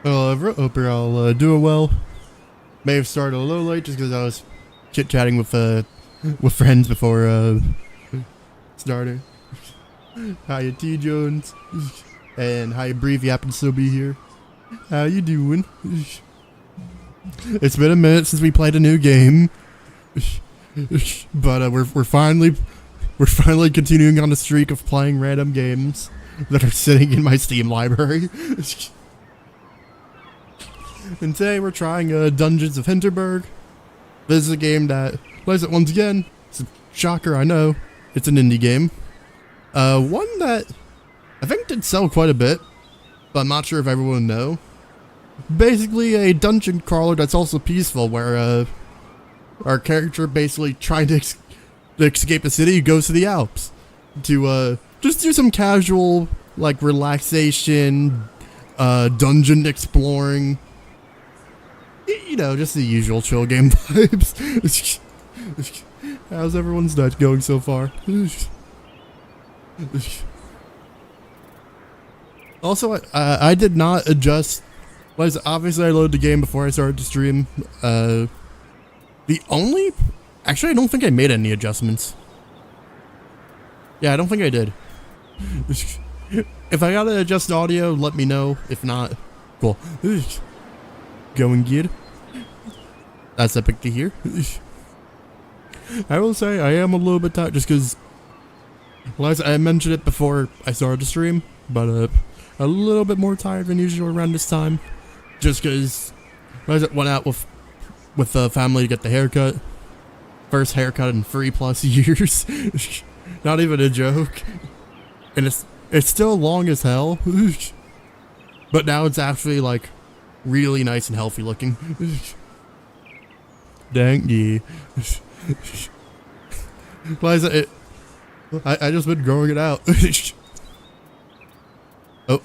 Hello everyone, hope you're all doing well. May have started a little late just because I was chit-chatting with friends before starting. Hiya T Jones, and hiya Bree if you happen to still be here. How you doing? It's been a minute since we played a new game, but we're finally continuing on the streak of playing random games that are sitting in my Steam library. And today we're trying Dungeons of Hinterberg. This is a game that plays it once again. It's a shocker, I know. It's an indie game. One that I think did sell quite a bit, but I'm not sure if everyone will know. Basically a dungeon crawler that's also peaceful, where our character basically trying to escape the city goes to the Alps to just do some casual, like, relaxation, dungeon exploring. You know, just the usual chill game vibes. How's everyone's night going so far? Also, I did not adjust. Obviously, I loaded the game before I started to stream. Actually, I don't think I made any adjustments. Yeah, I don't think I did. If I gotta adjust audio, let me know. If not, cool. Going good. That's epic to hear. I will say I am a little bit tired just because, well, I mentioned it before I started the stream, but a little bit more tired than usual around this time, just because I went out with the family to get the haircut. First haircut in 3+ years. Not even a joke. And it's still long as hell, but now it's actually like really nice and healthy looking. Dang yeah. Liza, I just been growing it out. Oh.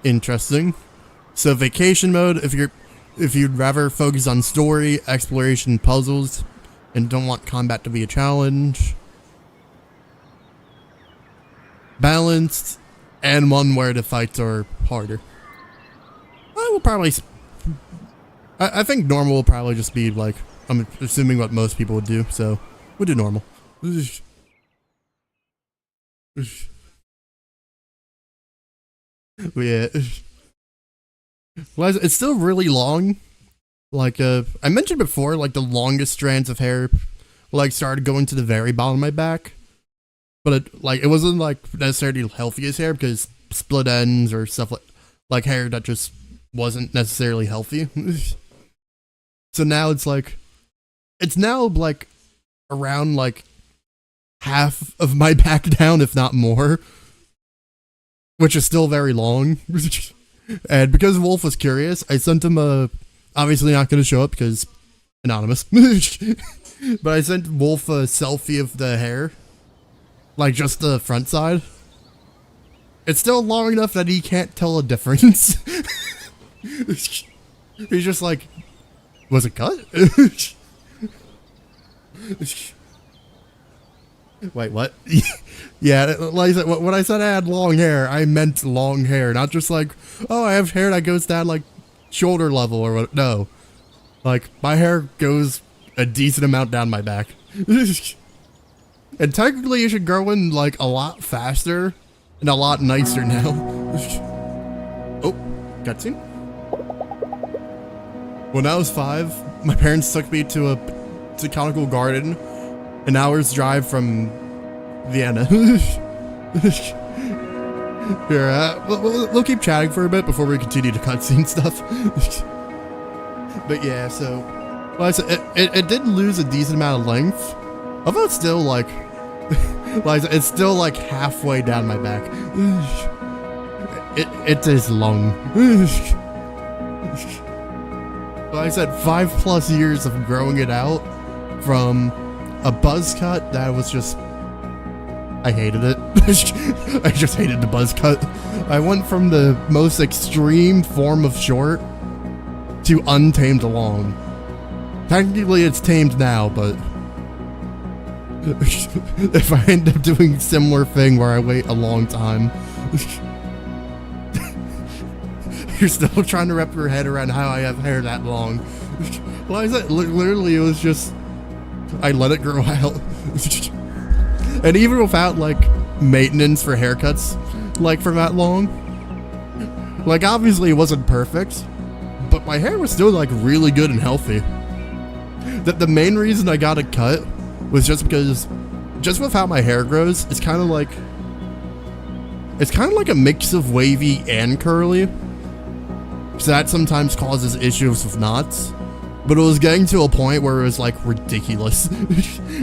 Interesting. So vacation mode, if you'd rather focus on story, exploration, puzzles, and don't want combat to be a challenge. Balanced, and one where the fights are harder. I will probably... I think normal will probably just be like, I'm assuming what most people would do, so we'll do normal. Yeah. Well, it's still really long. Like, I mentioned before, like, the longest strands of hair, like, started going to the very bottom of my back. But, it wasn't, like, necessarily healthiest hair, because split ends or stuff like hair that just wasn't necessarily healthy. So now it's now, around, half of my back down, if not more. Which is still very long. And because Wolf was curious, I sent him obviously not going to show up because anonymous. But I sent Wolf a selfie of the hair. Like, just the front side. It's still long enough that he can't tell a difference. He's just like, was it cut? Wait, what? Yeah, like I said, when I said I had long hair, I meant long hair, not just like, oh, I have hair that goes down like shoulder level or what. No, like my hair goes a decent amount down my back. And technically it should grow in like a lot faster and a lot nicer now. Oh, cutscene. When I was 5, my parents took me to a botanical garden, an hour's drive from Vienna. Here, we'll keep chatting for a bit before we continue to cutscene stuff. But yeah, so, well, it did lose a decent amount of length. Although it's still like, it's still like halfway down my back. It is long. Like I said, 5+ years of growing it out from a buzz cut that was just, I hated it. I just hated the buzz cut. I went from the most extreme form of short to untamed long. Technically it's tamed now, but if I end up doing a similar thing where I wait a long time, You're still trying to wrap your head around how I have hair that long. Well, I said, literally, it was just, I let it grow out. And even without, like, maintenance for haircuts, like, for that long, like, obviously it wasn't perfect, but my hair was still, like, really good and healthy. The main reason I got it cut was just because, just with how my hair grows, it's kind of like a mix of wavy and curly. So that sometimes causes issues with knots. But it was getting to a point where it was like ridiculous.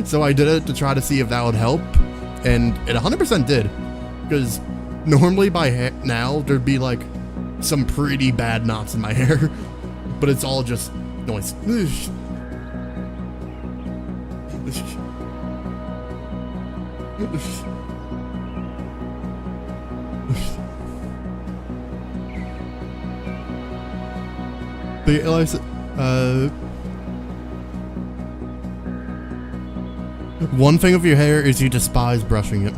So I did it to try to see if that would help. And it 100% did. Because normally by now there'd be like some pretty bad knots in my hair. But it's all just noise. But like I said, one thing with your hair is you despise brushing it.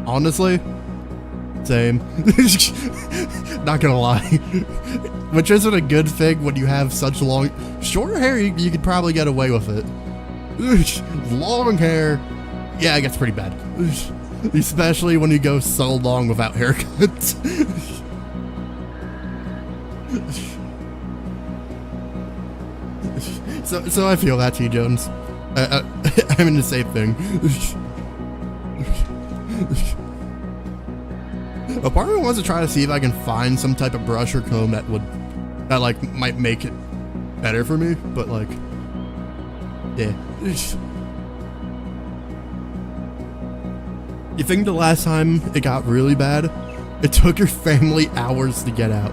Honestly, same. Not gonna lie. Which isn't a good thing when you have such long... Shorter hair, you could probably get away with it. Long hair, yeah, it gets pretty bad. Especially when you go so long without haircuts. So I feel that, T. Jones. I'm in the same thing. A part of me wants to try to see if I can find some type of brush or comb that like might make it better for me, but like, yeah. You think the last time it got really bad, it took your family hours to get out?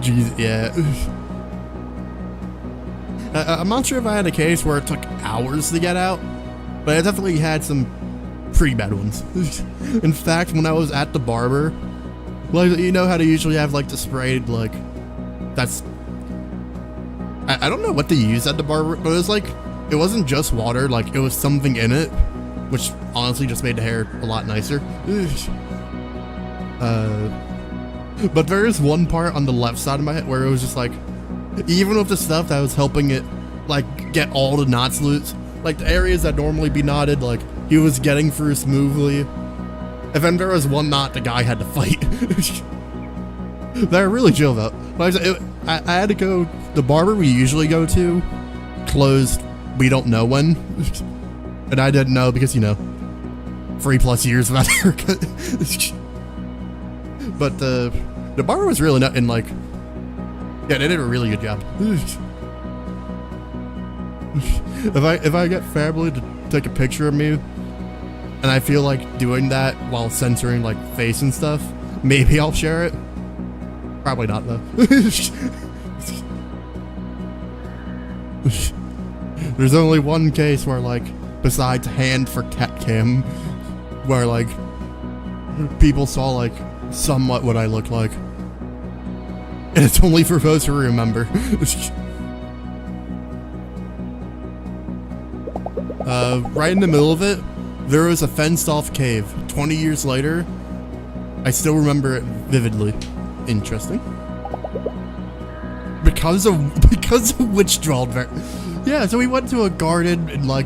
Jeez, yeah. I'm not sure if I had a case where it took hours to get out, but I definitely had some pretty bad ones. In fact, when I was at the barber, like, you know how they usually have like the spray, like, that's, I don't know what they use at the barber, but it was like, it wasn't just water, like it was something in it, which honestly just made the hair a lot nicer. But there is one part on the left side of my head where it was just like, even with the stuff that was helping it, like, get all the knots loose, like the areas that normally be knotted, like, he was getting through smoothly. And then there was one knot the guy had to fight. They're really chill though. I had to go, the barber we usually go to closed, we don't know when. And I didn't know because, you know, 3+ years without a haircut. But the barber was really not, and like, yeah, they did a really good job. If I get family to take a picture of me, and I feel like doing that while censoring like face and stuff, maybe I'll share it. Probably not though. There's only one case where, like, besides hand for cat cam, where like people saw like somewhat what I looked like. And it's only for those who remember. Right in the middle of it, there was a fenced-off cave. 20 years later, I still remember it vividly. Interesting. Because of witch drawn. Yeah, so we went to a garden in like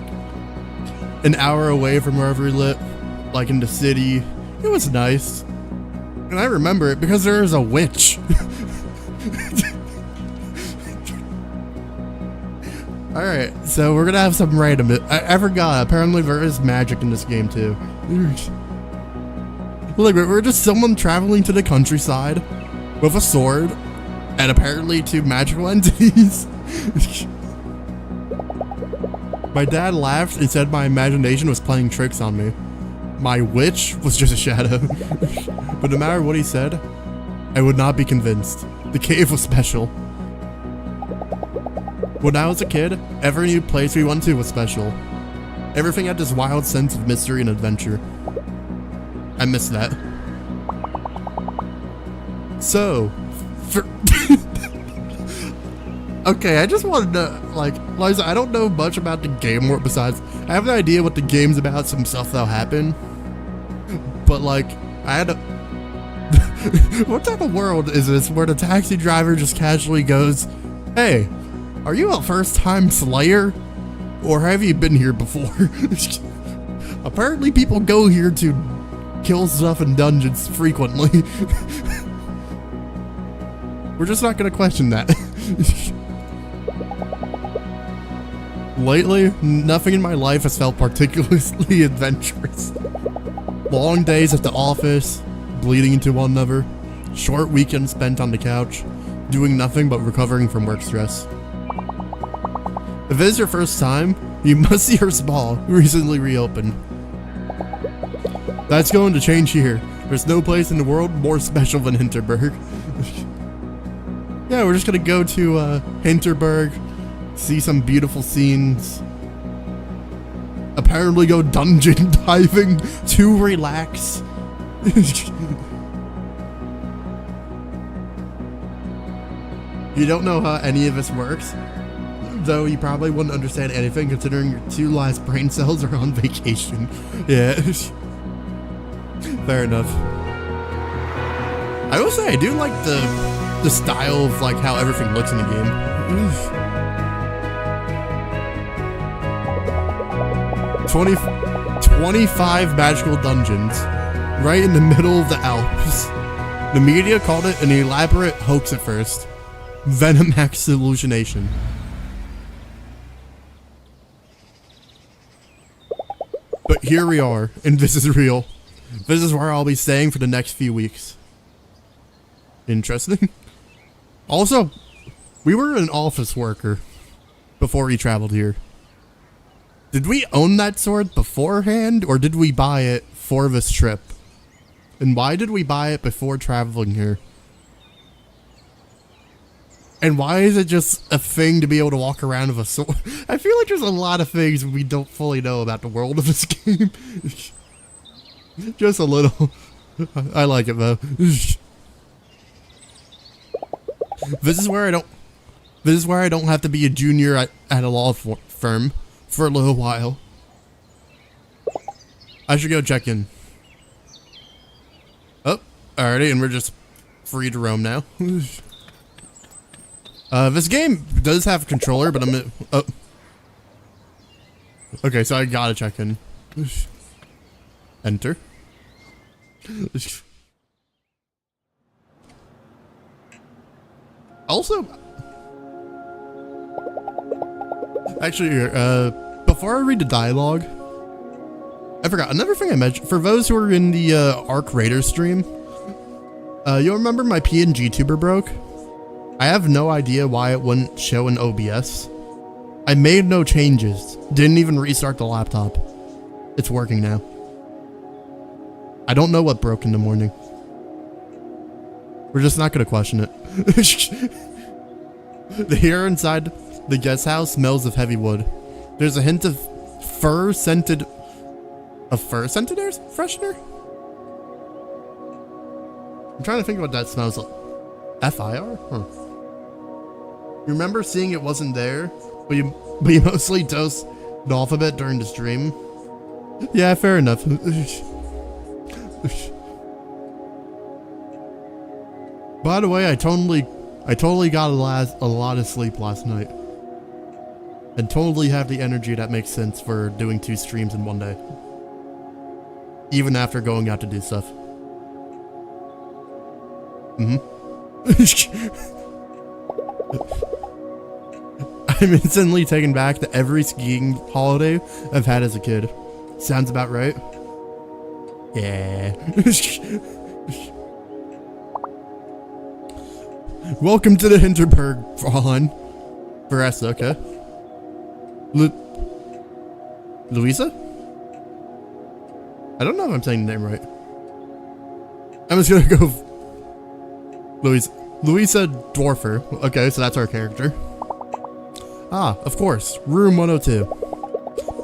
an hour away from wherever we lived, like in the city. It was nice. And I remember it because there was a witch. Alright, so we're gonna have some random. I forgot, apparently there is magic in this game too. Look, we're just someone traveling to the countryside with a sword and apparently 2 magical entities. My dad laughed and said my imagination was playing tricks on me. My witch was just a shadow. But no matter what he said, I would not be convinced. The cave was special. When I was a kid, every new place we went to was special. Everything had this wild sense of mystery and adventure. I miss that. So, okay, I just wanted to, like, Liza, I don't know much about the game world besides, I have an idea what the game's about, some stuff that'll happen. But, like, I had What type of world is this where the taxi driver just casually goes, "Hey, are you a first-time slayer? Or have you been here before?" Apparently people go here to kill stuff in dungeons frequently. We're just not gonna question that. Lately, nothing in my life has felt particularly adventurous. Long days at the office, bleeding into one another, short weekends spent on the couch, doing nothing but recovering from work stress. If it is your first time, you must see our spa, recently reopened. That's going to change here. There's no place in the world more special than Hinterberg. Yeah, we're just gonna go to Hinterberg, see some beautiful scenes, apparently go dungeon diving to relax. You don't know how any of this works, though you probably wouldn't understand anything considering your 2 last brain cells are on vacation. Yeah. Fair enough. I will say I do like the style of like how everything looks in the game. 25 magical dungeons right in the middle of the Alps. The media called it an elaborate hoax at first, then a max hallucination. But here we are, and this is real. This is where I'll be staying for the next few weeks. Interesting. Also, we were an office worker before we traveled here. Did we own that sword beforehand, or did we buy it for this trip? And why did we buy it before traveling here? And why is it just a thing to be able to walk around with a sword? I feel like there's a lot of things we don't fully know about the world of this game. Just a little. I like it though. This is where I don't have to be a junior at a law firm for a little while. I should go check in. Oh, alrighty, and we're just free to roam now. This game does have a controller, but I'm oh. Okay, so I gotta check in. Enter. Also, actually, before I read the dialogue, I forgot another thing I mentioned. For those who are in the Arc Raiders stream, you'll remember my pngtuber broke. I have no idea why it wouldn't show in OBS. I made no changes. Didn't even restart the laptop. It's working now. I don't know what broke in the morning. We're just not gonna question it. The air inside the guest house smells of heavy wood. There's a hint of fur-scented air freshener? I'm trying to think what that smells like. F-I-R? Huh. You remember seeing it wasn't there, but you mostly dosed the alphabet during the stream? Yeah, fair enough. By the way, I totally got a lot of sleep last night. And totally have the energy that makes sense for doing 2 streams in one day. Even after going out to do stuff. I'm instantly taken back to every skiing holiday I've had as a kid. Sounds about right? Yeah. Welcome to the Hinterberg, Fraulein. Veressa, okay. Louisa? I don't know if I'm saying the name right. I'm just gonna go Louisa Dwarfer. Okay, so that's our character. Ah, of course. Room 102.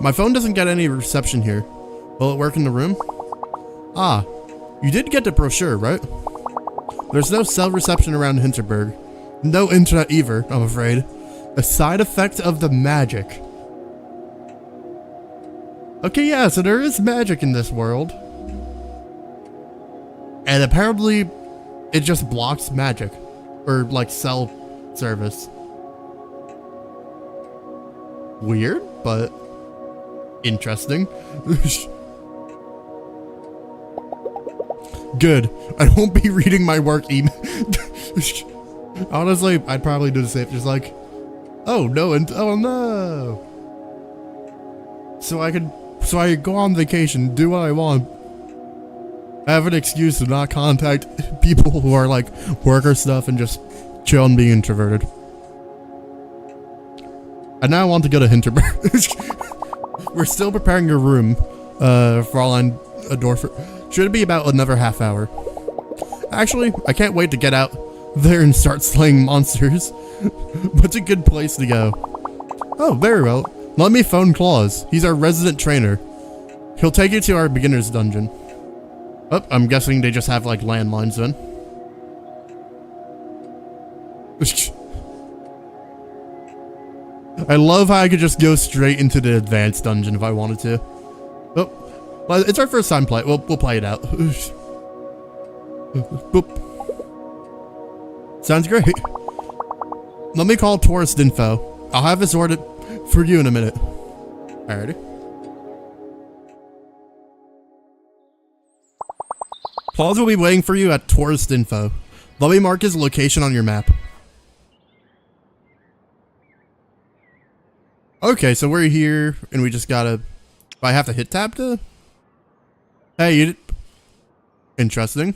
My phone doesn't get any reception here. Will it work in the room? Ah, you did get the brochure, right? There's no cell reception around Hinterberg. No internet either, I'm afraid. A side effect of the magic. Okay, yeah, so there is magic in this world. And apparently it just blocks magic or like cell service. Weird, but interesting. Good. I won't be reading my work email. Honestly, I'd probably do the same. Just like, oh no, and oh no. So I could go on vacation, do what I want. I have an excuse to not contact people who are like worker stuff and just chill and be introverted. And now I want to go to Hinterberg. We're still preparing your room, for all I'm a door for. Should it be about another half hour? Actually, I can't wait to get out there and start slaying monsters. What's a good place to go? Oh, very well. Let me phone Claus. He's our resident trainer. He'll take you to our beginner's dungeon. Oh, I'm guessing they just have like landlines then. I love how I could just go straight into the advanced dungeon if I wanted to. Oh, well, it's our first time play. We'll play it out. Boop. Sounds great. Let me call tourist info. I'll have it sorted for you in a minute. Alrighty. Claus will be waiting for you at tourist info. Let me mark his location on your map. Okay, so we're here, and we just gotta... I have to hit tab to... Hey, you... Interesting.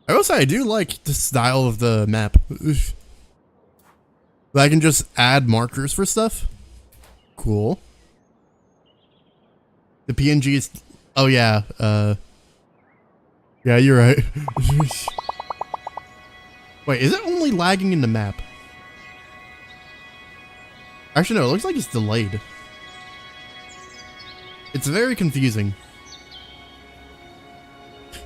I will say, I do like the style of the map. I can just add markers for stuff. Cool. The PNG is... Oh, yeah, yeah, you're right. Wait, is it only lagging in the map? Actually, no, it looks like it's delayed. It's very confusing.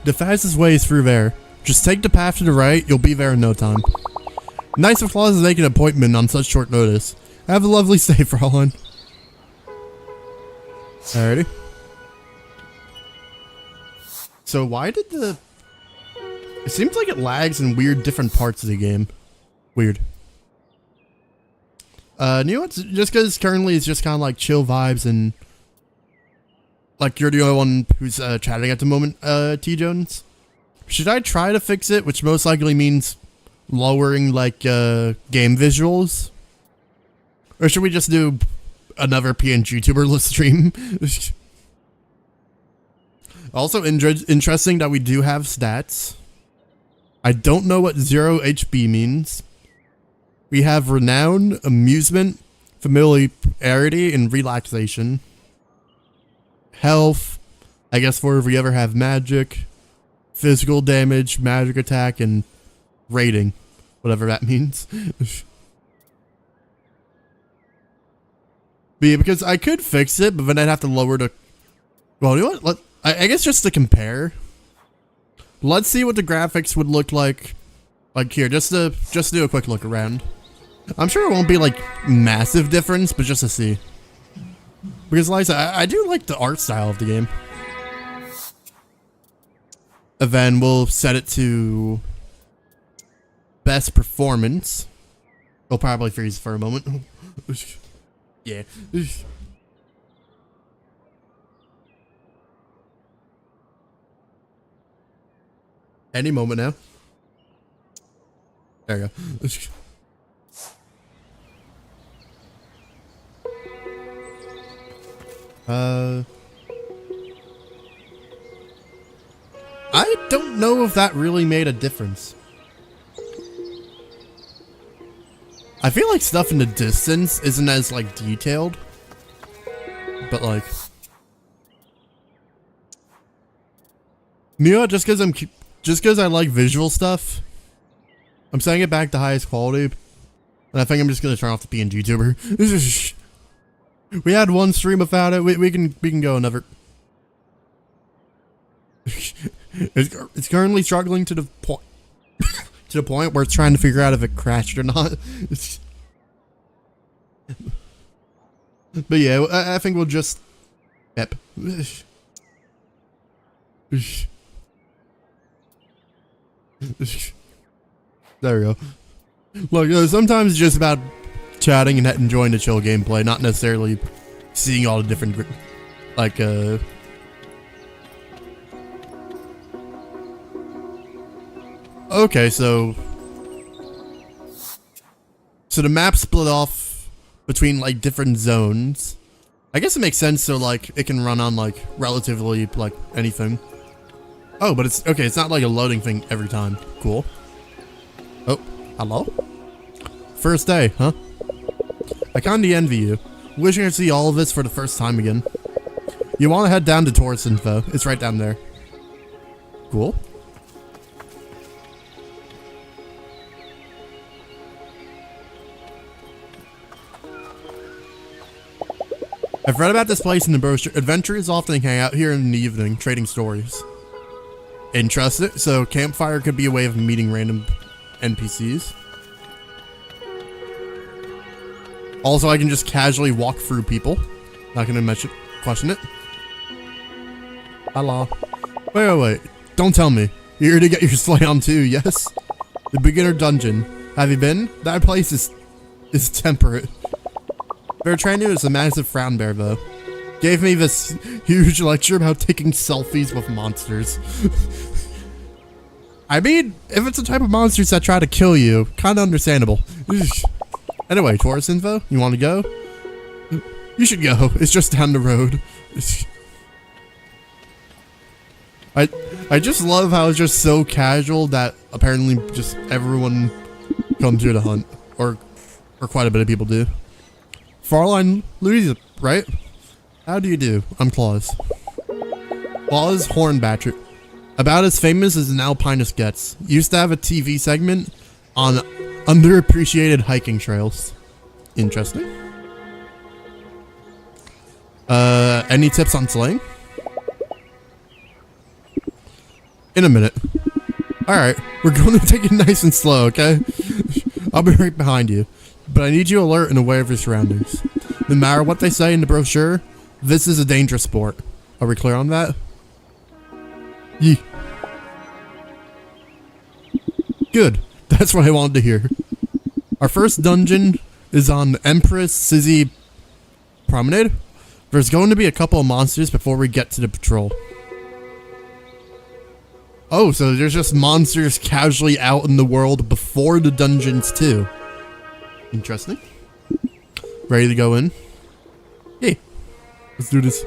The fastest way is through there. Just take the path to the right, you'll be there in no time. Nice of Claus to make an appointment on such short notice. Have a lovely stay, Fraulein. Alrighty. So why did the... It seems like it lags in weird different parts of the game. Weird. You know what? Just because currently it's just kind of like chill vibes and... Like you're the only one who's chatting at the moment, T. Jones. Should I try to fix it? Which most likely means lowering like game visuals? Or should we just do another pngtuber stream? Also interesting that we do have stats. I don't know what 0 HP means. We have renown, amusement, familiarity, and relaxation. Health, I guess for if we ever have magic. Physical damage, magic attack, and rating. Whatever that means. But yeah, because I could fix it, but then I'd have to lower the... Well, you know what? I guess just to compare. Let's see what the graphics would look like. Like here, just to do a quick look around. I'm sure it won't be like massive difference, but just to see. Because like I do like the art style of the game. And then we'll set it to best performance. It'll probably freeze for a moment. Yeah. Any moment now. There you go. I don't know if that really made a difference. I feel like stuff in the distance isn't as like detailed, but like, you know, just because I like visual stuff, I'm setting it back to highest quality, and I think I'm just gonna turn off the pngtuber. We had one stream without it. We can go another. It's currently struggling to the point to the point where it's trying to figure out if it crashed or not. But yeah, I think we'll just. Yep. There we go. Look, sometimes it's just about chatting and enjoying the chill gameplay, not necessarily seeing all the different, like, okay, so the map split off between, like, different zones. I guess it makes sense, so, like, it can run on, like, relatively, like, anything. Oh, but it's, okay, it's not like a loading thing every time. Cool. Oh, hello? First day, huh? I kinda envy you. Wishing I could see all of this for the first time again. You wanna head down to tourist info. It's right down there. Cool. I've read about this place in the brochure. Adventurers often hang out here in the evening, trading stories. Interested? So campfire could be a way of meeting random NPCs. Also, I can just casually walk through people. Not gonna question it. Hello. Wait. Don't tell me. You're here to get your sleigh on too, yes? The beginner dungeon. Have you been? That place is temperate. Bertrand is a massive frown bear, though. Gave me this huge lecture about taking selfies with monsters. I mean, if it's the type of monsters that try to kill you, kinda understandable. Anyway, tourist info, you wanna go? You should go, it's just down the road. I just love how it's just so casual that apparently just everyone comes here to hunt. Or quite a bit of people do. Farline Louisa, right? How do you do? I'm Claus. Claus Hornbatcher. About as famous as an alpinist gets. Used to have a TV segment on underappreciated hiking trails. Interesting. Any tips on slaying? In a minute. Alright, we're going to take it nice and slow, okay? I'll be right behind you. But I need you alert and aware of your surroundings. No matter what they say in the brochure, this is a dangerous sport. Are we clear on that? Yee. Good. That's what I wanted to hear. Our first dungeon is on Empress Sizzy Promenade. There's going to be a couple of monsters before we get to the patrol. Oh, so there's just monsters casually out in the world before the dungeons too. Interesting. Ready to go in? Hey, let's do this.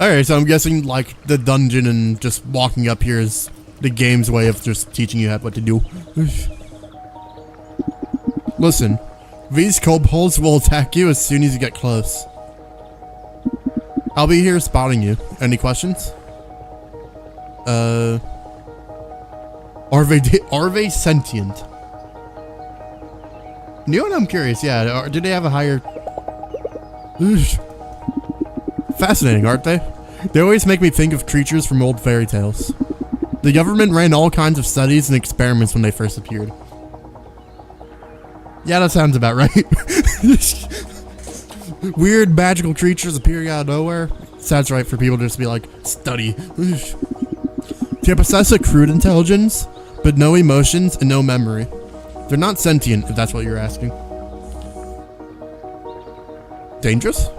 Alright, so I'm guessing like the dungeon and just walking up here is the game's way of just teaching you what to do. Listen, these kobolds will attack you as soon as you get close. I'll be here spotting you. Any questions? Are they sentient? You know what, I'm curious, yeah, do they have a higher... Fascinating, aren't they? They always make me think of creatures from old fairy tales. The government ran all kinds of studies and experiments when they first appeared. Yeah, that sounds about right. Weird magical creatures appearing out of nowhere. Sounds right for people to just be like, study. They possess a crude intelligence, but no emotions and no memory. They're not sentient, if that's what you're asking. Dangerous?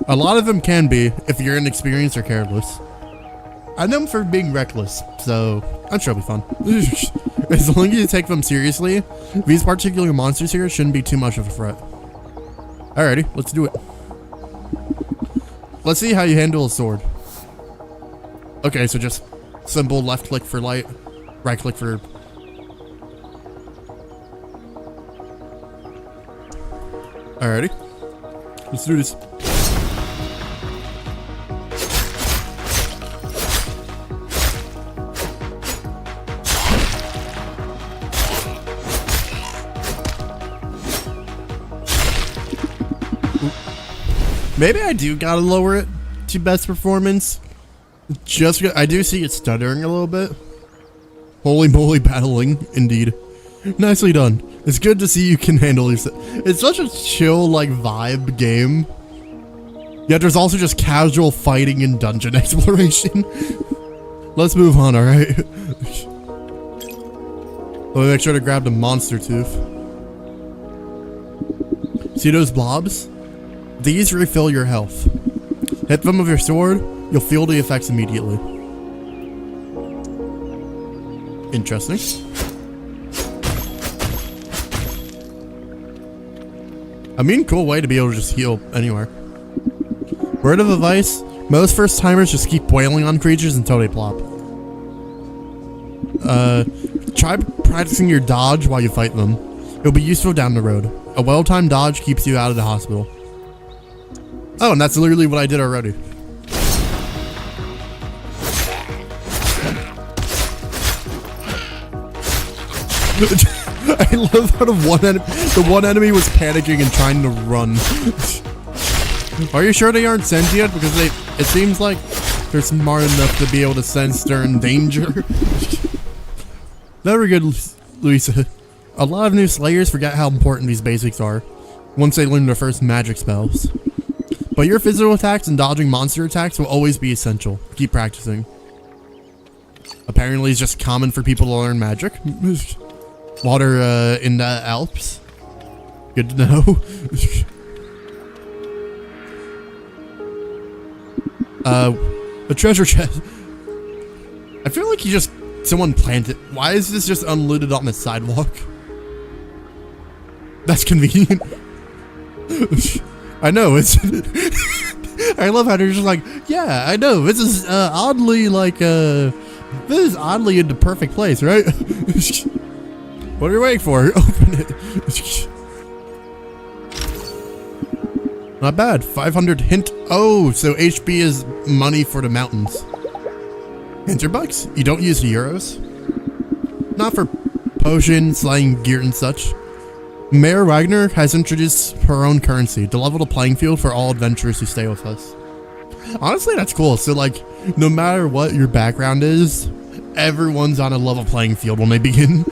A lot of them can be, if you're inexperienced or careless. I know them for being reckless, so I'm sure it'll be fun. As long as you take them seriously, these particular monsters here shouldn't be too much of a threat. Alrighty, let's do it. Let's see how you handle a sword. Okay, so just simple left click for light, right click for... Alrighty, let's do this. Maybe I do gotta lower it to best performance. Just because I do see it stuttering a little bit. Holy moly, battling, indeed. Nicely done. It's good to see you can handle yourself. It's such a chill, like, vibe game. Yet there's also just casual fighting and dungeon exploration. Let's move on, alright? Let me make sure to grab the monster tooth. See those blobs? These refill your health. Hit them with your sword, you'll feel the effects immediately. Interesting. I mean, cool way to be able to just heal anywhere. Word of advice, most first timers just keep wailing on creatures until they plop. Try practicing your dodge while you fight them. It'll be useful down the road. A well-timed dodge keeps you out of the hospital. Oh, and that's literally what I did already. I love how the one enemy was panicking and trying to run. Are you sure they aren't sentient? Because it seems like they're smart enough to be able to sense they're in danger. Very good, Luisa. A lot of new slayers forget how important these basics are once they learn their first magic spells. But your physical attacks and dodging monster attacks will always be essential. Keep practicing. Apparently it's just common for people to learn magic. Water in the Alps. Good to know. A treasure chest. I feel like someone planted. Why is this just unlooted on the sidewalk? That's convenient. I know, it's... I love how they're just like, yeah, I know, this is oddly like, this is oddly in the perfect place, right? What are you waiting for? Open it. Not bad, 500 hint. Oh, so HP is money for the mountains. Hinterbucks? You don't use the euros? Not for potions, slaying gear and such. Mayor Wagner has introduced her own currency to level the playing field for all adventurers who stay with us. Honestly, that's cool. So, like, no matter what your background is, everyone's on a level playing field when they begin.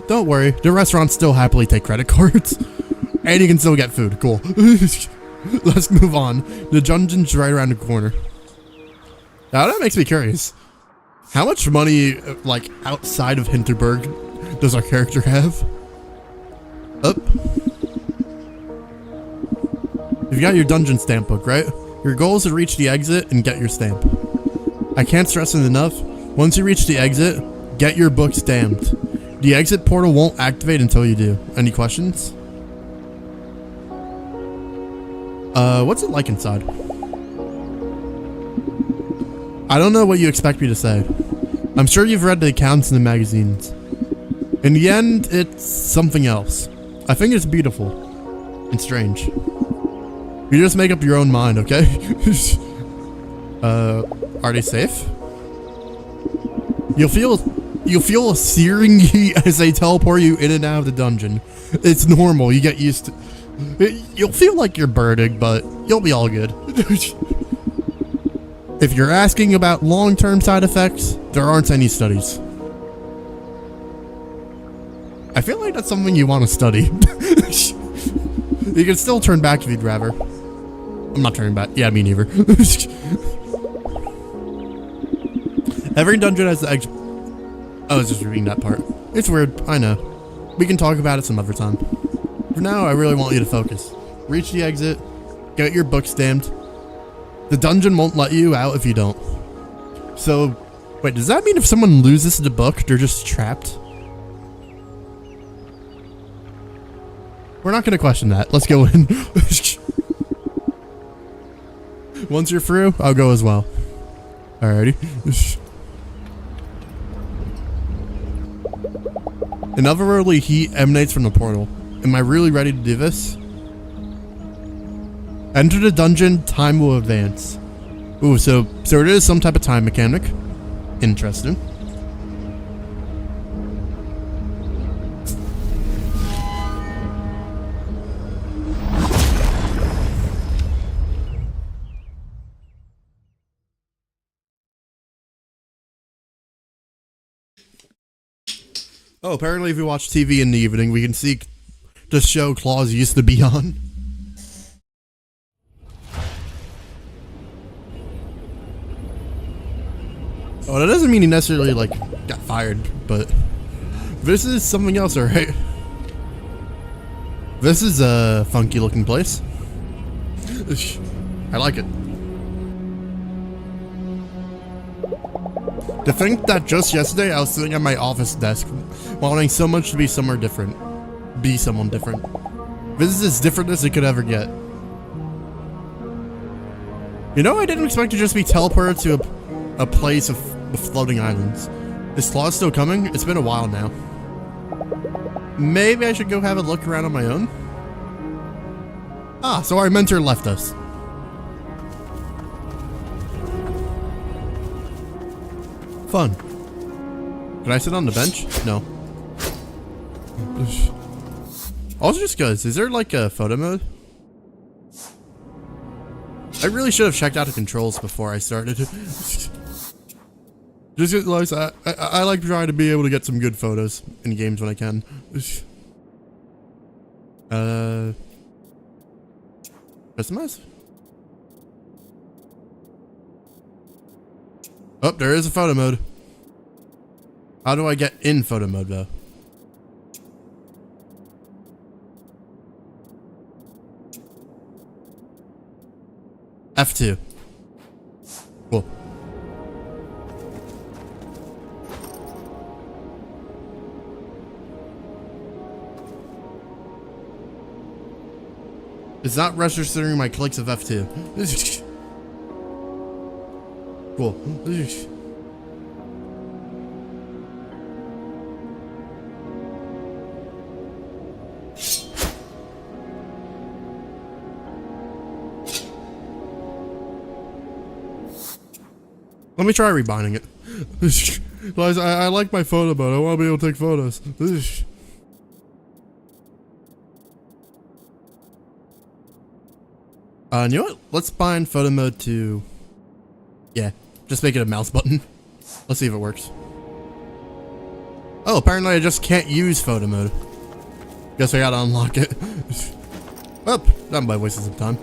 Don't worry, the restaurants still happily take credit cards. And you can still get food. Cool. Let's move on. The dungeon's right around the corner. Now, that makes me curious. How much money, like, outside of Hinterberg does our character have? Up. You've got your dungeon stamp book, right? Your goal is to reach the exit and get your stamp. I can't stress it enough. Once you reach the exit, get your book stamped. The exit portal won't activate until you do. Any questions? What's it like inside? I don't know what you expect me to say. I'm sure you've read the accounts in the magazines. In the end, it's something else. I think it's beautiful and strange. You just make up your own mind, okay? Are they safe? You'll feel a searing heat as they teleport you in and out of the dungeon. It's normal. You get used to it. You'll feel like you're burning, but you'll be all good. If you're asking about long-term side effects, there aren't any studies. I feel like that's something you want to study. You can still turn back if you'd rather. I'm not turning back. Yeah, me neither. Every dungeon has the exit. Oh, I was just reading that part. It's weird. I know. We can talk about it some other time. For now, I really want you to focus. Reach the exit. Get your book stamped. The dungeon won't let you out if you don't. So, wait, does that mean if someone loses the book, they're just trapped? We're not going to question that. Let's go in. Once you're through, I'll go as well. Alrighty. An otherworldly heat emanates from the portal. Am I really ready to do this? Enter the dungeon, time will advance. Ooh, so it is some type of time mechanic. Interesting. Oh, apparently if we watch TV in the evening, we can see the show Claus used to be on. Oh, that doesn't mean he necessarily, like, got fired, but this is something else, alright? This is a funky looking place. I like it. To think that just yesterday I was sitting at my office desk wanting so much to be somewhere different. Be someone different. This is as different as it could ever get. You know, I didn't expect to just be teleported to a place of floating islands. Is Claus still coming? It's been a while now. Maybe I should go have a look around on my own? Ah, so our mentor left us. Fun. Can I sit on the bench? No. Also, just cause, is there like a photo mode? I really should have checked out the controls before I started. Just because I like trying to be able to get some good photos in games when I can. Customize? Oh, there is a photo mode. How do I get in photo mode though? F2. Cool. It's not registering my clicks of F2. Cool. Let me try rebinding it. I like my photo mode. I want to be able to take photos. You know what? Let's bind photo mode to... Yeah, just make it a mouse button. Let's see if it works. Oh, apparently I just can't use photo mode. Guess I gotta unlock it. Well, that might waste some time.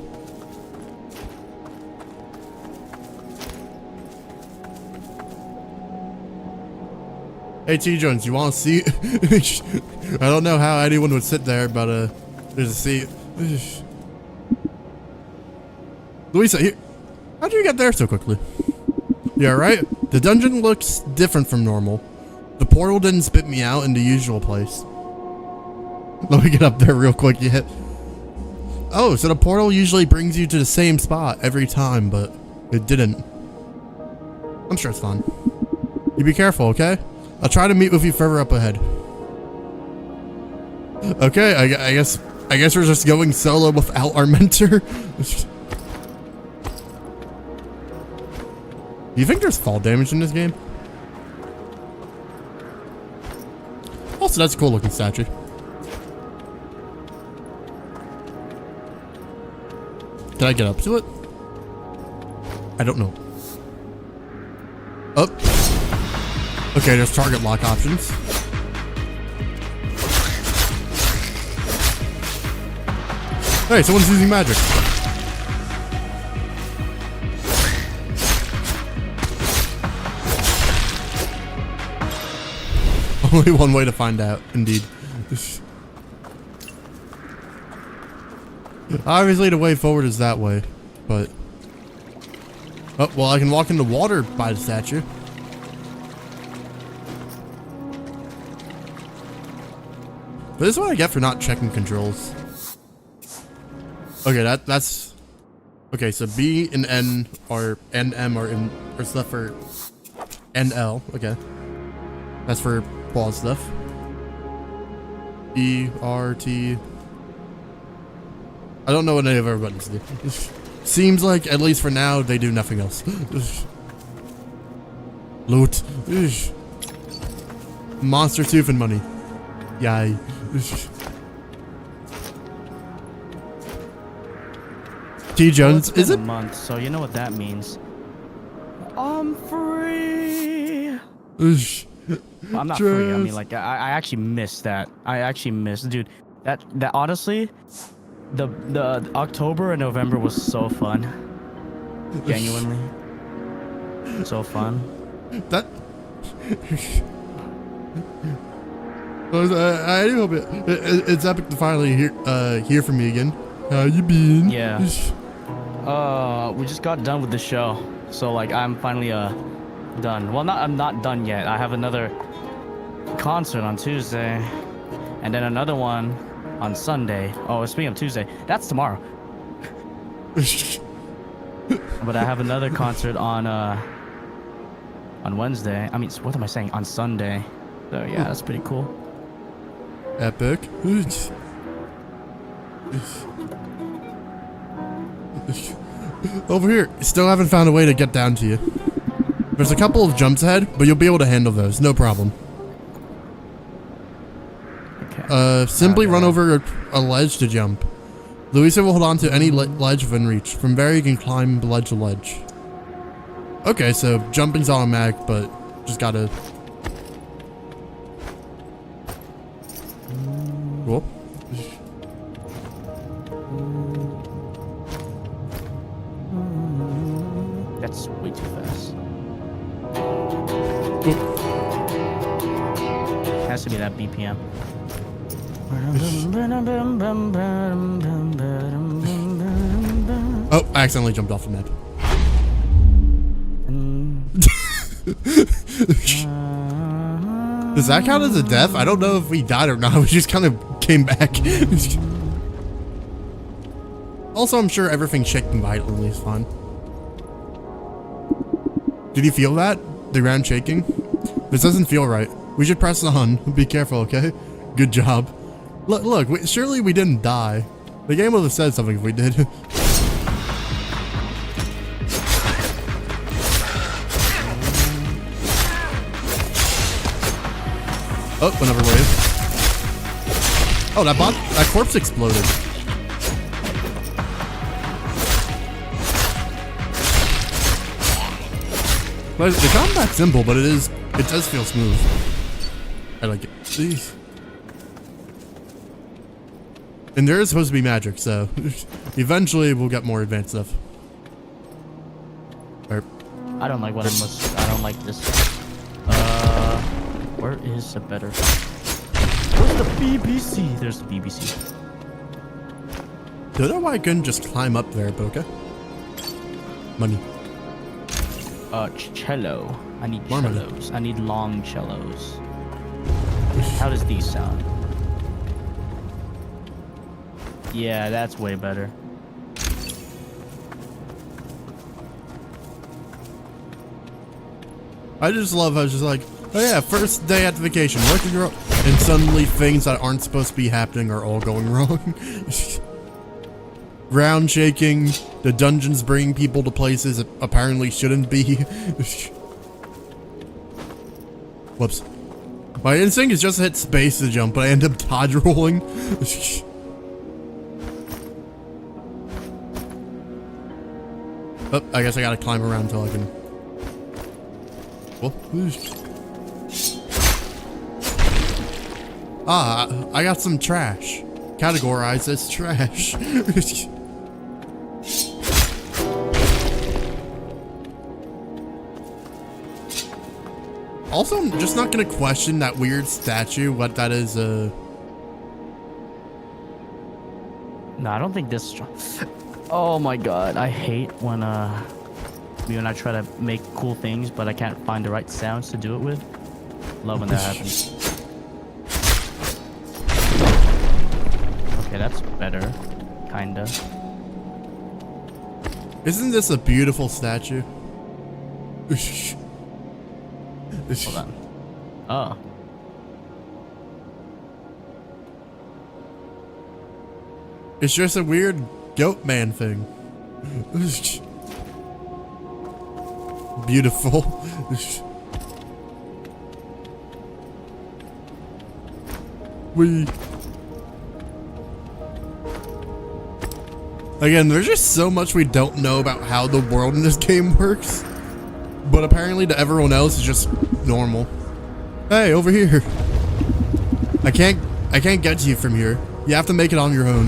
Hey T Jones, you want a seat? I don't know how anyone would sit there, but there's a seat. Louisa, here. How'd you get there so quickly? Yeah, right? The dungeon looks different from normal. The portal didn't spit me out in the usual place. Let me get up there real quick. Yeah. Oh, so the portal usually brings you to the same spot every time, but it didn't. I'm sure it's fine. You be careful, okay? I'll try to meet with you further up ahead. Okay, I guess we're just going solo without our mentor. Do you think there's fall damage in this game? Also, that's a cool looking statue. Did I get up to it? I don't know. Oh. Okay, there's target lock options. Hey, someone's using magic. Only one way to find out, indeed. Obviously, the way forward is that way, but... Oh, well, I can walk in the water by the statue. But this is what I get for not checking controls. Okay, that's... Okay, so B and N or NM are stuff for NL, okay. That's for pause stuff. E, R, T... I don't know what any of our buttons do. Seems like, at least for now, they do nothing else. Loot. Monster tooth and money. Yay. T Jones, well, is it? A month, so you know what that means. I'm free. I'm not free. I mean, like, I actually missed that. I actually missed, dude. That honestly, the October and November was so fun. Genuinely, so fun. That. I hope it's epic to finally hear from me again. How you been? Yeah. We just got done with the show, so like I'm finally done. Well, I'm not done yet. I have another concert on Tuesday, and then another one on Sunday. Oh, speaking of Tuesday, that's tomorrow. But I have another concert on Wednesday. I mean, what am I saying? On Sunday. So yeah, that's pretty cool. Epic. Over here, still haven't found a way to get down to you. There's a couple of jumps ahead, but you'll be able to handle those, no problem. Okay. Simply run over a ledge to jump. Louisa will hold on to any ledge within reach. From there, you can climb ledge to ledge. Okay, so jumping's automatic, but just gotta... Cool. That's way too fast. Cool. Has to be that BPM. Oh, I accidentally jumped off the map. Does that count as a death? I don't know if we died or not. We just kind of came back. Also, I'm sure everything shaking violently is fine. Did you feel that? The ground shaking? This doesn't feel right. We should press on. Be careful, okay? Good job. Look, surely we didn't die. The game would have said something if we did. Oh, another wave. Oh, that corpse exploded. Well, the combat's simple, but it does feel smooth. I like it. Jeez. And there is supposed to be magic, so eventually we'll get more advanced stuff. Right. I don't like this. Where is a better? Where's the BBC? There's the BBC. Don't know why I couldn't just climb up there, but okay. Money. Cello. I need More cellos. I need long cellos. How does these sound? Yeah, that's way better. I just love how it's just like, oh yeah, first day at the vacation, working your own, and suddenly things that aren't supposed to be happening are all going wrong. Ground shaking, the dungeons bringing people to places that apparently shouldn't be. Whoops. My instinct is just to hit space to jump, but I end up dodge rolling. Oh, I guess I gotta climb around until I can... Whoa. Ah, I got some trash. Categorized as trash. Also, I'm just not gonna question that weird statue, what that is, No, I don't think this... Oh my god, I hate when I try to make cool things, but I can't find the right sounds to do it with. Love when that happens. Okay, that's better. Kinda. Isn't this a beautiful statue? Hold on. Oh. It's just a weird goat man thing. Beautiful. Again, there's just so much we don't know about how the world in this game works. But apparently to everyone else, it's just normal. Hey, over here. I can't get to you from here. You have to make it on your own.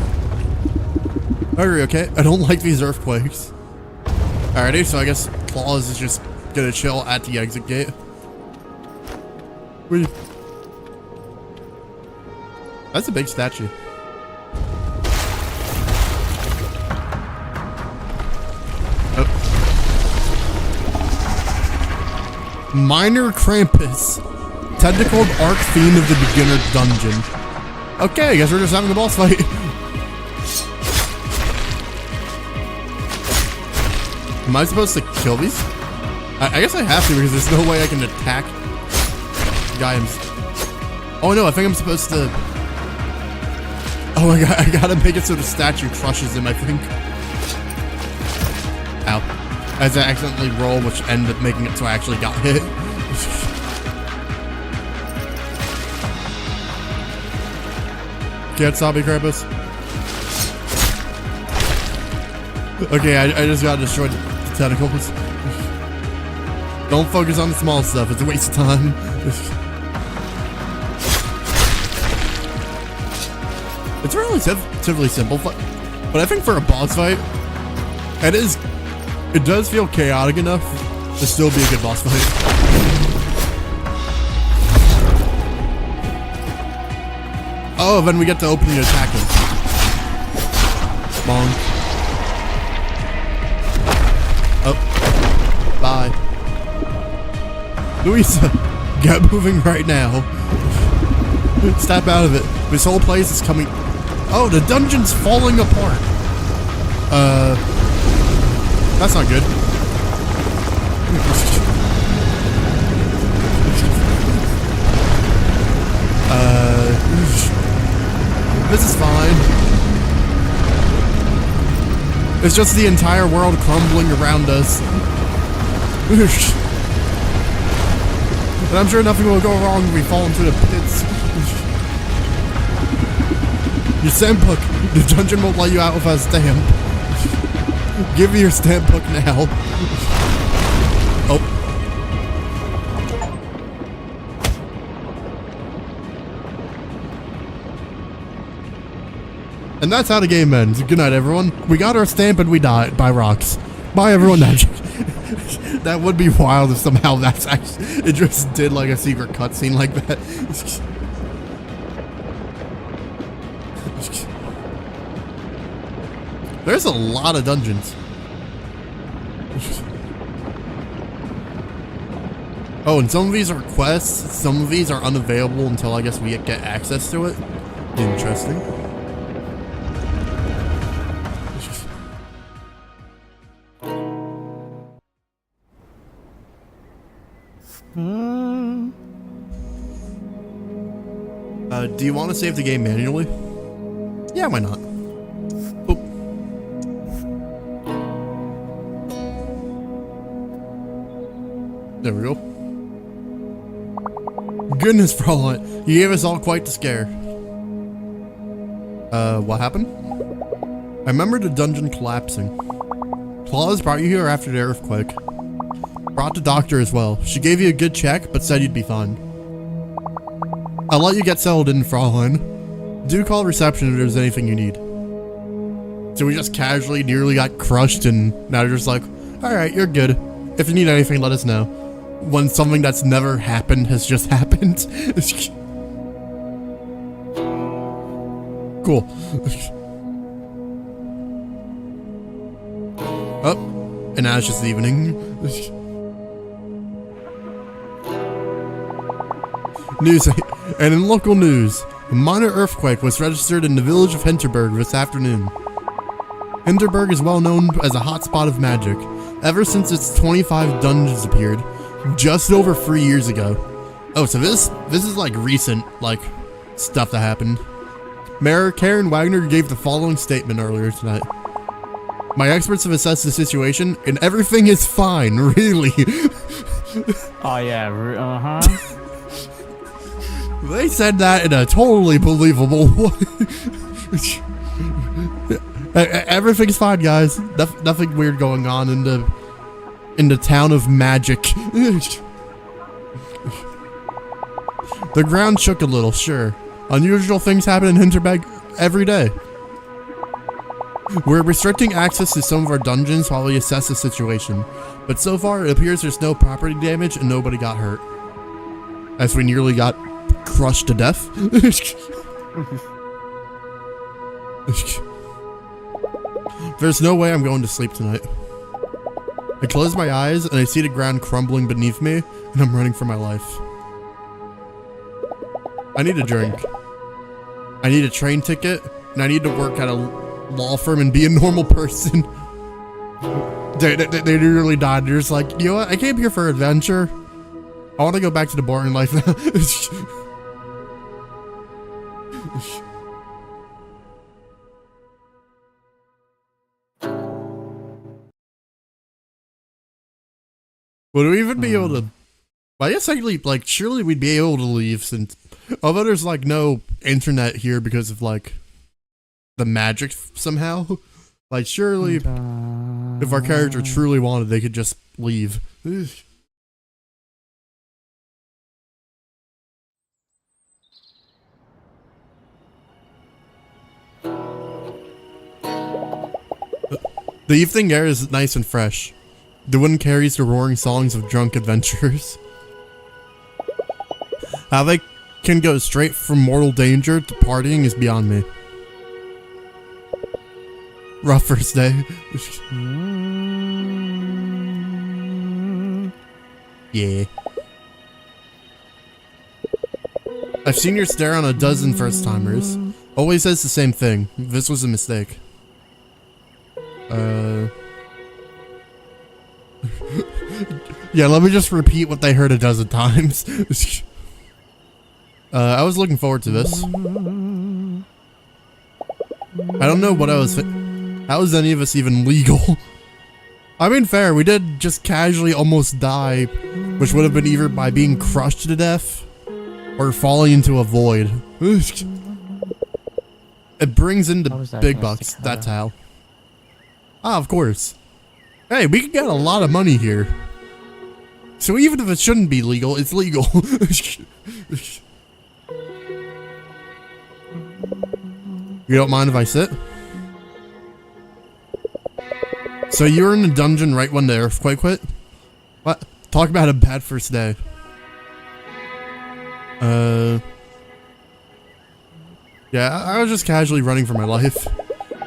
Hurry, okay? I don't like these earthquakes. Alrighty, so I guess Claus is just gonna chill at the exit gate. Wait. That's a big statue. Oh. Minor Krampus. Tentacled Arc Fiend of the Beginner Dungeon. Okay, I guess we're just having a boss fight. Am I supposed to kill these? I guess I have to because there's no way I can attack guys. Oh no, I think I'm supposed to... Oh my god, I gotta make it so the statue crushes him, I think. Ow. As I accidentally roll, which ended up making it so I actually got hit. Can't stop me, Krampus. Okay, I just got destroyed the tentacles. Don't focus on the small stuff, it's a waste of time. It's a relatively simple fight, but I think for a boss fight, it does feel chaotic enough to still be a good boss fight. Oh, then we get to open and attack him. Bonk. Oh. Bye. Louisa, get moving right now. Step out of it. This whole place is coming... Oh, the dungeon's falling apart. That's not good. This is fine. It's just the entire world crumbling around us. And I'm sure nothing will go wrong when we fall into the pits. Your stamp book. The dungeon won't let you out without a stamp. Give me your stamp book now. Oh. And that's how the game ends. Good night, everyone. We got our stamp and we died by rocks. Bye, everyone. That would be wild if somehow that's actually... It just did like a secret cutscene like that. There's a lot of dungeons. Oh, and some of these are quests. Some of these are unavailable until I guess we get access to it. Interesting. Do you want to save the game manually? Yeah, why not? Oh. There we go. Goodness, Fraulein, you gave us all quite the scare. What happened? I remember the dungeon collapsing. Claus brought you here after the earthquake. Brought the doctor as well. She gave you a good check, but said you'd be fine. I'll let you get settled in, Fraulein. Do call reception if there's anything you need. So we just casually nearly got crushed and now you're just like, alright, you're good. If you need anything, let us know. When something that's never happened has just happened. Cool. Oh, and now it's just evening. News, and in local news, a minor earthquake was registered in the village of Hinterberg this afternoon. Hinterberg is well known as a hotspot of magic, ever since its 25 dungeons appeared, just over 3 years ago. Oh, so this is like recent, like, stuff that happened. Mayor Karen Wagner gave the following statement earlier tonight. My experts have assessed the situation, and everything is fine, really. Oh yeah, uh-huh. They said that in a totally believable way. Everything's fine, guys. Nothing weird going on in the town of magic. The ground shook a little, sure. Unusual things happen in Hinterberg every day. We're restricting access to some of our dungeons while we assess the situation, but so far it appears there's no property damage and nobody got hurt. As we nearly got crushed to death. There's no way I'm going to sleep tonight. I close my eyes and I see the ground crumbling beneath me and I'm running for my life. I need a drink. I need a train ticket and I need to work at a law firm and be a normal person. They really died. They're just like, you know what? I came here for adventure. I want to go back to the boring life now. Would we even be able to? I guess actually, like, surely we'd be able to leave since, although there's like no internet here because of like the magic somehow. Like, surely, if our character truly wanted, they could just leave. The evening air is nice and fresh. The wind carries the roaring songs of drunk adventurers. How they can go straight from mortal danger to partying is beyond me. Rough first day. Yeah. I've seen your stare on a dozen first-timers. Always says the same thing. This was a mistake. Yeah, let me just repeat what they heard a dozen times. I was looking forward to this. I don't know what how is any of us even legal? I mean, fair, we did just casually almost die, which would have been either by being crushed to death or falling into a void. It brings in the big bucks, that's how. Ah, of course. Hey, we can get a lot of money here. So even if it shouldn't be legal, it's legal. You don't mind if I sit? So you were in the dungeon right when the earthquake hit? What? Talk about a bad first day. Yeah, I was just casually running for my life.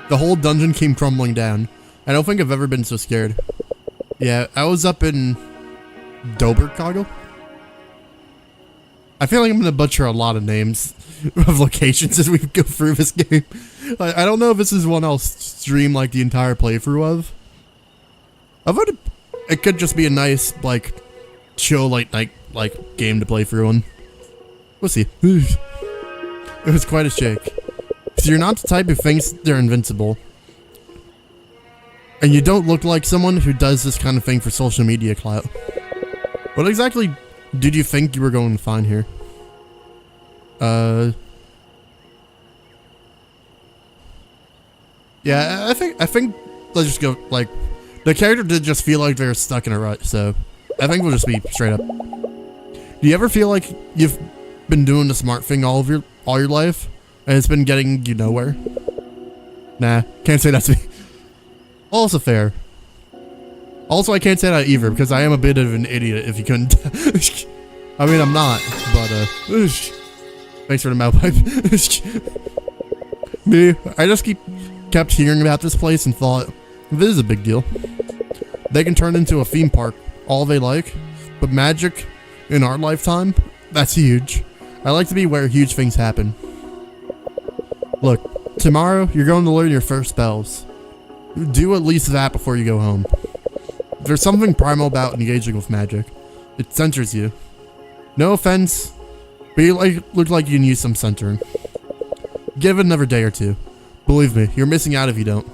The whole dungeon came crumbling down. I don't think I've ever been so scared. Yeah, I was up in Doberkogel. I feel like I'm gonna butcher a lot of names of locations as we go through this game. I don't know if this is one I'll stream like the entire playthrough of. I thought it could just be a nice, like, chill late night, like, game to play through on. We'll see. It was quite a shake. So you're not the type who thinks they're invincible. And you don't look like someone who does this kind of thing for social media clout. What exactly did you think you were going to find here? Yeah, I think let's just go, like, the character did just feel like they were stuck in a rut, so I think we'll just be straight up. Do you ever feel like you've been doing the smart thing all your life, and it's been getting you nowhere? Nah, can't say that's me. Also fair. Also, I can't say that either, because I am a bit of an idiot, if you couldn't. I mean, I'm not, but, thanks for the mouth pipe. Me, I just kept hearing about this place and thought, this is a big deal. They can turn into a theme park all they like, but magic in our lifetime, that's huge. I like to be where huge things happen. Look, tomorrow, you're going to learn your first spells. Do at least that before you go home. There's something primal about engaging with magic. It centers you. No offense, but you look like you can use some centering. Give it another day or two. Believe me, you're missing out if you don't.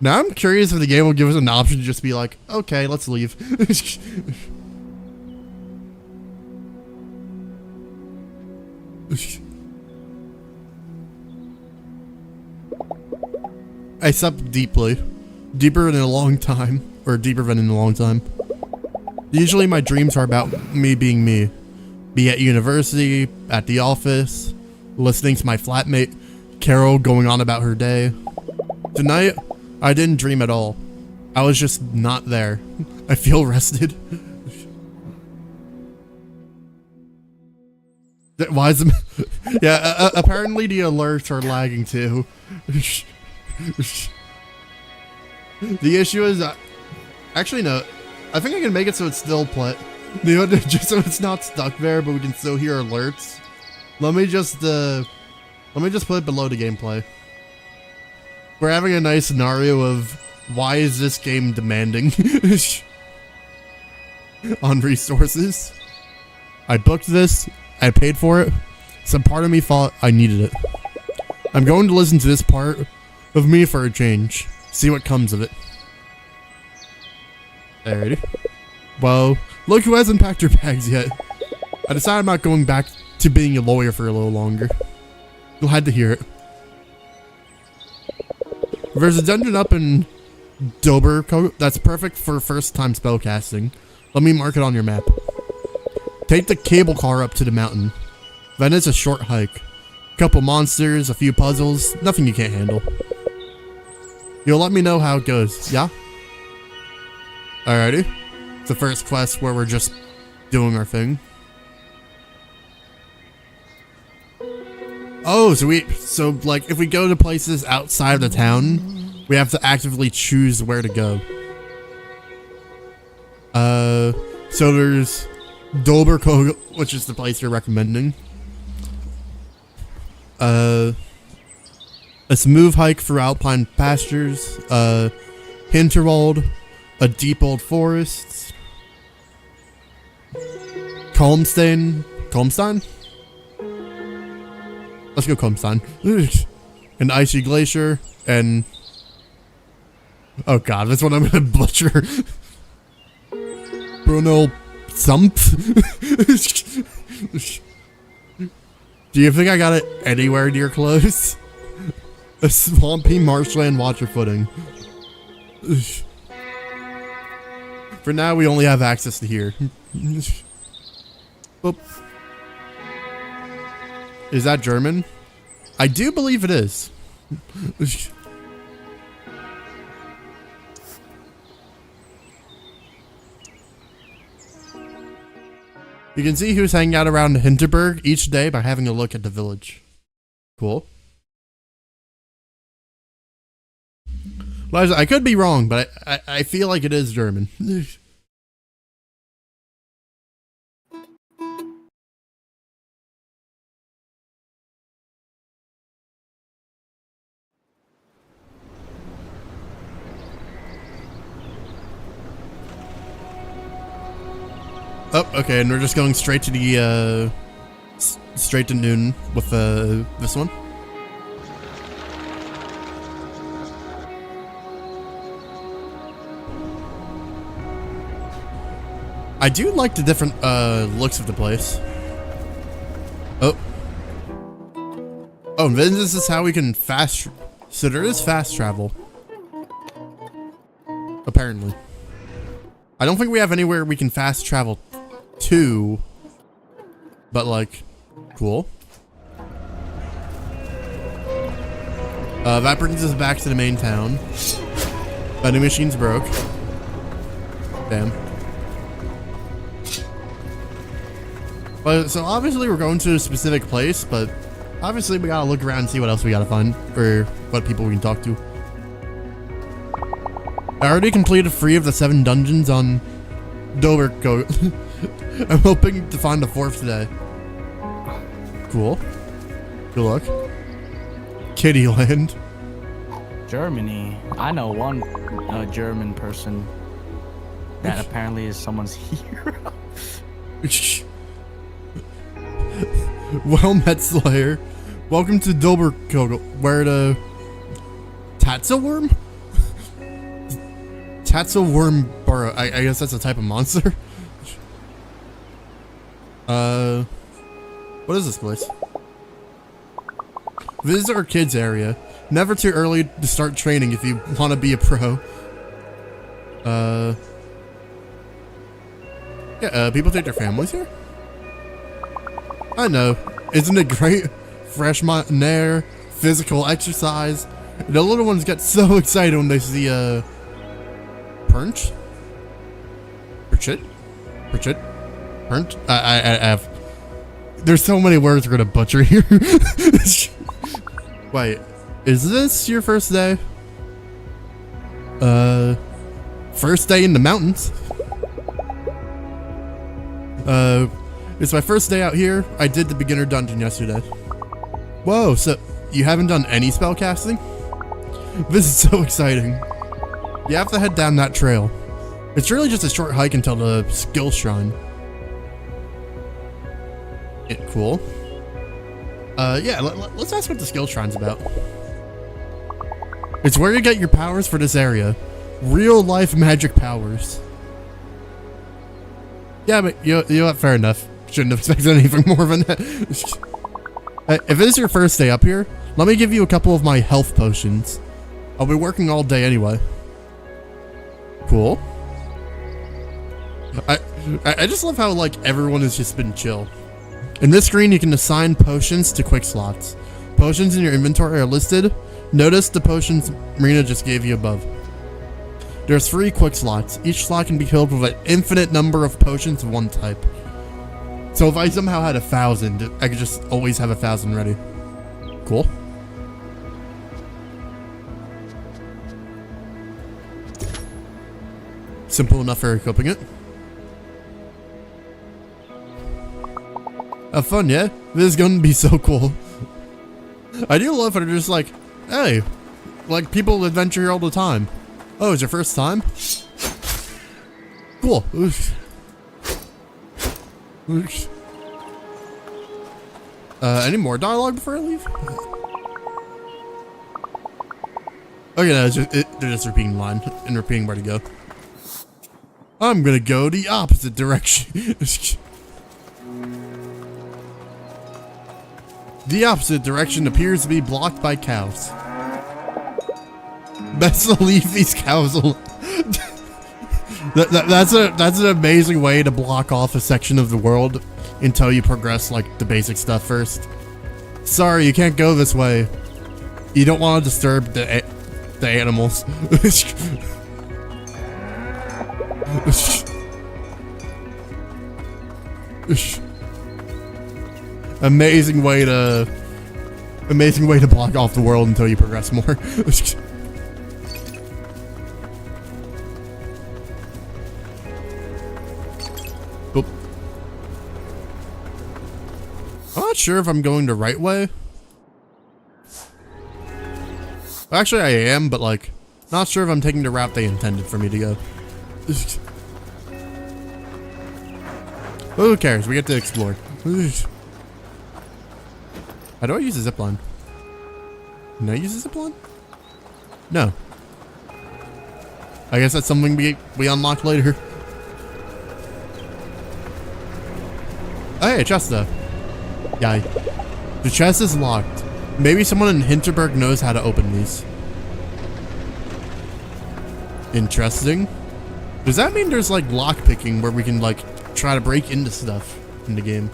Now I'm curious if the game will give us an option to just be like, okay, let's leave. I slept deeply. Deeper than in a long time. Or deeper than in a long time. Usually my dreams are about me being me. Be at university, at the office, listening to my flatmate, Carol, going on about her day. Tonight, I didn't dream at all. I was just not there. I feel rested. Why is it? Yeah, apparently the alerts are lagging too. The issue is, actually no, I think I can make it so it's still play. Just so it's not stuck there, but we can still hear alerts. Let me just put it below the gameplay. We're having a nice scenario of why is this game demanding on resources. I booked this, I paid for it. Some part of me thought I needed it. I'm going to listen to this part of me for a change. See what comes of it. Alrighty. Well, look who hasn't packed her bags yet. I decided I'm not going back to being a lawyer for a little longer. Glad to hear it. There's a dungeon up in Dober that's perfect for first-time spellcasting. Let me mark it on your map. Take the cable car up to the mountain. Then it's a short hike. Couple monsters, a few puzzles, nothing you can't handle. You'll let me know how it goes, yeah? Alrighty. It's the first quest where we're just doing our thing. Oh, so like if we go to places outside of the town, we have to actively choose where to go. So there's Doberkogel, which is the place you're recommending. A smooth hike through alpine pastures, Hinterwald, a deep old forest, Kalmstein? Let's go Kalmstein. An icy glacier, and oh god, this one I'm gonna butcher. Bruno Sump? Do you think I got it anywhere near close? A swampy marshland water footing. For now, we only have access to here. Boop. Is that German? I do believe it is. You can see who's hanging out around Hinterberg each day by having a look at the village. Cool. I could be wrong, but I feel like it is German. Oh, okay, and we're just going straight to the, straight to noon with, this one. I do like the different, looks of the place. Oh. Oh, then this is how we can so there is fast travel. Apparently. I don't think we have anywhere we can fast travel to, but like, cool. That brings us back to the main town. Vending machine's broke. Damn. But, so obviously we're going to a specific place, but obviously we gotta look around and see what else we gotta find, or what people we can talk to. I already completed 3 of the 7 dungeons on Doberkogel. I'm hoping to find a 4th today. Cool. Good luck. Kittyland. Germany. I know one German person that apparently is someone's hero. Well met, Slayer. Welcome to Doberkogel, where the Tatzelworm? Tatzelworm burrow. I guess that's a type of monster. What is this place? Visit our kids area. Never too early to start training if you want to be a pro. Yeah, people take their families here? I know. Isn't it great? Fresh mountain air, physical exercise. The little ones get so excited when they see, Perch? Perchit? Perchit? Perch? I have... There's so many words we're gonna butcher here. Wait, is this your first day? First day in the mountains. It's my first day out here. I did the beginner dungeon yesterday. Whoa, so you haven't done any spell casting? This is so exciting. You have to head down that trail. It's really just a short hike until the skill shrine. Cool. Yeah, let's ask what the skill shrine's about. It's where you get your powers for this area. Real life magic powers. Yeah, but you know what, fair enough. Shouldn't have expected anything more than that. If it is your first day up here, let me give you a couple of my health potions. I'll be working all day anyway. Cool. I just love how, like, everyone has just been chill. In this screen, you can assign potions to quick slots. Potions in your inventory are listed. Notice the potions Marina just gave you above. There's 3 quick slots. Each slot can be filled with an infinite number of potions of one type. So if I somehow had 1,000, I could just always have 1,000 ready. Cool. Simple enough for equipping it. Have fun, yeah? This is gonna be so cool. I do love it. They're just like, hey, like people adventure here all the time. Oh, it's your first time? Cool. Oof. Oof. Any more dialogue before I leave? Okay, no, they're just repeating the line and repeating where to go. I'm gonna go the opposite direction. The opposite direction appears to be blocked by cows. Best to leave these cows alone. That's an amazing way to block off a section of the world until you progress like the basic stuff first. Sorry, you can't go this way. You don't want to disturb the animals. Amazing way to block off the world until you progress more. Oop. I'm not sure if I'm going the right way. Actually, I am, but like, not sure if I'm taking the route they intended for me to go. Who cares? We get to explore. How do I use a zipline? Can I use a zipline? No. I guess that's something we unlock later. Oh, hey, a chest though. Yeah. The chest is locked. Maybe someone in Hinterberg knows how to open these. Interesting. Does that mean there's like lockpicking where we can like try to break into stuff in the game?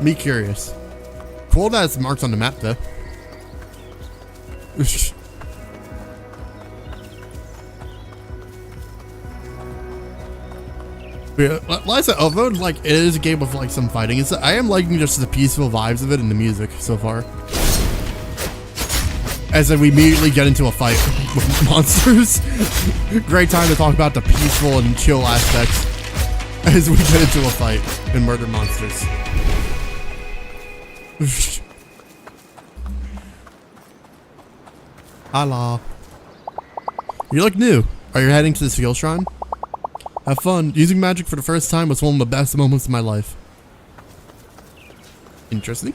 Me curious. Cool that it's marked on the map though. Yeah, like I said, although like it is a game with like some fighting, I am liking just the peaceful vibes of it and the music so far. As we immediately get into a fight with monsters. Great time to talk about the peaceful and chill aspects as we get into a fight and murder monsters. Hello. You look new. Are you heading to the skill shrine? Have fun. Using magic for the first time was one of the best moments of my life. Interesting.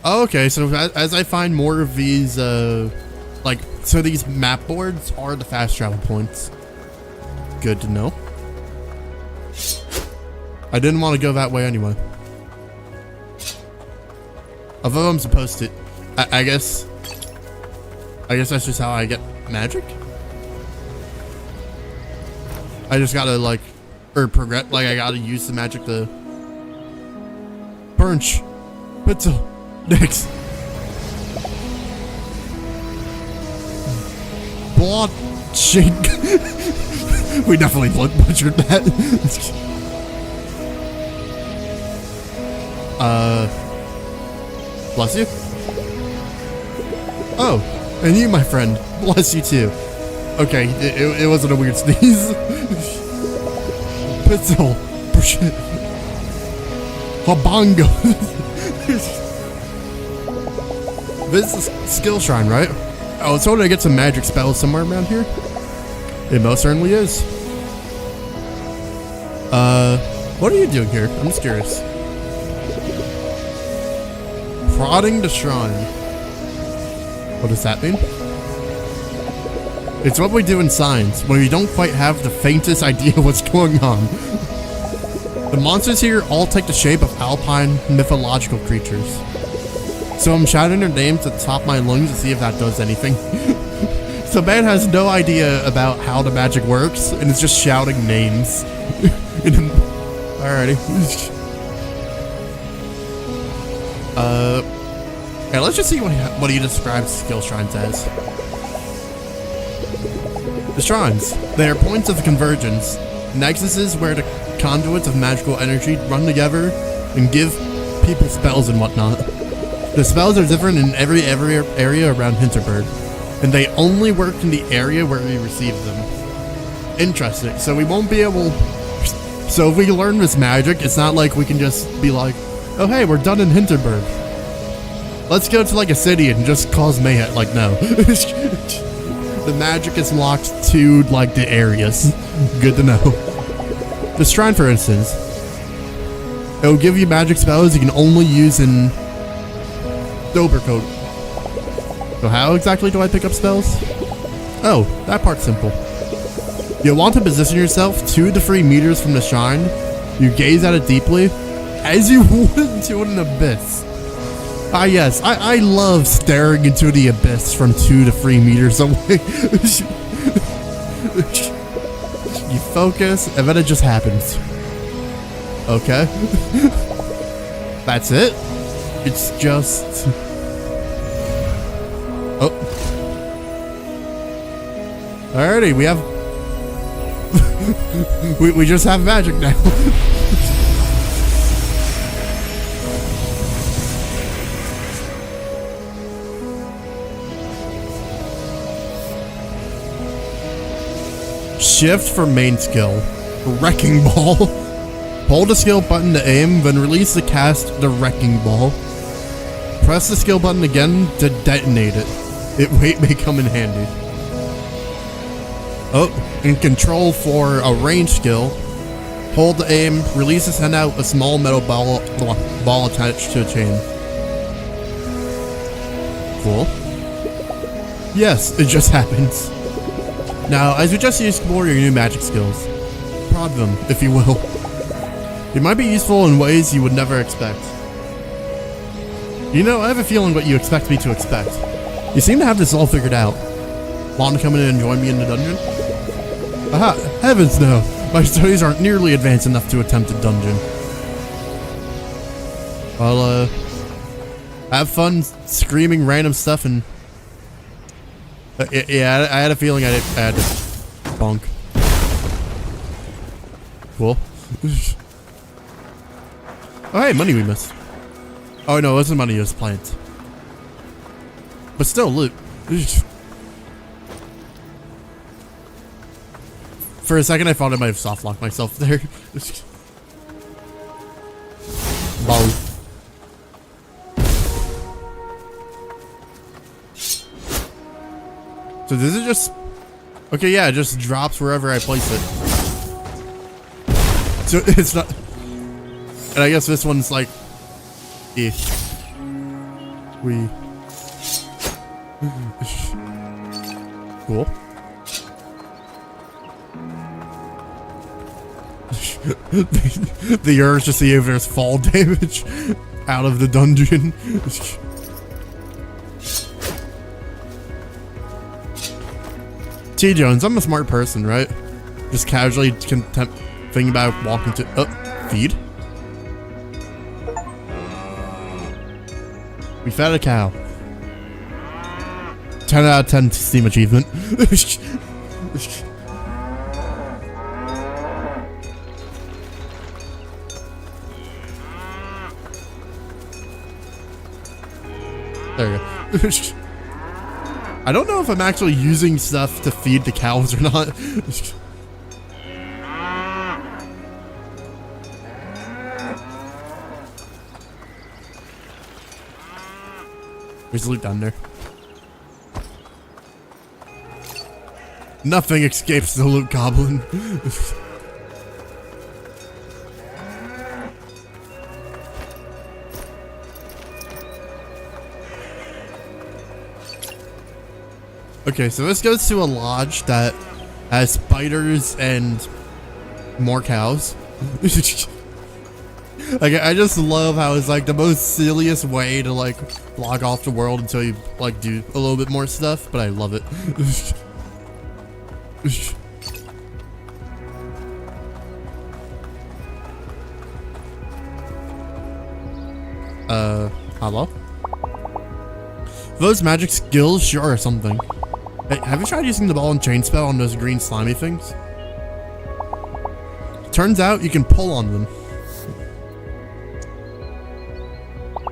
Oh, okay, so as I find more of these, so these map boards are the fast travel points. Good to know. I didn't want to go that way anyway. Although I'm supposed to, I guess that's just how I get magic. I just gotta like, or progress, like I gotta use the magic to punch, pizza, next. Blood shake. We definitely blood butchered that. Bless you. Oh, and you, my friend. Bless you too. Okay, it wasn't a weird sneeze. Pistol. Habongo. This is a skill shrine, right? Oh, so did I get some magic spells somewhere around here? It most certainly is. What are you doing here? I'm just curious. Prodding the shrine. What does that mean? It's what we do in science when we don't quite have the faintest idea what's going on. The monsters here all take the shape of alpine mythological creatures. So I'm shouting their names at the top of my lungs to see if that does anything. So man has no idea about how the magic works and is just shouting names. Alrighty. Okay, let's just see what he describes skill shrines as. The shrines, they are points of convergence, nexuses where the conduits of magical energy run together and give people spells and whatnot. The spells are different in every area around Hinterberg, and they only work in the area where we receive them. Interesting, so we won't be able... So if we learn this magic, it's not like we can just be like, oh hey, we're done in Hinterberg. Let's go to like a city and just cause mayhem. Like, no. The magic is locked to like the areas. Good to know. The shrine, for instance, it will give you magic spells you can only use in Dobercoat. So how exactly do I pick up spells? Oh, that part's simple. You'll want to position yourself 2 to 3 meters from the shrine. You gaze at it deeply, as you would into an abyss. Ah yes, I love staring into the abyss from 2 to 3 meters away. You focus, and then it just happens. Okay. That's it. It's just... Oh. Alrighty, we have... we just have magic now. Shift for main skill. Wrecking Ball. Hold the skill button to aim, then release to cast the Wrecking Ball. Press the skill button again to detonate it. It may come in handy. Oh, and control for a range skill. Hold the aim, release to send out a small metal ball attached to a chain. Cool. Yes, it just happens. Now, as we just explore your new magic skills, prod them, if you will. They might be useful in ways you would never expect. You know, I have a feeling what you expect me to expect. You seem to have this all figured out. Want to come in and join me in the dungeon? Aha, heavens no! My studies aren't nearly advanced enough to attempt a dungeon. Well, have fun screaming random stuff and... yeah, I had a feeling I had to bonk. Cool. Oh hey, money we missed. Oh no, it wasn't money, it was plants. But still, loot. For a second I thought I might have soft locked myself there. Ball. So does it just... Okay, yeah, it just drops wherever I place it. So it's not... And I guess this one's like... Cool. The urge to see if there's fall damage out of the dungeon. T. Jones, I'm a smart person, right? Just casually thinking about walking to feed. We fed a cow. 10 out of 10 Steam achievement. There you go. I don't know if I'm actually using stuff to feed the cows or not. There's loot down there. Nothing escapes the loot goblin. Okay, so this goes to a lodge that has spiders and more cows. Like, I just love how it's like the most silliest way to like log off the world until you like do a little bit more stuff, but I love it. Hello? Those magic skills sure are something. Hey, have you tried using the ball and chain spell on those green slimy things? Turns out you can pull on them.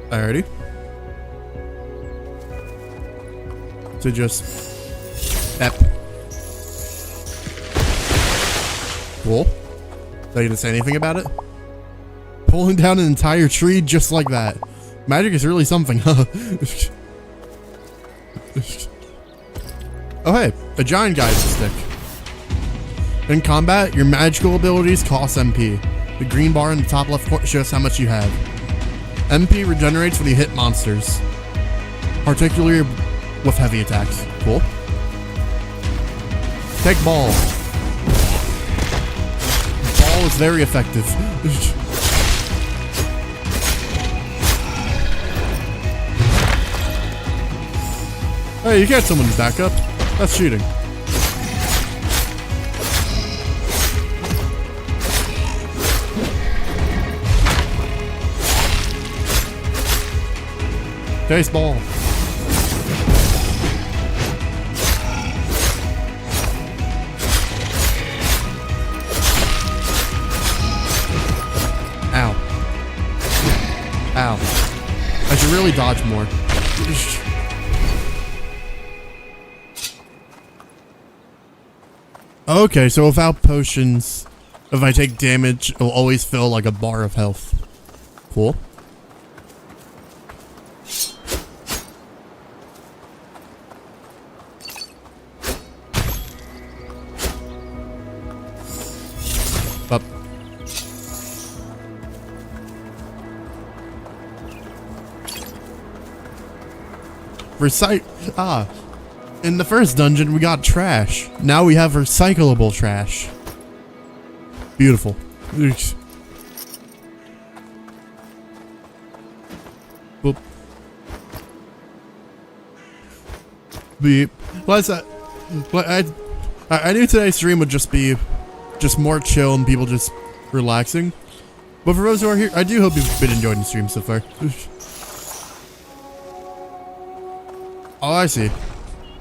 Alrighty. So just ep. Cool. Are you gonna say anything about it? Pulling down an entire tree just like that. Magic is really something, huh? Oh hey, a giant guy's stick. In combat, your magical abilities cost MP. The green bar in the top left corner shows how much you have. MP regenerates when you hit monsters, particularly with heavy attacks. Cool. Take ball. Ball is very effective. Hey, you get someone's back up. That's cheating. Chase ball. Ow. Ow. I should really dodge more. Okay, so without potions, if I take damage, it'll always fill like a bar of health. Cool. Up. In the first dungeon, we got trash. Now we have recyclable trash. Beautiful. Boop. Beep. I knew today's stream would just be more chill and people just relaxing. But for those who are here, I do hope you've been enjoying the stream so far. Oh, I see.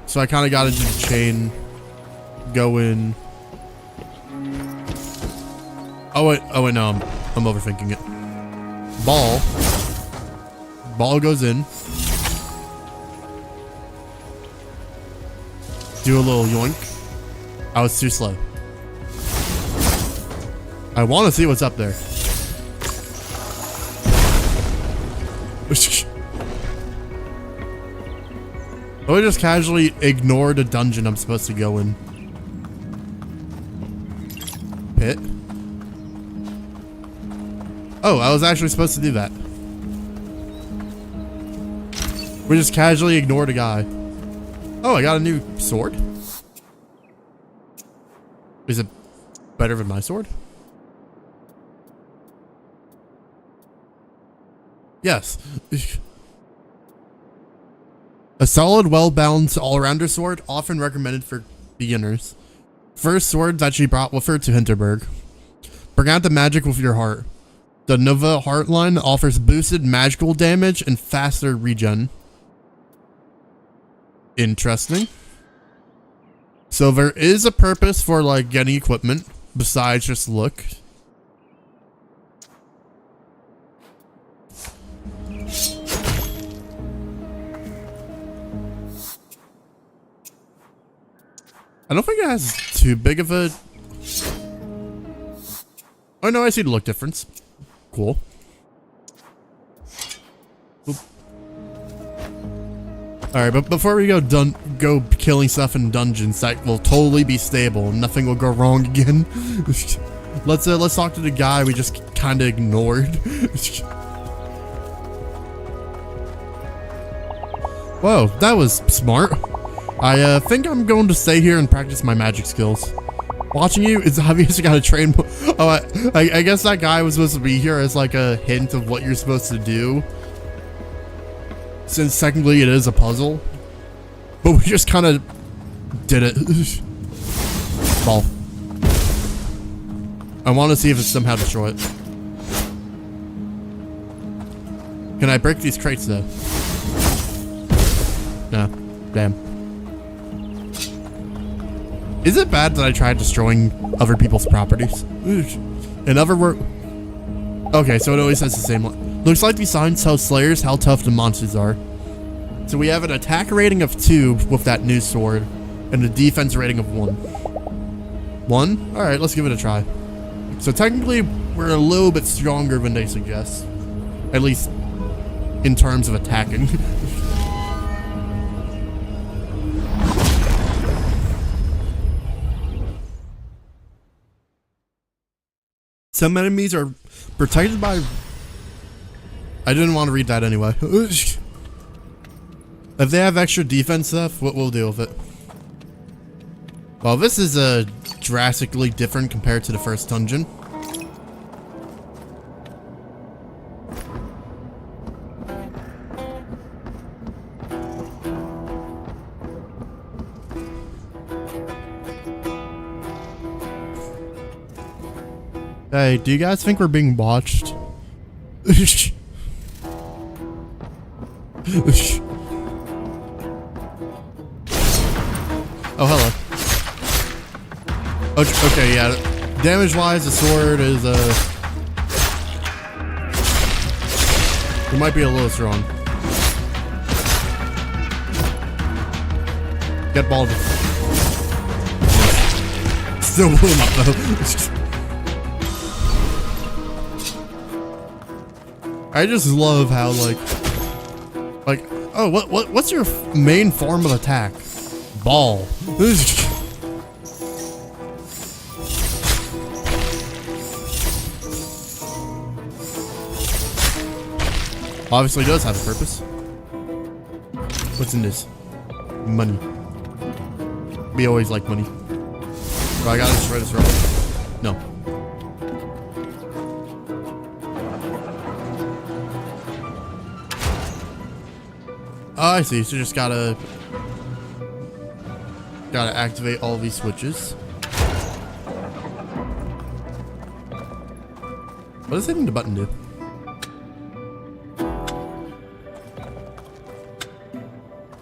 So I kind of got into the chain, go in. Oh wait, no, I'm overthinking it. Ball goes in. Do a little yoink. I was too slow. I want to see what's up there. I would just casually ignore the dungeon I'm supposed to go in. Pit. Oh, I was actually supposed to do that. We just casually ignored a guy. Oh, I got a new sword? Is it better than my sword? Yes. A solid, well-balanced all-rounder sword, often recommended for beginners. First sword that she brought with her to Hinterberg. Bring out the magic with your heart. The Nova Heart line offers boosted magical damage and faster regen. Interesting. So there is a purpose for like getting equipment besides just look. I don't think it has too big of a... Oh no, I see the look difference. Cool. Alright, but before we go killing stuff in dungeons that will totally be stable and nothing will go wrong again. Let's talk to the guy we just kinda ignored. Whoa, that was smart. I think I'm going to stay here and practice my magic skills. Watching you is obvious. You gotta train. Oh, I guess that guy was supposed to be here as like a hint of what you're supposed to do. Since technically it is a puzzle. But we just kind of did it. Ball. I want to see if it's somehow destroy it. Can I break these crates though? No. Damn. Is it bad that I tried destroying other people's properties? In other words... Okay, so it always says the same one. Looks like these signs tell Slayers how tough the monsters are. So we have an attack rating of 2 with that new sword, and a defense rating of 1. 1? Alright, let's give it a try. So technically, we're a little bit stronger than they suggest. At least, in terms of attacking. Some enemies are protected by... I didn't want to read that anyway. If they have extra defense stuff, we'll deal with it. Well, this is drastically different compared to the first dungeon. Hey, do you guys think we're being watched? Oh, hello. Okay, yeah. Damage-wise, the sword is, it might be a little strong. Get balled. Still blew him up, though. I just love how, like, oh, what's your main form of attack? Ball. Obviously does have a purpose. What's in this? Money. We always like money. Oh, I gotta destroy this rock. No. Oh, I see. So just gotta activate all these switches. What does hitting the button do?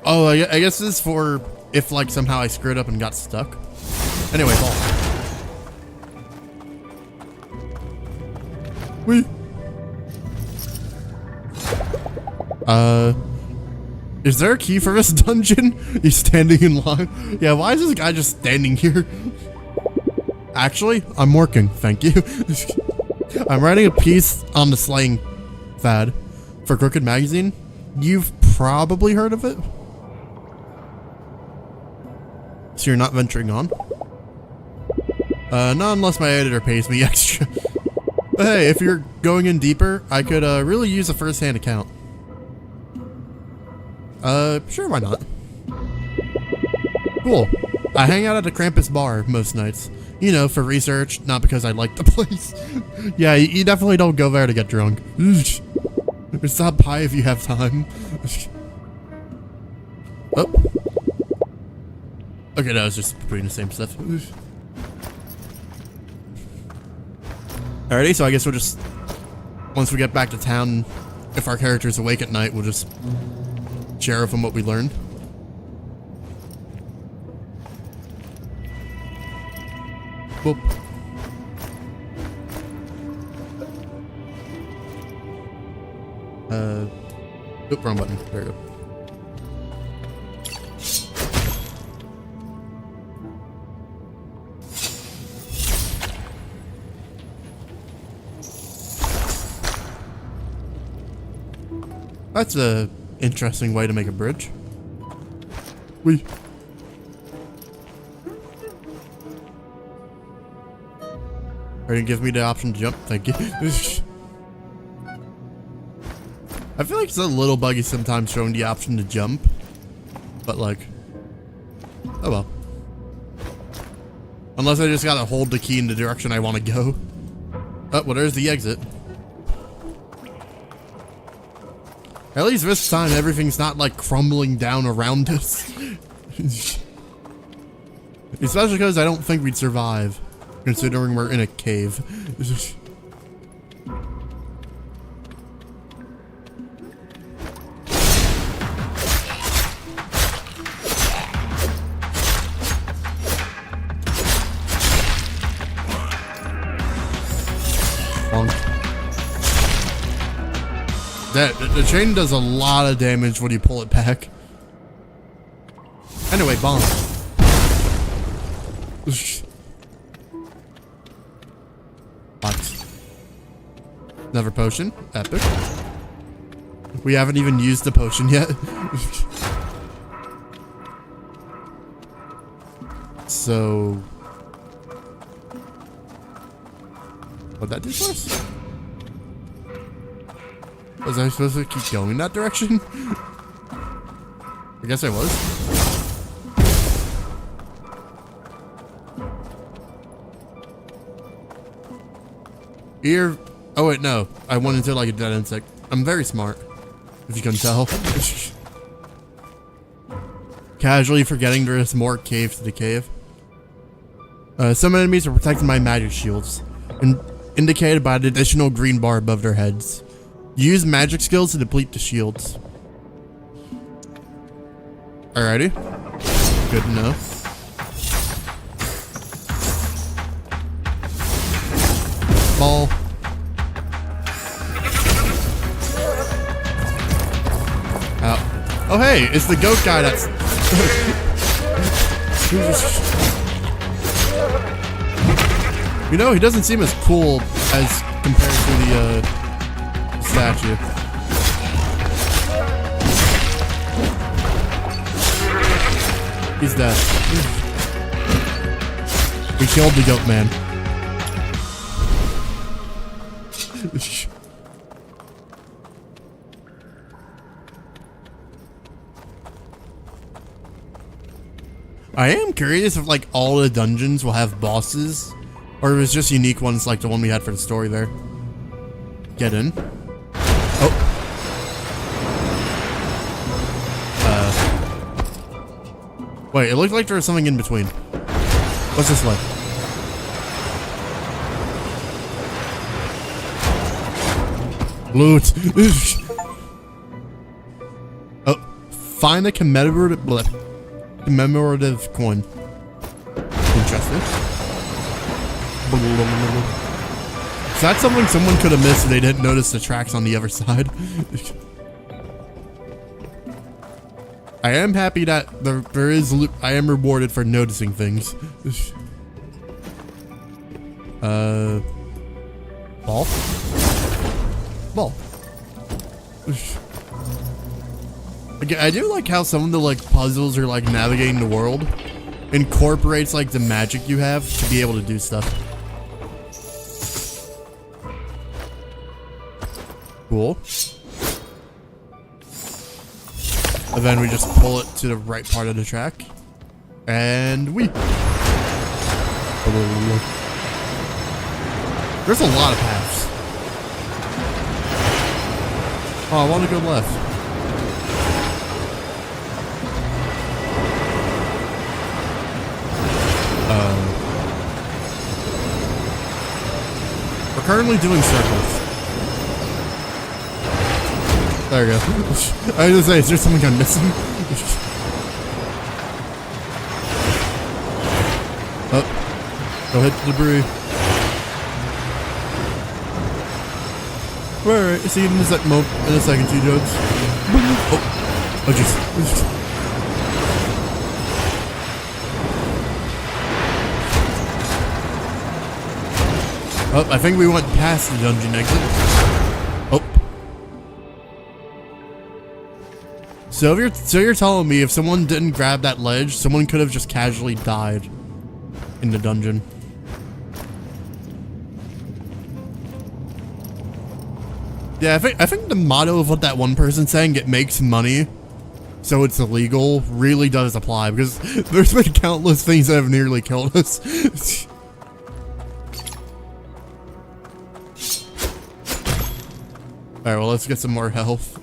Oh, I guess this is for if like somehow I screwed up and got stuck. Anyway, ball. Whee. Is there a key for this dungeon? He's standing in line. Yeah, why is this guy just standing here? Actually, I'm working, thank you. I'm writing a piece on the slaying fad for Crooked Magazine. You've probably heard of it. So you're not venturing on? Not unless my editor pays me extra. But hey, if you're going in deeper, I could really use a first-hand account. Sure, why not? Cool. I hang out at a Krampus bar most nights. You know, for research, not because I like the place. Yeah, you definitely don't go there to get drunk. Stop by if you have time. Oh. Okay, that was just putting the same stuff. Alrighty, so I guess we'll just, once we get back to town, if our character's awake at night, we'll just share with them what we learned. Boop. Oop, wrong button. There we go. That's a interesting way to make a bridge. We. Are you gonna give me the option to jump? Thank you. I feel like it's a little buggy sometimes showing the option to jump, but like, oh well. Unless I just gotta hold the key in the direction I want to go. Oh, well, there's the exit. At least this time, everything's not like crumbling down around us. Especially because I don't think we'd survive, considering we're in a cave. The chain does a lot of damage when you pull it back. Anyway, bomb. What? Another potion. Epic. We haven't even used the potion yet. So... what'd that do for us? Was I supposed to keep going that direction? I guess I was. Here. Oh wait, no. I went into like a dead insect. I'm very smart, if you can tell. Casually forgetting there is more cave to the cave. Some enemies are protected by magic shields, indicated by the additional green bar above their heads. Use magic skills to deplete the shields. Alrighty. Good enough. Ball. Oh hey, it's the goat guy that's... You know, he doesn't seem as cool as compared to the statue. He's dead. We killed the goat man. I am curious if like all the dungeons will have bosses, or if it's just unique ones like the one we had for the story there. Get in. Oh. Wait, it looked like there was something in between. What's this like? Loot. Oh, find a commemorative coin. Interesting. Is that something someone could have missed if they didn't notice the tracks on the other side? I am happy that there is loot. I am rewarded for noticing things. Ball? Ball. Again, I do like how some of the like puzzles or like navigating the world incorporates like the magic you have to be able to do stuff. Cool. And then we just pull it to the right part of the track. And we... There's a lot of paths. Oh, I want to go left. We're currently doing circles. There we go. I was gonna say, is there something I'm missing? Oh. Go hit the debris. Alright, see you in a second, two jokes. Oh. Oh, jeez. Oh, I think we went past the dungeon exit. Oh. So you're telling me if someone didn't grab that ledge, someone could have just casually died in the dungeon. Yeah, I think the motto of what that one person's saying, it makes money, so it's illegal, really does apply, because there's been countless things that have nearly killed us. Alright, well, let's get some more health.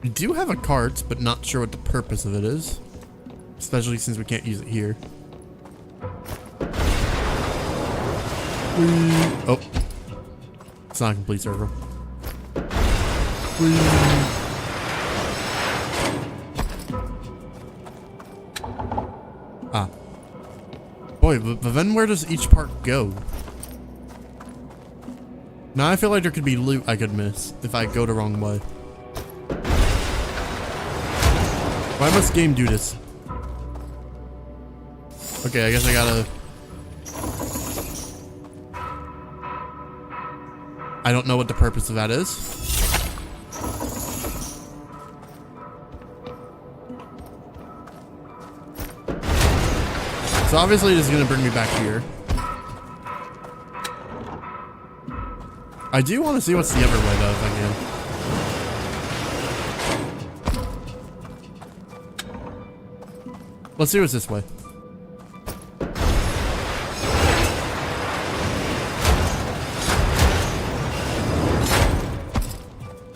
We do have a cart, but not sure what the purpose of it is. Especially since we can't use it here. Oh. It's not a complete circle. Ah. Boy, but then where does each part go? Now I feel like there could be loot I could miss if I go the wrong way. Why must game do this? Okay, I guess I gotta... I don't know what the purpose of that is. So obviously this is gonna bring me back here. I do want to see what's the other way though, if I can. Let's see what's this way.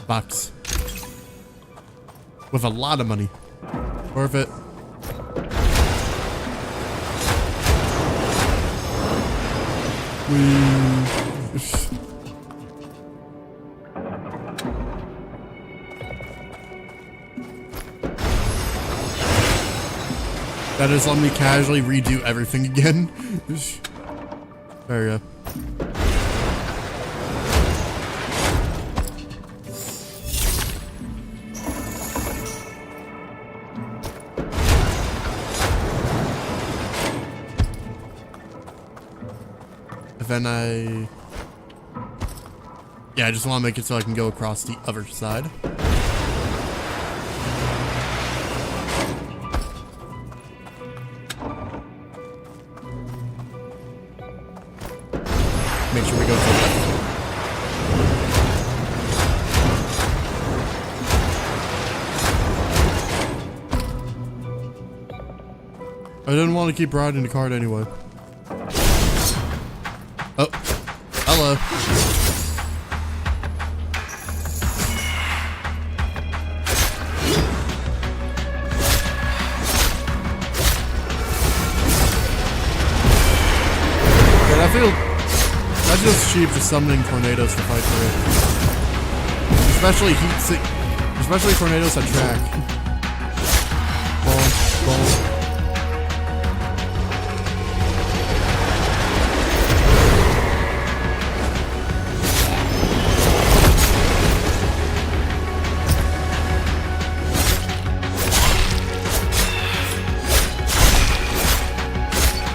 Box. With a lot of money. Worth it. That is, let me casually redo everything again. There we go. Then yeah, I just want to make it so I can go across the other side. Make sure we go to the left. I didn't want to keep riding the cart anyway. Oh, hello. God, I feels cheap just summoning tornadoes to fight through. Especially tornadoes that track. Boom, boom.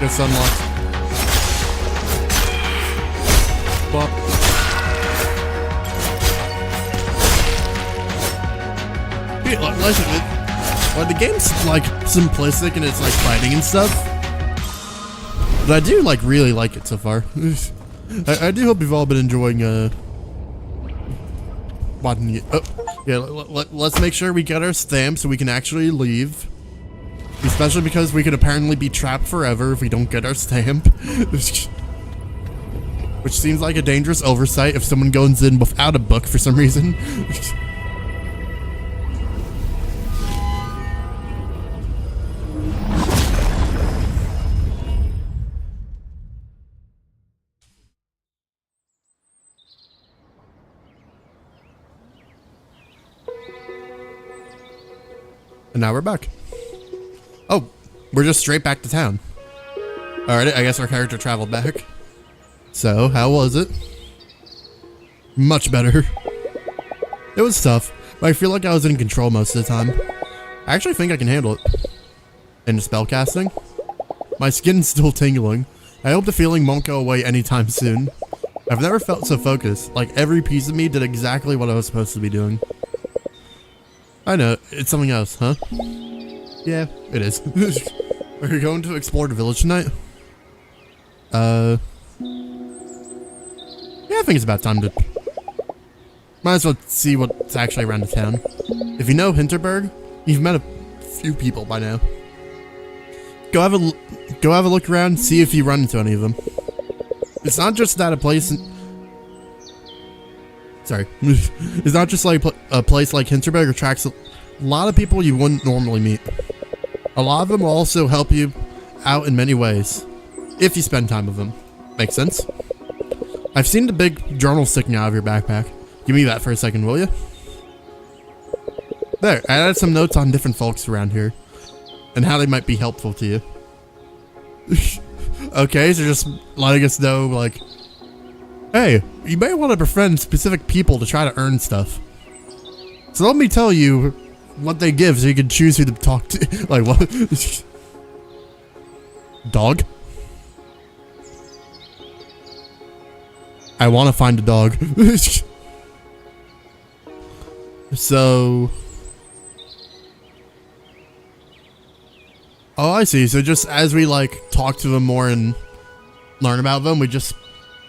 It's unlocked. Bop. Yeah, listen, well, the game's like simplistic and it's like fighting and stuff, but I do like really like it so far. I do hope you've all been enjoying watching it. Oh, yeah. Let's make sure we get our stamp so we can actually leave. Especially because we could apparently be trapped forever if we don't get our stamp. Which seems like a dangerous oversight if someone goes in without a book for some reason. And now we're back. Oh, we're just straight back to town. Alright, I guess our character traveled back. So, how was it? Much better. It was tough, but I feel like I was in control most of the time. I actually think I can handle it. And spellcasting? My skin's still tingling. I hope the feeling won't go away anytime soon. I've never felt so focused, like every piece of me did exactly what I was supposed to be doing. I know, it's something else, huh? Yeah, it is. Are you going to explore the village tonight? Yeah, I think it's about time to... Might as well see what's actually around the town. If you know Hinterberg, you've met a few people by now. Go have a look around, see if you run into any of them. It's not just that a place... Sorry. It's not just like a place like Hinterberg attracts a lot of people you wouldn't normally meet. A lot of them will also help you out in many ways, if you spend time with them. Makes sense? I've seen the big journal sticking out of your backpack. Give me that for a second, will you? There, I added some notes on different folks around here, and how they might be helpful to you. Okay, so just letting us know, like, hey, you may want to befriend specific people to try to earn stuff. So let me tell you what they give so you can choose who to talk to. Like, what? Dog? I want to find a dog. So... Oh, I see. So just as we, like, talk to them more and learn about them, we just...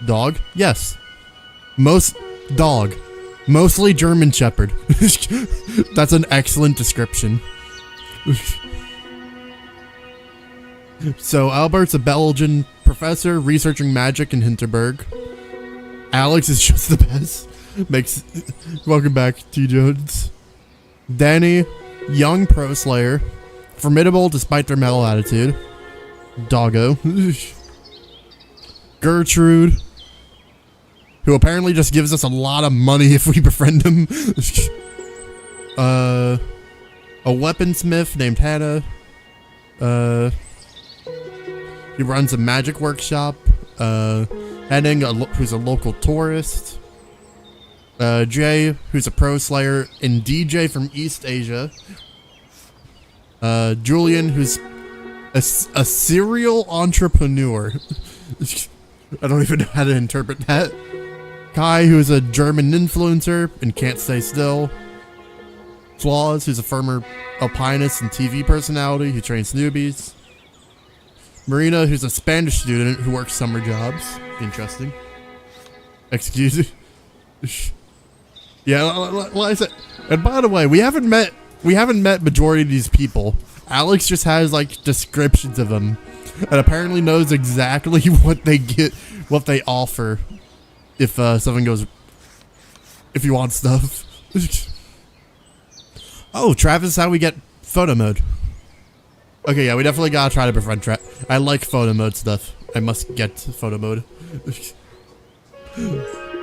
Dog? Yes. Dog. Mostly German Shepherd. That's an excellent description. So, Albert's a Belgian professor researching magic in Hinterberg. Alex is just the best. Welcome back, T. Jones. Danny, young pro slayer. Formidable despite their mellow attitude. Doggo. Gertrude, who apparently just gives us a lot of money if we befriend him. A weaponsmith named Hannah. He runs a magic workshop. Henning, who's a local tourist. Jay, who's a pro slayer and DJ from East Asia. Julian, who's a serial entrepreneur. I don't even know how to interpret that. Kai, who's a German influencer and can't stay still. Flaws, who's a former alpinist and TV personality who trains newbies. Marina, who's a Spanish student who works summer jobs. Interesting. Excuse me. Yeah, like I said. And by the way, we haven't met majority of these people. Alex just has like descriptions of them, and apparently knows exactly what they get, what they offer, if something goes, if you want stuff. Oh, Travis, how we get photo mode? Okay, yeah, we definitely gotta try to befriend Travis. I like photo mode stuff. I must get photo mode.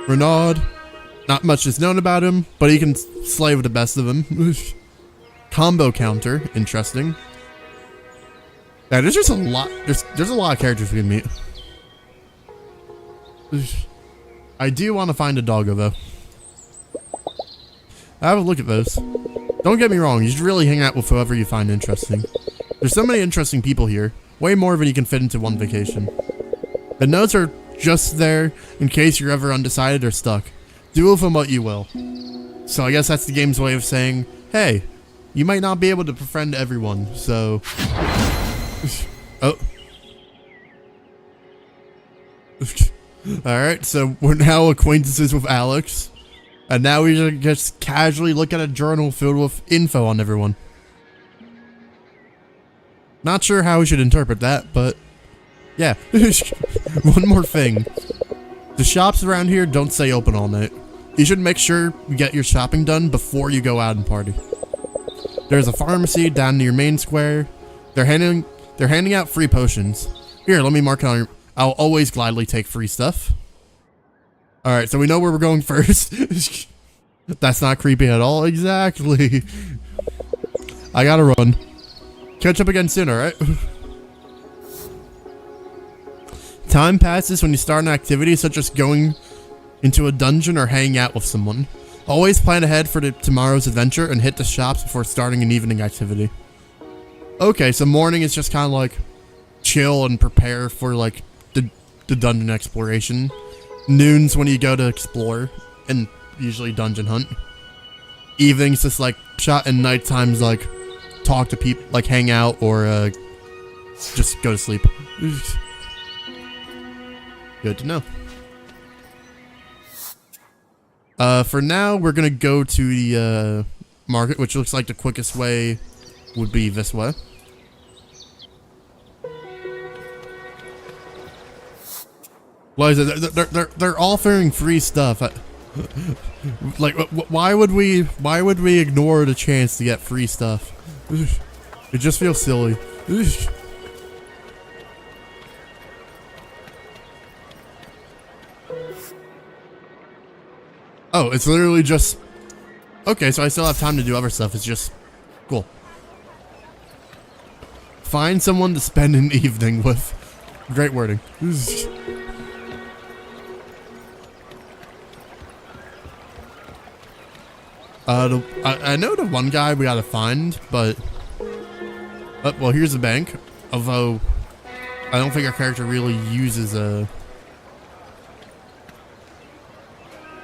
Renaud, not much is known about him, but he can slay with the best of them. Combo counter, interesting. Yeah, there's just a lot. There's a lot of characters we can meet. I do want to find a doggo though. Have a look at those. Don't get me wrong, you should really hang out with whoever you find interesting. There's so many interesting people here. Way more than you can fit into one vacation. The notes are just there in case you're ever undecided or stuck. Do with them what you will. So I guess that's the game's way of saying, hey, you might not be able to befriend everyone, so... Oh. Alright, so we're now acquaintances with Alex. And now we should just casually look at a journal filled with info on everyone. Not sure how we should interpret that, but... Yeah. One more thing. The shops around here don't stay open all night. You should make sure you get your shopping done before you go out and party. There's a pharmacy down near Main Square. They're handing out free potions. Here, let me mark it on your... I'll always gladly take free stuff. Alright, so we know where we're going first. That's not creepy at all. Exactly. I gotta run. Catch up again soon, alright? Time passes when you start an activity such as going into a dungeon or hanging out with someone. Always plan ahead for tomorrow's adventure and hit the shops before starting an evening activity. Okay, so morning is just kind of like chill and prepare for like the dungeon exploration. Noon's when you go to explore and usually dungeon hunt. Evenings just like shot, and nighttime's like talk to people, like hang out or just go to sleep. Good to know. For now, we're gonna go to the market, which looks like the quickest way would be this way. Why is it? They're offering free stuff. Like, why would we ignore the chance to get free stuff? It just feels silly. Oh, it's literally just... Okay, so I still have time to do other stuff. It's just... Cool. Find someone to spend an evening with. Great wording. I know the one guy we gotta find, but... well, here's the bank. Although, I don't think our character really uses a...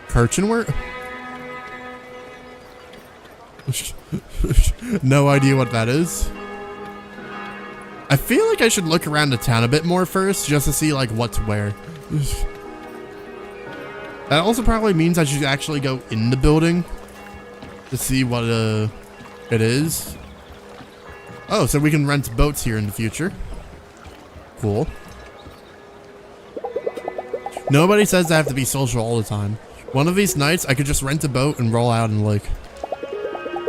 Kirchenwort? No idea what that is. I feel like I should look around the town a bit more first, just to see like what's where. That also probably means I should actually go in the building to see what it is. Oh, so we can rent boats here in the future. Cool. Nobody says I have to be social all the time. One of these nights, I could just rent a boat and roll out in the lake.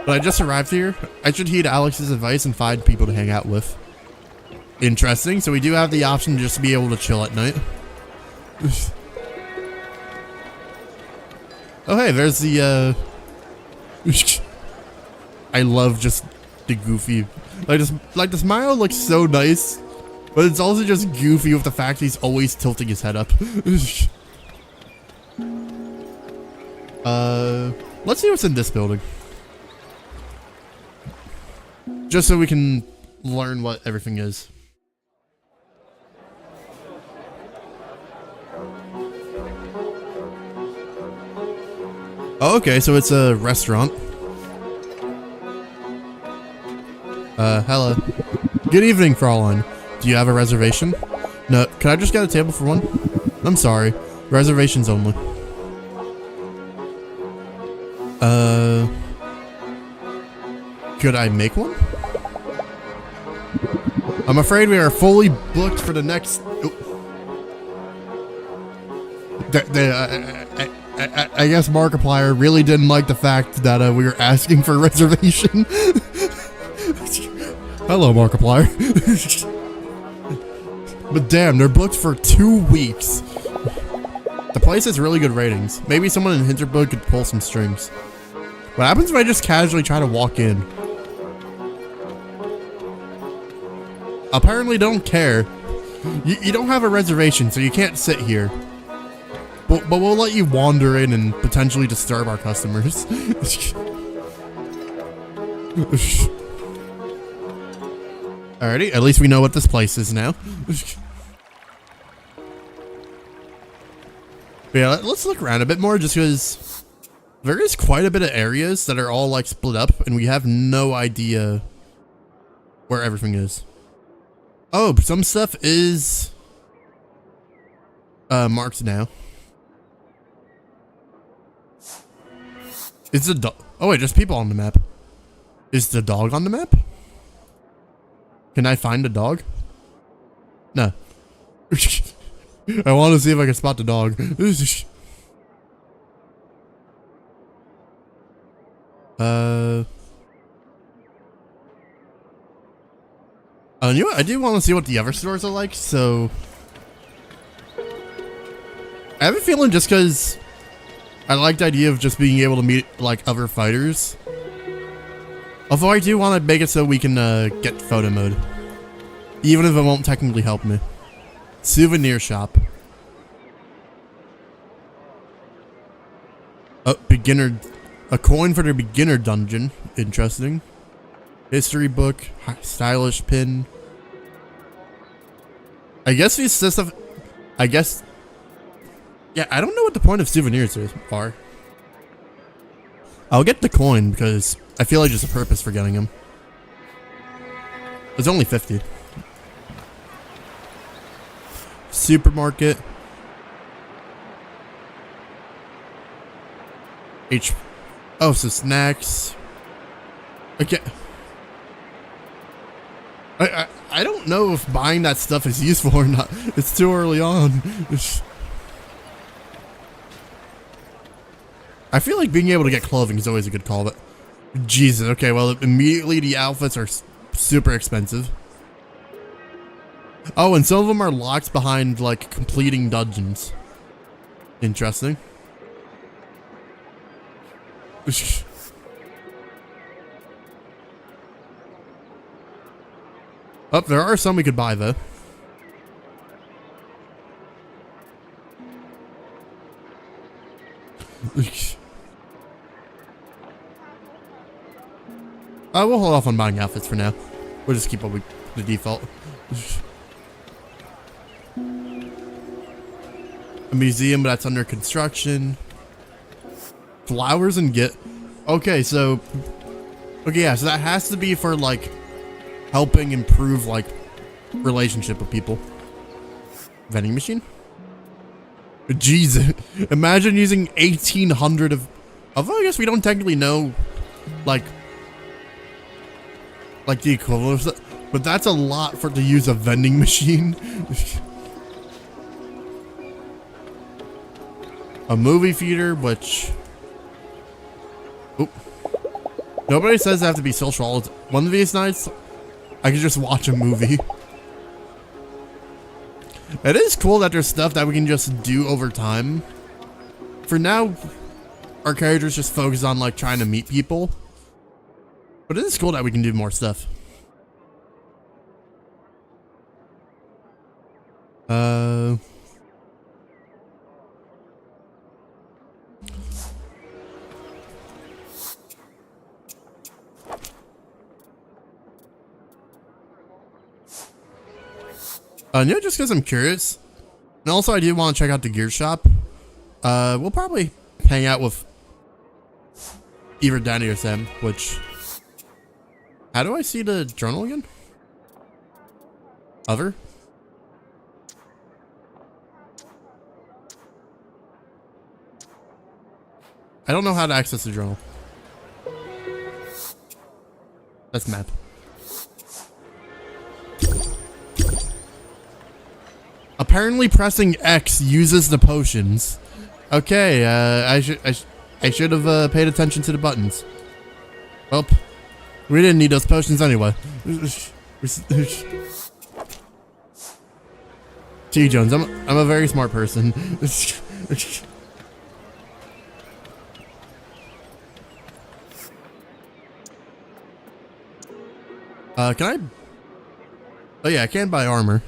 But I just arrived here. I should heed Alex's advice and find people to hang out with. Interesting. So we do have the option to just be able to chill at night. Oh, hey, there's the, I love just the goofy... Like the smile looks so nice, but it's also just goofy with the fact he's always tilting his head up. Let's see what's in this building. Just so we can learn what everything is. Oh, okay, so it's a restaurant. Hello. Good evening, Fraulein. Do you have a reservation? No, can I just get a table for one? I'm sorry. Reservations only. Could I make one? I'm afraid we are fully booked for the next... I guess Markiplier really didn't like the fact that we were asking for a reservation. Hello, Markiplier. But damn, they're booked for 2 weeks. The place has really good ratings. Maybe someone in Hinterberg could pull some strings. What happens if I just casually try to walk in? Apparently don't care. You don't have a reservation, so you can't sit here. But we'll let you wander in and potentially disturb our customers. Alrighty, at least we know what this place is now. Yeah, let's look around a bit more, just because there is quite a bit of areas that are all like split up, and we have no idea where everything is. Oh, some stuff is marked now. Is the dog? Oh wait, just people on the map. Is the dog on the map? Can I find a dog? No. I want to see if I can spot the dog. You know what? I do want to see what the other stores are like, so... I have a feeling just because I like the idea of just being able to meet, like, other fighters. Although I do want to make it so we can get photo mode. Even if it won't technically help me. Souvenir shop. Beginner. A coin for the beginner dungeon. Interesting. History book. Stylish pin. I guess these stuff. I guess. Yeah, I don't know what the point of souvenirs are. I'll get the coin because I feel like there's a purpose for getting them. It's only 50. Supermarket. Oh, so snacks. Okay. I don't know if buying that stuff is useful or not. It's too early on. I feel like being able to get clothing is always a good call, but Jesus, okay, well, immediately the outfits are super expensive. Oh, and some of them are locked behind, like, completing dungeons. Interesting. Oh, there are some we could buy, though. We'll hold off on buying outfits for now. We'll just keep what the default. A museum, but that's under construction. Flowers and okay, so yeah, so that has to be for like helping improve like relationship with people. Vending machine. Jesus, imagine using 1,800 of. Although I guess we don't technically know, like the equivalent of that, but that's a lot for to use a vending machine. A movie theater, which. Oh. Nobody says I have to be social. One of these nights, I could just watch a movie. It is cool that there's stuff that we can just do over time. For now, our characters just focus on like trying to meet people. But it is cool that we can do more stuff. Yeah, just because I'm curious. And also I do want to check out the gear shop. We'll probably hang out with either Danny or Sam, which... How do I see the journal again? Other? I don't know how to access the journal. That's map. Apparently pressing X uses the potions. Okay, I should have paid attention to the buttons. Well, we didn't need those potions anyway. T. Jones, I'm a very smart person. Can I? Oh yeah, I can buy armor.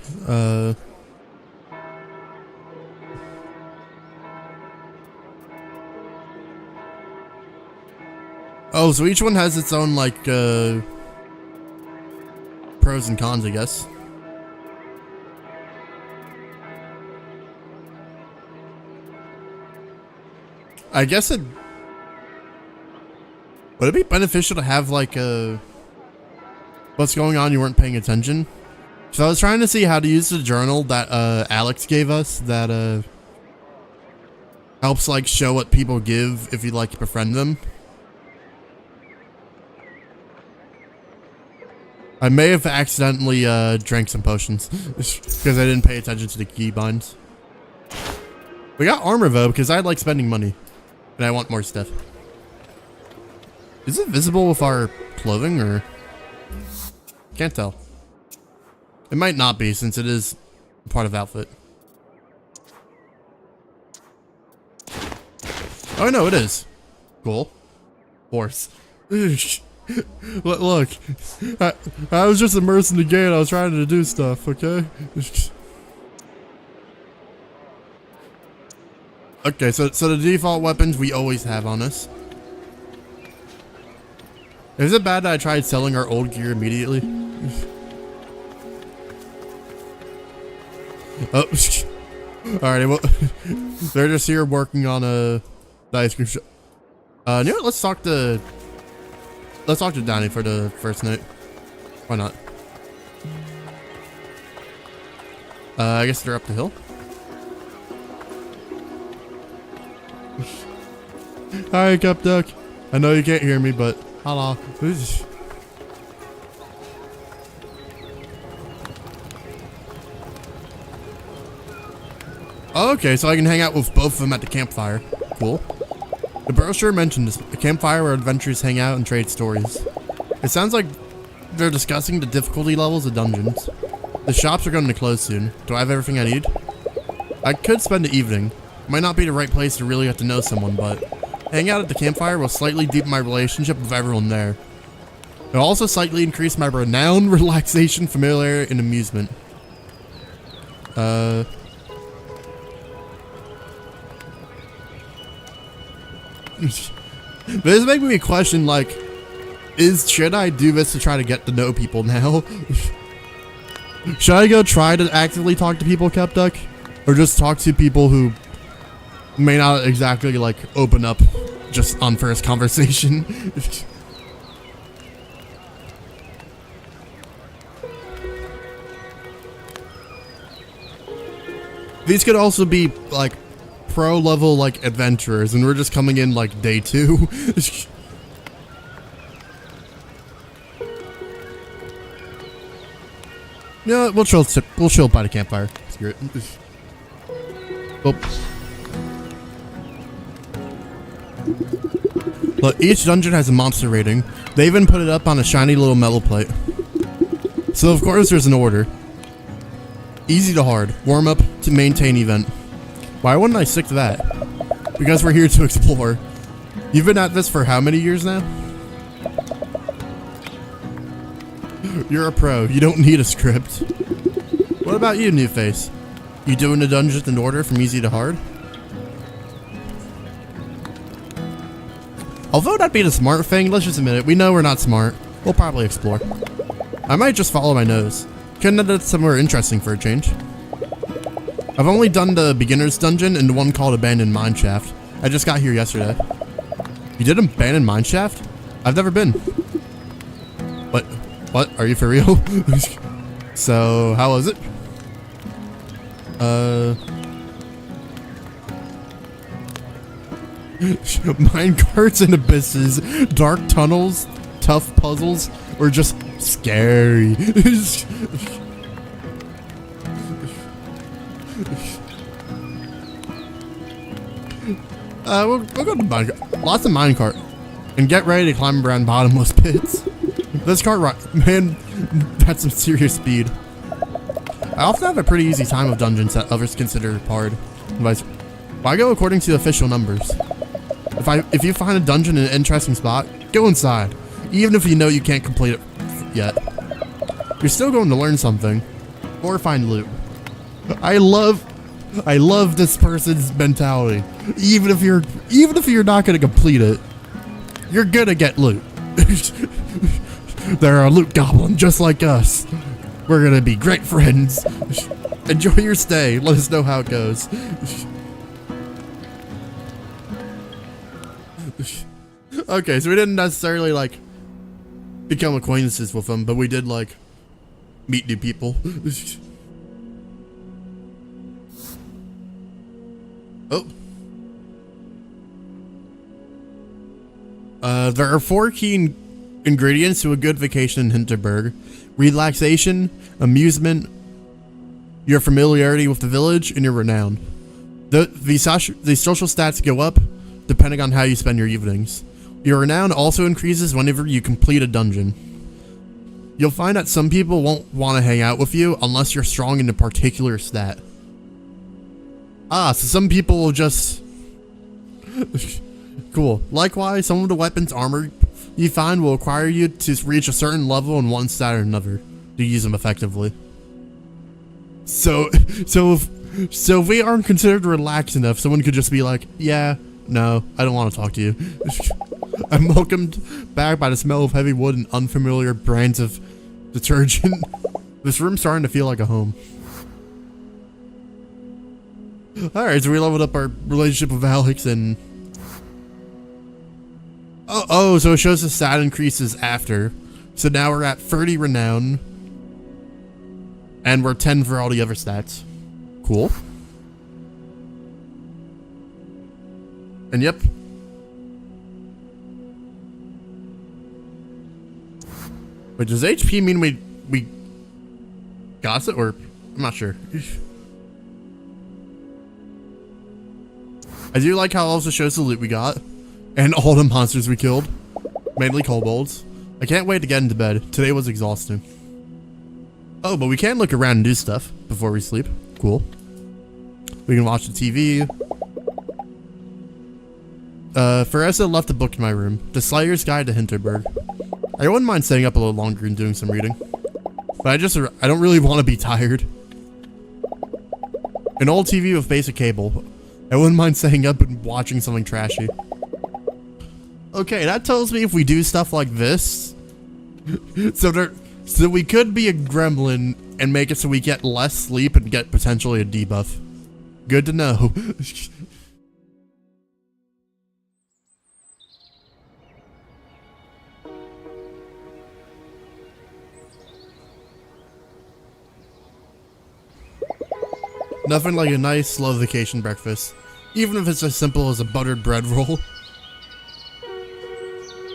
Oh, so each one has its own, like, pros and cons, I guess. I guess it... Would it be beneficial to have, like, what's going on, you weren't paying attention? So I was trying to see how to use the journal that, Alex gave us, that, helps, like, show what people give if you, like, befriend them. I may have accidentally drank some potions because I didn't pay attention to the keybinds. We got armor though because I like spending money and I want more stuff. Is it visible with our clothing or? Can't tell. It might not be since it is part of outfit. Oh no, it is. Cool. Horse. Look, I was just immersed in the game. I was trying to do stuff, okay? Okay, so the default weapons we always have on us. Is it bad that I tried selling our old gear immediately? Oh, alright, well, they're just here working on the ice cream shop. You know what, let's talk to Danny for the first night. Why not? I guess they're up the hill. Hi, Cup Duck. I know you can't hear me, but hello. Okay, so I can hang out with both of them at the campfire. Cool. The brochure mentioned this, a campfire where adventurers hang out and trade stories. It sounds like they're discussing the difficulty levels of dungeons. The shops are going to close soon. Do I have everything I need? I could spend the evening. Might not be the right place to really get to know someone, but hanging out at the campfire will slightly deepen my relationship with everyone there. It'll also slightly increase my renown, relaxation, familiarity, and amusement. This is making me question, like, should I do this to try to get to know people now? Should I go try to actively talk to people, Cup Duck? Or just talk to people who may not exactly, like, open up just on first conversation? These could also be, like, pro level, like, adventurers, and we're just coming in, like, day 2. Yeah, we'll chill by the campfire. Screw it. Oh. Look, each dungeon has a monster rating. They even put it up on a shiny little metal plate. So of course there's an order. Easy to hard. Warm up to maintain event. Why wouldn't I stick to that? Because we're here to explore. You've been at this for how many years now? You're a pro. You don't need a script. What about you, new face? You doing the dungeons in order from easy to hard? Although that'd be the smart thing, let's just admit it. We know we're not smart. We'll probably explore. I might just follow my nose. Couldn't have done somewhere interesting for a change. I've only done the beginner's dungeon and the one called Abandoned Mineshaft. I just got here yesterday. You did Abandoned Mineshaft? I've never been. What? Are you for real? So, how was it? Minecarts and abysses, dark tunnels, tough puzzles, or just scary. We'll go to minecart. Lots of minecart. And get ready to climb around bottomless pits. This cart ride, man, that's some serious speed. I often have a pretty easy time of dungeons that others consider hard. Why go according to the official numbers? If you find a dungeon in an interesting spot, go inside. Even if you know you can't complete it yet. You're still going to learn something. Or find loot. I love this person's mentality. Even if you're not gonna complete it, you're gonna get loot. They're a loot goblin just like us. We're gonna be great friends. Enjoy your stay. Let us know how it goes. Okay, so we didn't necessarily, like, become acquaintances with them, but we did, like, meet new people. Oh. There are 4 key ingredients to a good vacation in Hinterberg. Relaxation, amusement, your familiarity with the village, and your renown. The social stats go up depending on how you spend your evenings. Your renown also increases whenever you complete a dungeon. You'll find that some people won't want to hang out with you unless you're strong in a particular stat. So some people will just... Cool. Likewise, some of the weapons, armor, you find will require you to reach a certain level in one stat or another to use them effectively. So if we aren't considered relaxed enough, someone could just be like, yeah, no, I don't want to talk to you. I'm welcomed back by the smell of heavy wood and unfamiliar brands of detergent. This room's starting to feel like a home. Alright, so we leveled up our relationship with Alex and... Oh, so it shows the stat increases after. So now we're at 30 renown. And we're 10 for all the other stats. Cool. And yep. Wait, does HP mean we got it, or I'm not sure. I do like how it also shows the loot we got and all the monsters we killed, mainly kobolds. I can't wait to get into bed. Today was exhausting. Oh, but we can look around and do stuff before we sleep. Cool. We can watch the TV. Faressa left a book in my room. The Slayer's Guide to Hinterberg. I wouldn't mind staying up a little longer and doing some reading. But I don't really want to be tired. An old TV with basic cable. I wouldn't mind staying up and watching something trashy. Okay, that tells me if we do stuff like this, so we could be a gremlin and make it so we get less sleep and get potentially a debuff. Good to know. Nothing like a nice, slow vacation breakfast. Even if it's as simple as a buttered bread roll.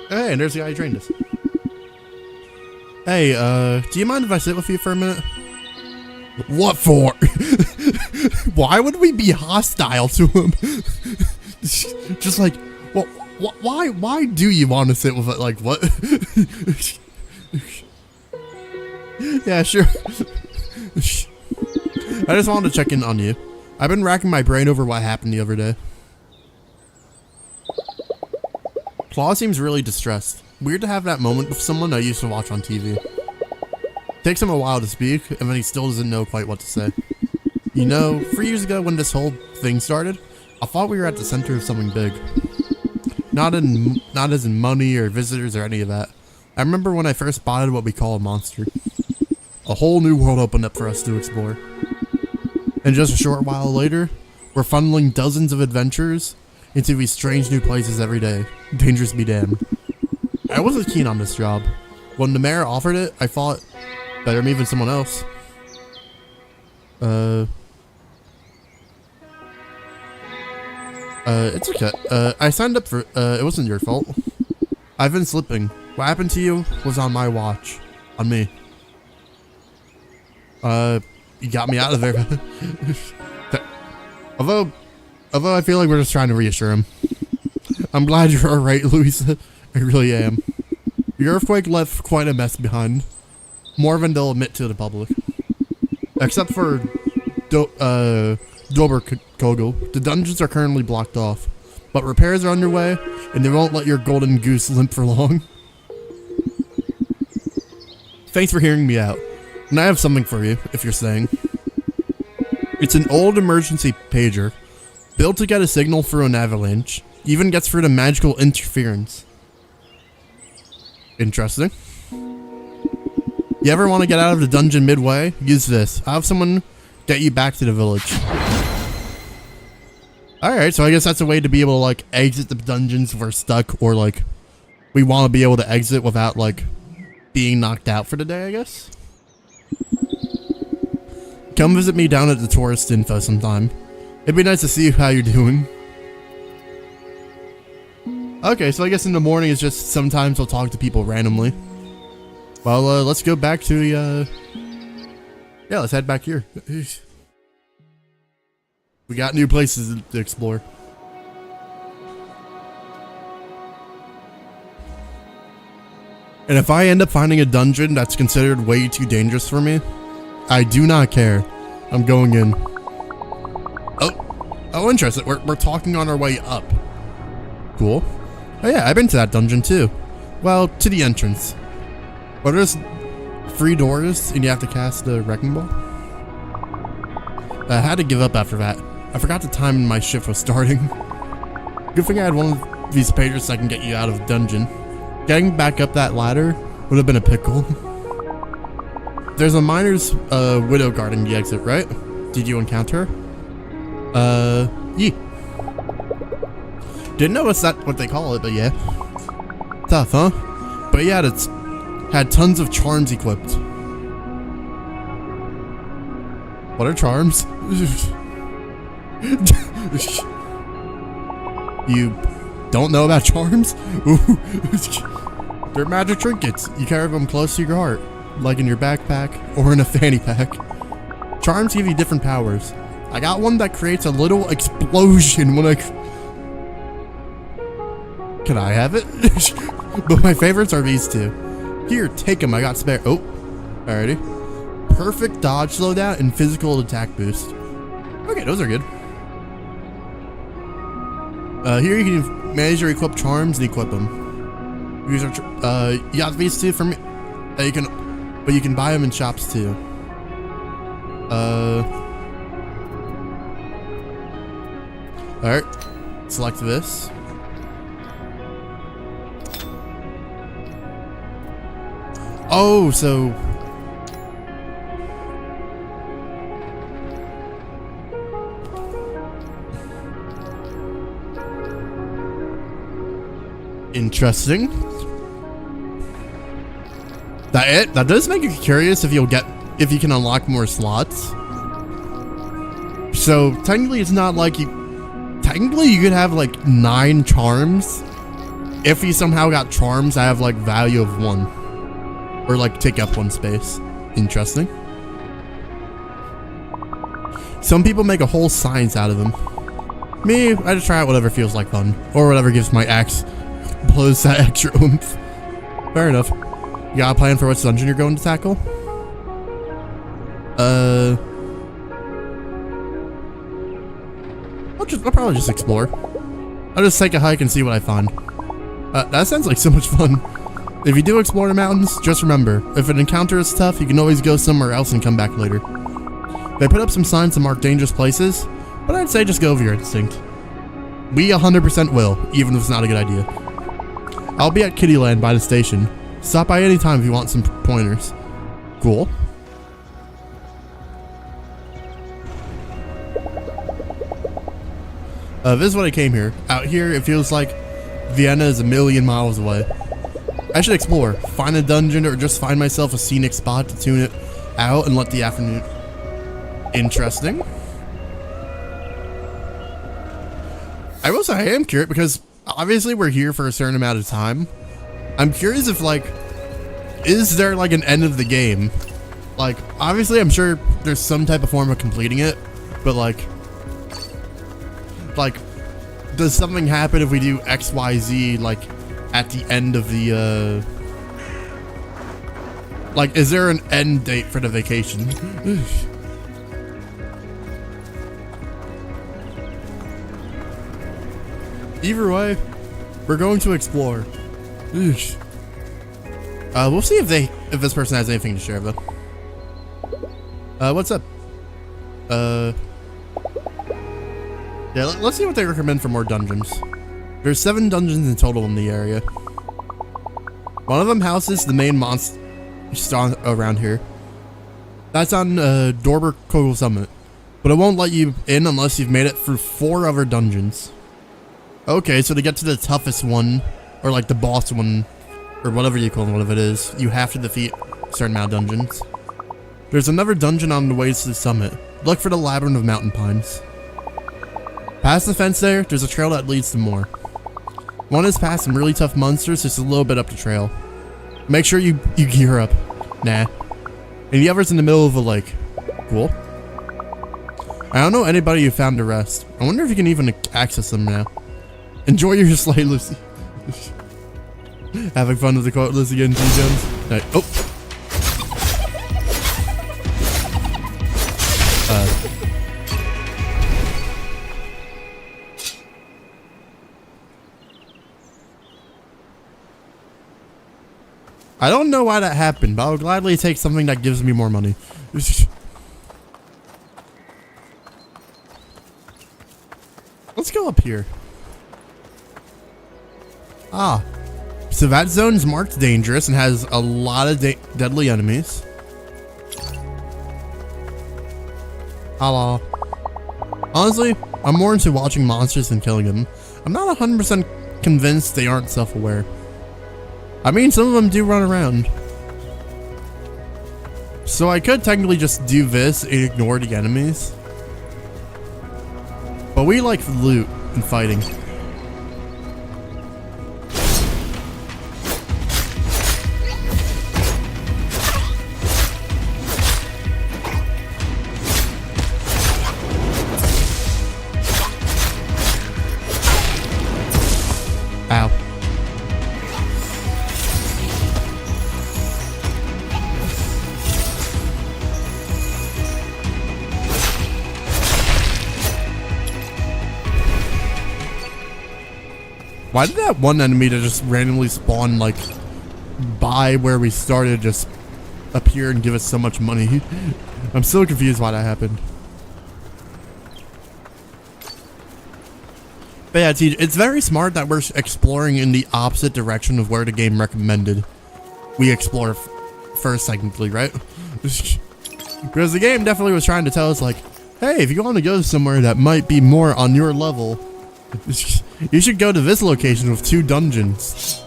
Hey, and there's the guy who trained us. Hey, do you mind if I sit with you for a minute? What for? Why would we be hostile to him? Just like, well, why do you want to sit with it? Like, what? Yeah, sure. I just wanted to check in on you. I've been racking my brain over what happened the other day. Claw seems really distressed. Weird to have that moment with someone I used to watch on TV. Takes him a while to speak, and then he still doesn't know quite what to say. You know, 3 years ago when this whole thing started, I thought we were at the center of something big. Not as in money or visitors or any of that. I remember when I first spotted what we call a monster. A whole new world opened up for us to explore. And just a short while later, we're funneling dozens of adventures into these strange new places every day. Dangerous be damned. I wasn't keen on this job. When the mayor offered it, I thought, better me than someone else. It's okay. I signed up for, it wasn't your fault. I've been slipping. What happened to you was on my watch. On me. You got me out of there. Although I feel like we're just trying to reassure him. I'm glad you're alright, Louisa. I really am. Your earthquake left quite a mess behind. More than they'll admit to the public. Except for Dober Kogel, the dungeons are currently blocked off. But repairs are underway, and they won't let your golden goose limp for long. Thanks for hearing me out. And I have something for you, if you're staying. It's an old emergency pager, built to get a signal through an avalanche, even gets through the magical interference. Interesting. You ever want to get out of the dungeon midway? Use this. I'll have someone get you back to the village. Alright, so I guess that's a way to be able to, like, exit the dungeons if we're stuck, or, like, we want to be able to exit without, like, being knocked out for the day, I guess? Come visit me down at the tourist info sometime. It'd be nice to see how you're doing. Okay, so I guess in the morning it's just sometimes I'll talk to people randomly. Well, let's go back to the, yeah, let's head back here. We got new places to explore. And if I end up finding a dungeon that's considered way too dangerous for me, I do not care. I'm going in. Oh, interesting. We're talking on our way up. Cool. Oh yeah, I've been to that dungeon too. well, to the entrance. But there's 3 doors, and you have to cast a Wrecking Ball. I had to give up after that. I forgot the time my shift was starting. Good thing I had one of these pages that can get you out of the dungeon. Getting back up that ladder would have been a pickle. There's a miner's widow guarding the exit, right? Did you encounter her? Yeah. Didn't know what's that what they call it, but yeah. Tough, huh? But yeah, it's had tons of charms equipped. What are charms? You don't know about charms? They're magic trinkets. You carry them close to your heart, like in your backpack or in a fanny pack. Charms give you different powers. I got one that creates a little explosion when I... Can I have it? But my favorites are these 2. Here, take them. I got spare. Oh, alrighty. Perfect dodge slowdown and physical attack boost. Okay, those are good. Here you can manage your equip charms and equip them. These are you got these 2 from me. You can, but you can buy them in shops too. All right. Select this. Oh, so. Interesting. That does make you curious if you can unlock more slots. So technically it's not like technically you could have like 9 charms if you somehow got charms that have like value of 1 or like take up 1 space. Interesting. Some people make a whole science out of them. Me, I just try out whatever feels like fun or whatever gives my axe blows that extra oomph. Fair enough. You got a plan for which dungeon you're going to tackle? I'll probably just explore. I'll just take a hike and see what I find. That sounds like so much fun. If you do explore the mountains, just remember, if an encounter is tough, you can always go somewhere else and come back later. They put up some signs to mark dangerous places, but I'd say just go with your instinct. We 100% will, even if it's not a good idea. I'll be at Kittyland by the station. Stop by anytime if you want some pointers. Cool. This is what I came here. Out here, it feels like Vienna is a million miles away. I should explore, find a dungeon, or just find myself a scenic spot to tune it out and let the afternoon... Interesting. I will say I am curious because obviously we're here for a certain amount of time. I'm curious if like, is there like an end of the game? Like, obviously I'm sure there's some type of form of completing it, but like, does something happen if we do X, Y, Z, like, at the end of the, like, is there an end date for the vacation? Either way, we're going to explore. We'll see if this person has anything to share, though. What's up? Yeah, let's see what they recommend for more dungeons. There's 7 dungeons in total in the area. One of them houses the main monster around here. That's on Dorber Kogel Summit, but it won't let you in unless you've made it through 4 other dungeons. Okay, so to get to the toughest one, or like the boss one, or whatever you call it, whatever it is, you have to defeat a certain amount of dungeons. There's another dungeon on the way to the summit. Look for the Labyrinth of Mountain Pines. Past the fence there's a trail that leads to more. One is past some really tough monsters, just a little bit up the trail. Make sure you gear up. Nah. And the other's in the middle of a lake. Cool. I don't know anybody who found the rest. I wonder if you can even access them now. Enjoy your sleigh, Lucy. Having fun with the quote, Lucy getting G-Gems. Right. Oh. I don't know why that happened, but I'll gladly take something that gives me more money. Let's go up here. Ah. So that zone's marked dangerous and has a lot of deadly enemies. Hello. Honestly, I'm more into watching monsters than killing them. I'm not 100% convinced they aren't self-aware. I mean, some of them do run around. So I could technically just do this and ignore the enemies. But we like loot and fighting. Ow. Why did that one enemy that just randomly spawn like by where we started just appear and give us so much money? I'm so confused why that happened. But yeah, TJ, it's very smart that we're exploring in the opposite direction of where the game recommended we explore first, technically, right? Because the game definitely was trying to tell us, like, hey, if you want to go somewhere that might be more on your level, you should go to this location with 2 dungeons.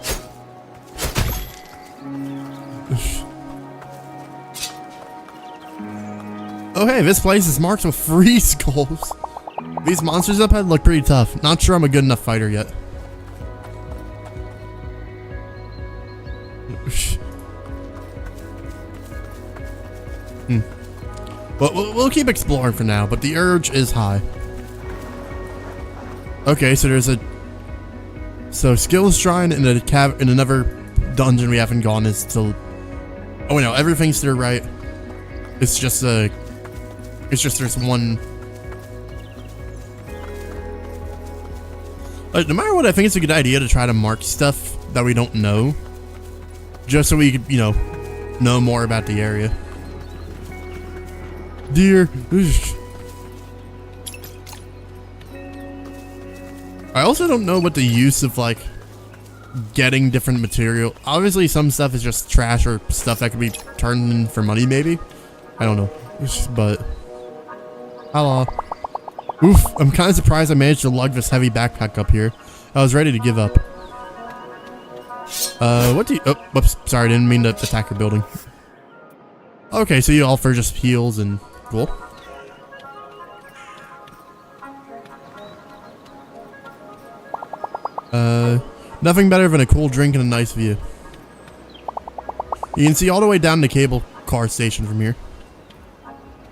Oh, hey, this place is marked with free skulls. These monsters up ahead look pretty tough. Not sure I'm a good enough fighter yet. But we'll keep exploring for now, but the urge is high. Okay, so there's a... So, skills shrine in another dungeon we haven't gone is to... Oh, wait, no, everything's to the right. It's just there's one... no matter what, I think it's a good idea to try to mark stuff that we don't know. Just so we could, you know more about the area. Deer. I also don't know what the use of, like, getting different material. Obviously, some stuff is just trash or stuff that could be turned in for money, maybe. I don't know. But... Hello. Oof, I'm kind of surprised I managed to lug this heavy backpack up here. I was ready to give up. What do you... Oh, whoops, sorry, I didn't mean to attack your building. Okay, so you offer just heals and... Cool. Nothing better than a cool drink and a nice view. You can see all the way down the cable car station from here.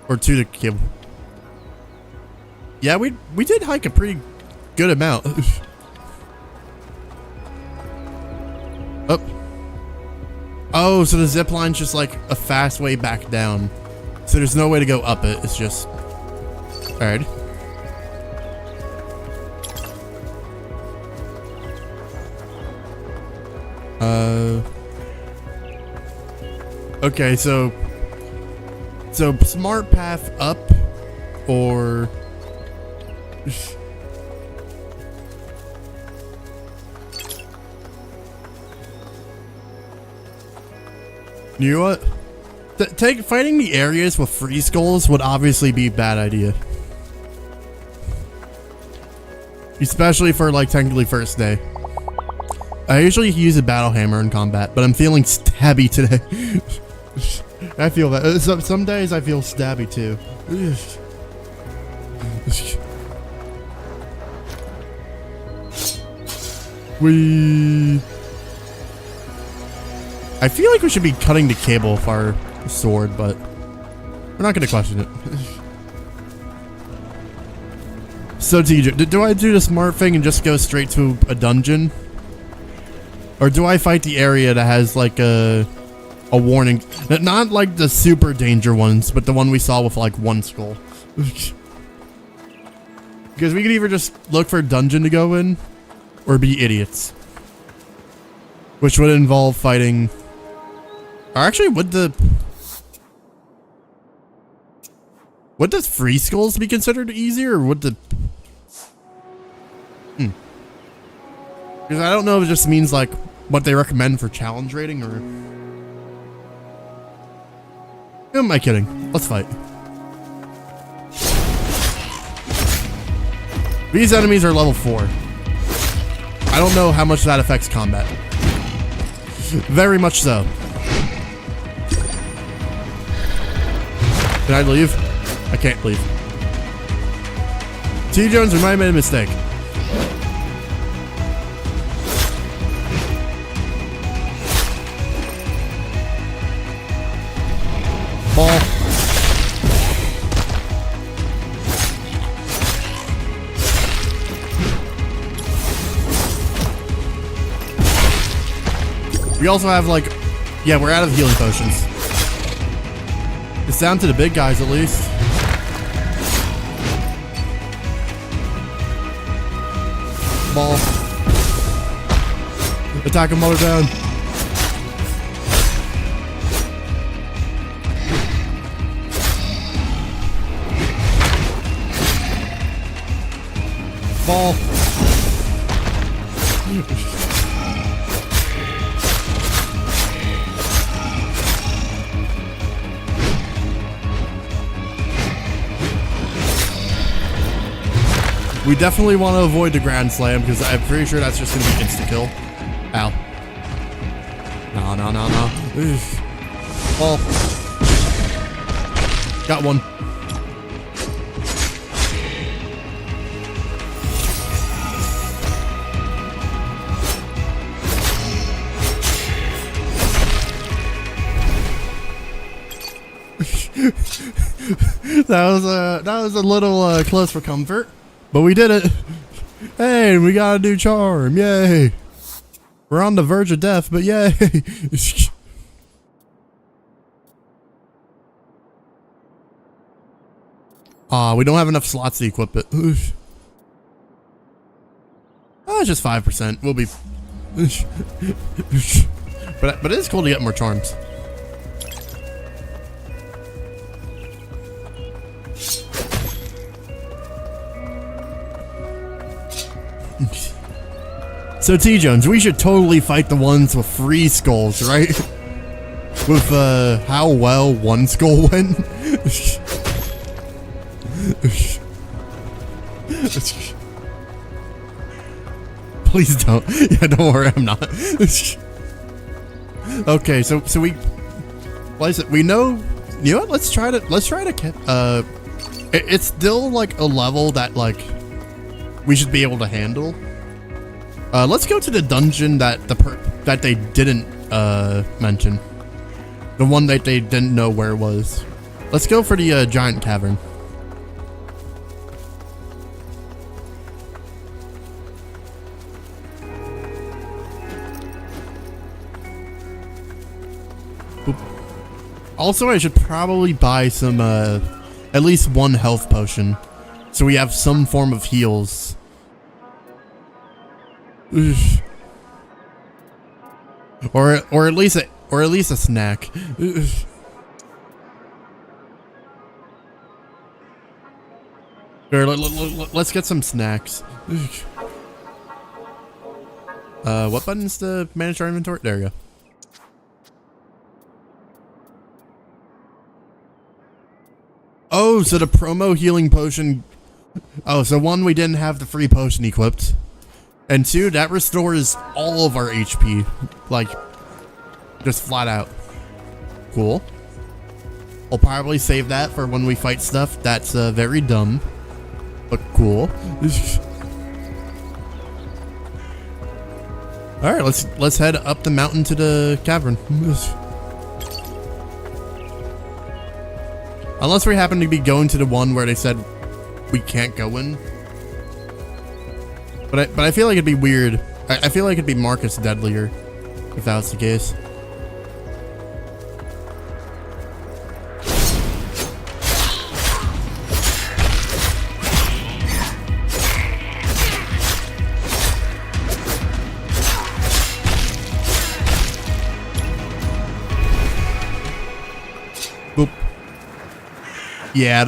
Or to the cable... Yeah, we did hike a pretty good amount. Oh. Oh, so the zip line's just like a fast way back down. So there's no way to go up it. It's just... Alright. Okay, so smart path up or... You know what? Fighting the areas with free skulls would obviously be a bad idea. Especially for, like, technically first day. I usually use a battle hammer in combat, but I'm feeling stabby today. I feel that. Some days I feel stabby too. I feel like we should be cutting the cable of our sword, but we're not going to question it. So, TJ, do I do the smart thing and just go straight to a dungeon? Or do I fight the area that has, like, a warning? Not, like, the super danger ones, but the one we saw with, like, 1 skull. Because we could either just look for a dungeon to go in, or be idiots. Which would involve fighting Or actually, would the free skulls be considered easier, or would the... Because I don't know if it just means, like, what they recommend for challenge rating, or... Who am I kidding? Let's fight. These enemies are level 4. I don't know how much that affects combat. Very much so. Can I leave? I can't leave. T. Jones, we might have made a mistake. Ball. We also have, like, yeah, we're out of healing potions. It's down to the big guys, at least. Ball. Attack him while they're down. Ball. We definitely want to avoid the Grand Slam because I'm pretty sure that's just going to be insta-kill. Ow. No. Oof. Ball. Got one. that was a little close for comfort, but we did it. Hey, we got a new charm! Yay! We're on the verge of death, but yay! We don't have enough slots to equip it. It's just 5%. We'll be. But it is cool to get more charms. So T. Jones, we should totally fight the ones with free skulls, right? With how well one skull went. Please don't. Yeah, don't worry, I'm not. Okay, so we, like I said, we know. You know what? Let's try to. It's still like a level that like we should be able to handle. Let's go to the dungeon that that they didn't mention. The one that they didn't know where it was. Let's go for the giant cavern. Oop. Also, I should probably buy some at least one health potion, so we have some form of heals. Or at least a snack. Here, let's get some snacks. What button's to manage our inventory? There you go. Oh, so the promo healing potion. Oh, so one, we didn't have the free potion equipped. And two, that restores all of our HP. Like, just flat out. Cool. I'll probably save that for when we fight stuff that's very dumb. But cool. Alright, let's head up the mountain to the cavern. Unless we happen to be going to the one where they said we can't go in. But I feel like it'd be weird. I feel like it'd be Marcus deadlier if that was the case. Yeah,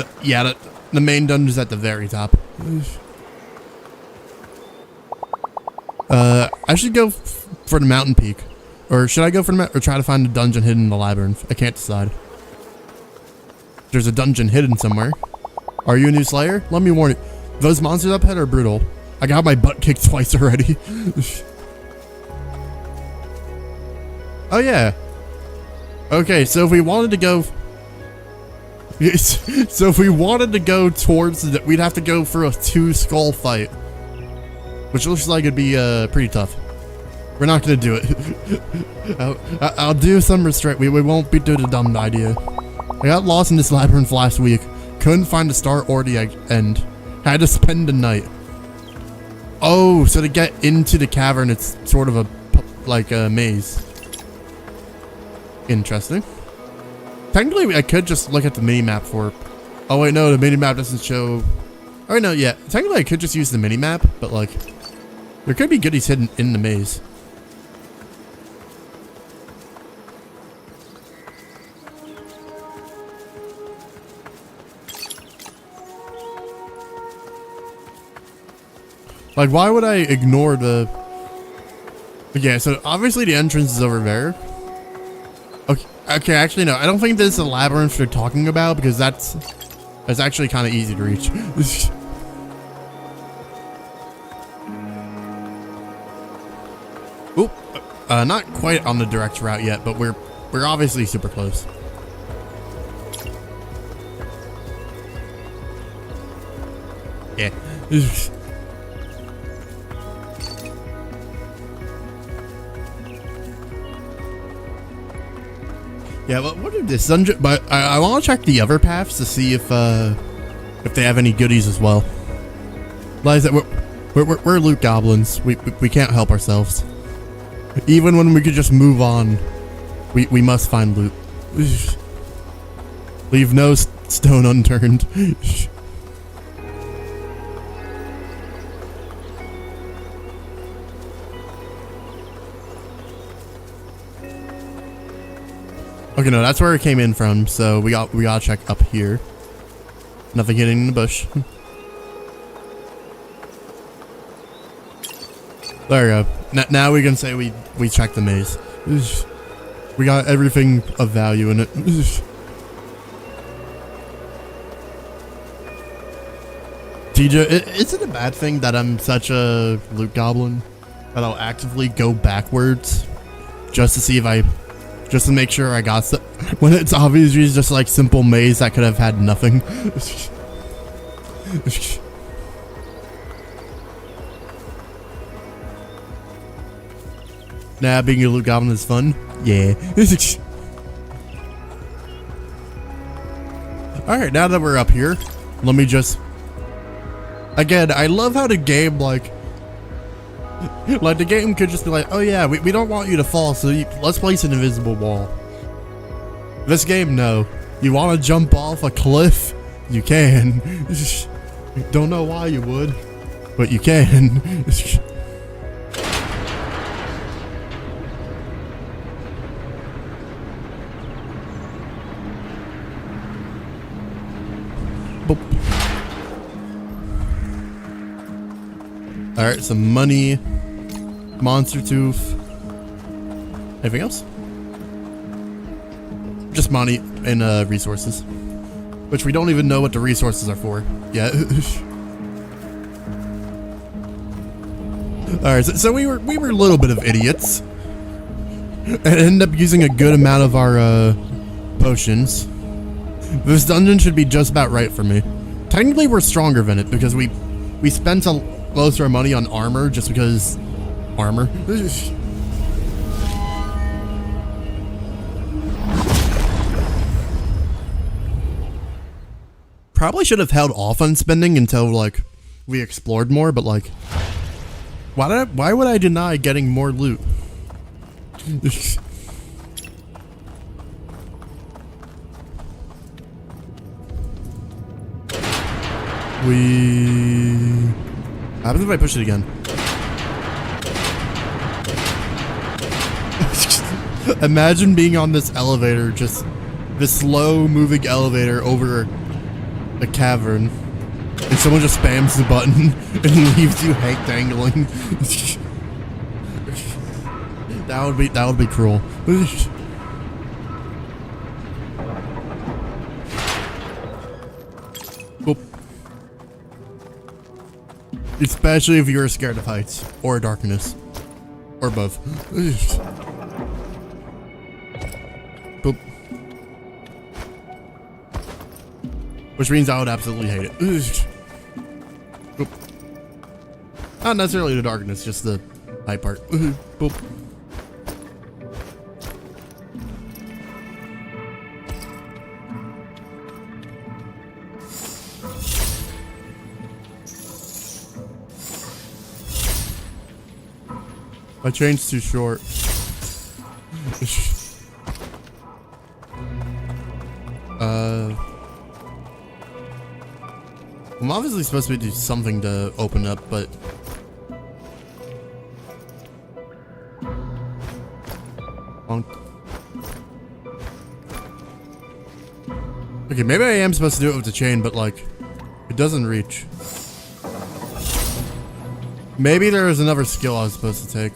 the main dungeon's at the very top. I should go for the mountain peak. Or should I go for or try to find a dungeon hidden in the labyrinth? I can't decide. There's a dungeon hidden somewhere. Are you a new slayer? Let me warn you. Those monsters up ahead are brutal. I got my butt kicked twice already. Oh yeah. Okay, so if we wanted to go... So if we wanted to go towards... We'd have to go for a 2-skull fight. Which looks like it'd be pretty tough. We're not gonna do it. I'll do some restraint. We won't be doing a dumb idea. I got lost in this labyrinth last week. Couldn't find the start or the end. Had to spend the night. Oh, so to get into the cavern, it's sort of a maze. Interesting. Technically, I could just look at the mini-map for... Oh wait, no, the mini-map doesn't show... Oh wait, no, yeah. Technically, I could just use the mini-map, but like... There could be goodies hidden in the maze. Like, why would I ignore the... Yeah, so obviously the entrance is over there. Okay, actually, no. I don't think this is a labyrinth they're talking about, because that's actually kind of easy to reach. Oop. Not quite on the direct route yet, but we're obviously super close. Yeah. Yeah, but what is this dungeon? But I want to check the other paths to see if they have any goodies as well. Like that, we're loot goblins. We can't help ourselves. Even when we could just move on, we must find loot. Leave no stone unturned. Okay, no, that's where it came in from, so we gotta check up here. Nothing hidden in the bush. There we go. Now we can say we checked the maze. We got everything of value in it. TJ, is it a bad thing that I'm such a loot goblin that I'll actively go backwards just to see if just to make sure I got stuff, when it's obviously just like simple maze that could have had nothing. Nah, being a loot goblin is fun. Yeah. Alright, now that we're up here, let me just... Again, I love how the game, like the game could just be like, oh yeah, we don't want you to fall, so let's place an invisible wall. This game, no. You want to jump off a cliff? You can. Don't know why you would, but you can. Alright, some money. Monster tooth. Anything else? Just money and resources. Which we don't even know what the resources are for yet. Alright, so we were a little bit of idiots. And ended up using a good amount of our potions. This dungeon should be just about right for me. Technically we're stronger than it because we spent most of our money on armor just because armor. Probably should have held off on spending until like we explored more, but like why would I deny getting more loot? What happens if I push it again? Imagine being on this elevator, just this slow moving elevator over a cavern, and someone just spams the button and leaves you dangling. That would be cruel. Boop. Especially if you're scared of heights or darkness or both. Boop. Which means I would absolutely hate it. Boop. Not necessarily the darkness, just the height part. Boop. My chain's too short. I'm obviously supposed to do something to open up, but okay, maybe I am supposed to do it with the chain, but like, it doesn't reach. Maybe there was another skill I was supposed to take.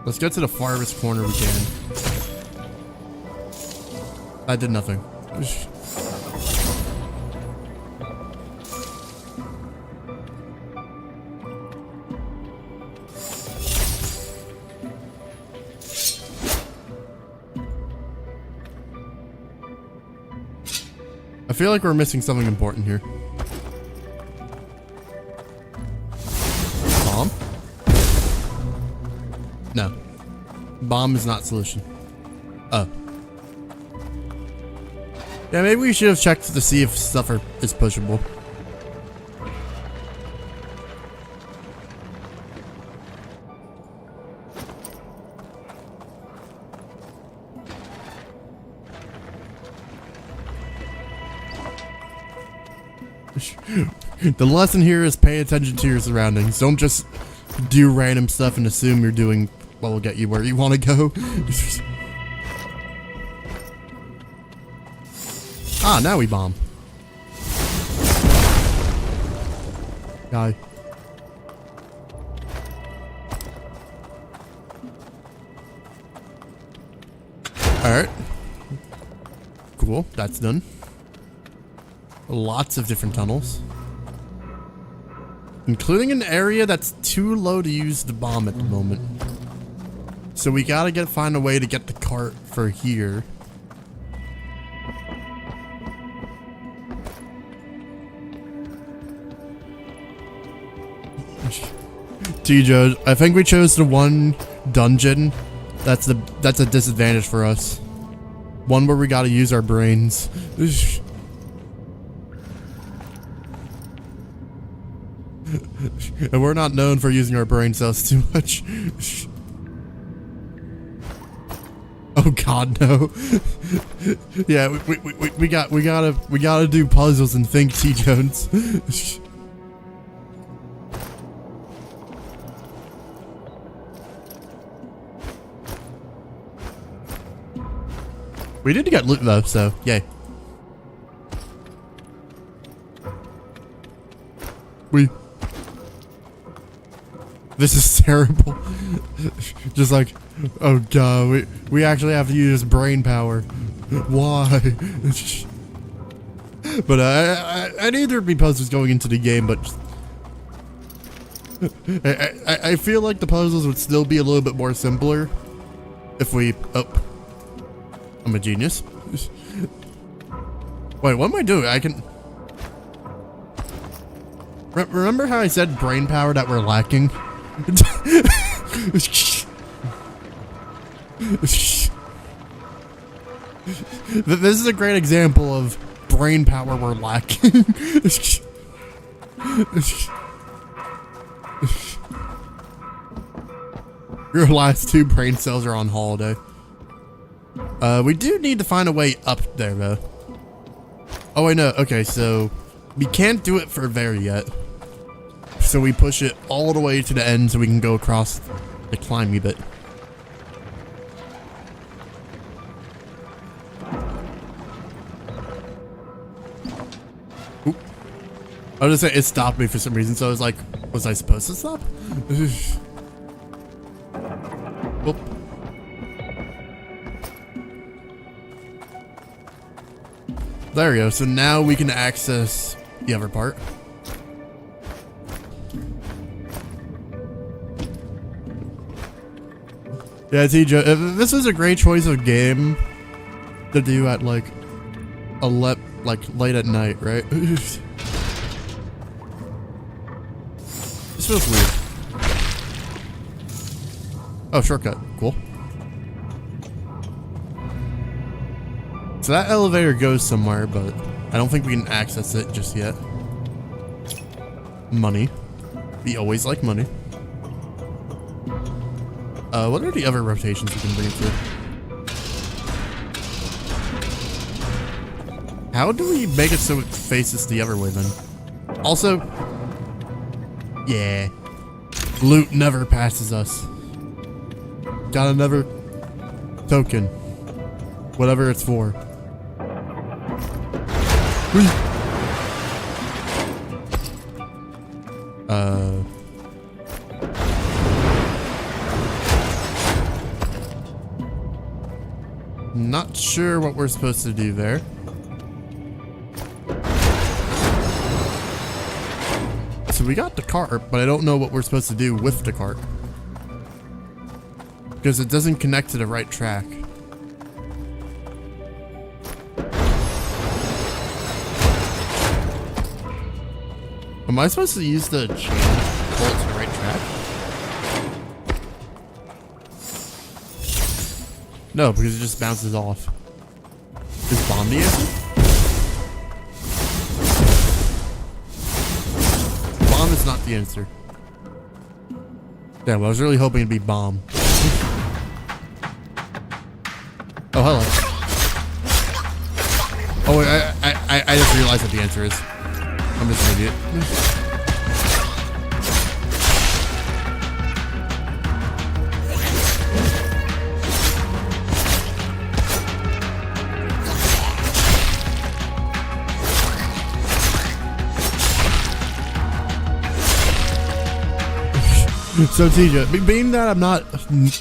Let's get to the farthest corner we can. I did nothing. I feel like we're missing something important here. Bomb? No. Bomb is not solution. Oh. Yeah, maybe we should have checked to see if stuff is pushable. The lesson here is pay attention to your surroundings. Don't just do random stuff and assume you're doing what will get you where you want to go. Ah, now we bomb. Die. Alright. Cool, that's done. Lots of different tunnels. Including an area that's too low to use the bomb at the moment. So we gotta find a way to get the cart for here. T-Joe, I think we chose the one dungeon that's a disadvantage for us. One where we gotta use our brains. And we're not known for using our brain cells too much. Oh God, no. Yeah, we gotta do puzzles and think, T Jones. We did get loot though, so yay. This is terrible. Just like, oh God, we actually have to use brain power. Why? But I knew there'd be puzzles going into the game, but I feel like the puzzles would still be a little bit more simpler if we. Oh, I'm a genius. Wait, what am I doing? I can. Remember how I said brain power that we're lacking? This is a great example of brain power we're lacking. Your last two brain cells are on holiday. We do need to find a way up there though. Oh wait, no, okay, so we can't do it for there yet. So we push it all the way to the end so we can go across the climby bit. I was gonna say, it stopped me for some reason, so I was like, was I supposed to stop? Oop. There we go, so now we can access the other part. Yeah, TJ, this is a great choice of game to do at like late at night, right? This feels weird. Oh, shortcut. Cool. So that elevator goes somewhere, but I don't think we can access it just yet. Money. We always like money. What are the other rotations we can bring it to? How do we make it so it faces the other way then? Also, yeah, loot never passes us. Got another token, whatever it's for. Not sure what we're supposed to do there. So we got the cart, but I don't know what we're supposed to do with the cart. Because it doesn't connect to the right track. Am I supposed to use the chain to pull it to the right track? No, because it just bounces off. Is bomb the answer? Bomb is not the answer. Damn, I was really hoping it'd be bomb. Oh, hello. Oh, wait, I just realized what the answer is. I'm just an idiot. So TJ, being that I'm not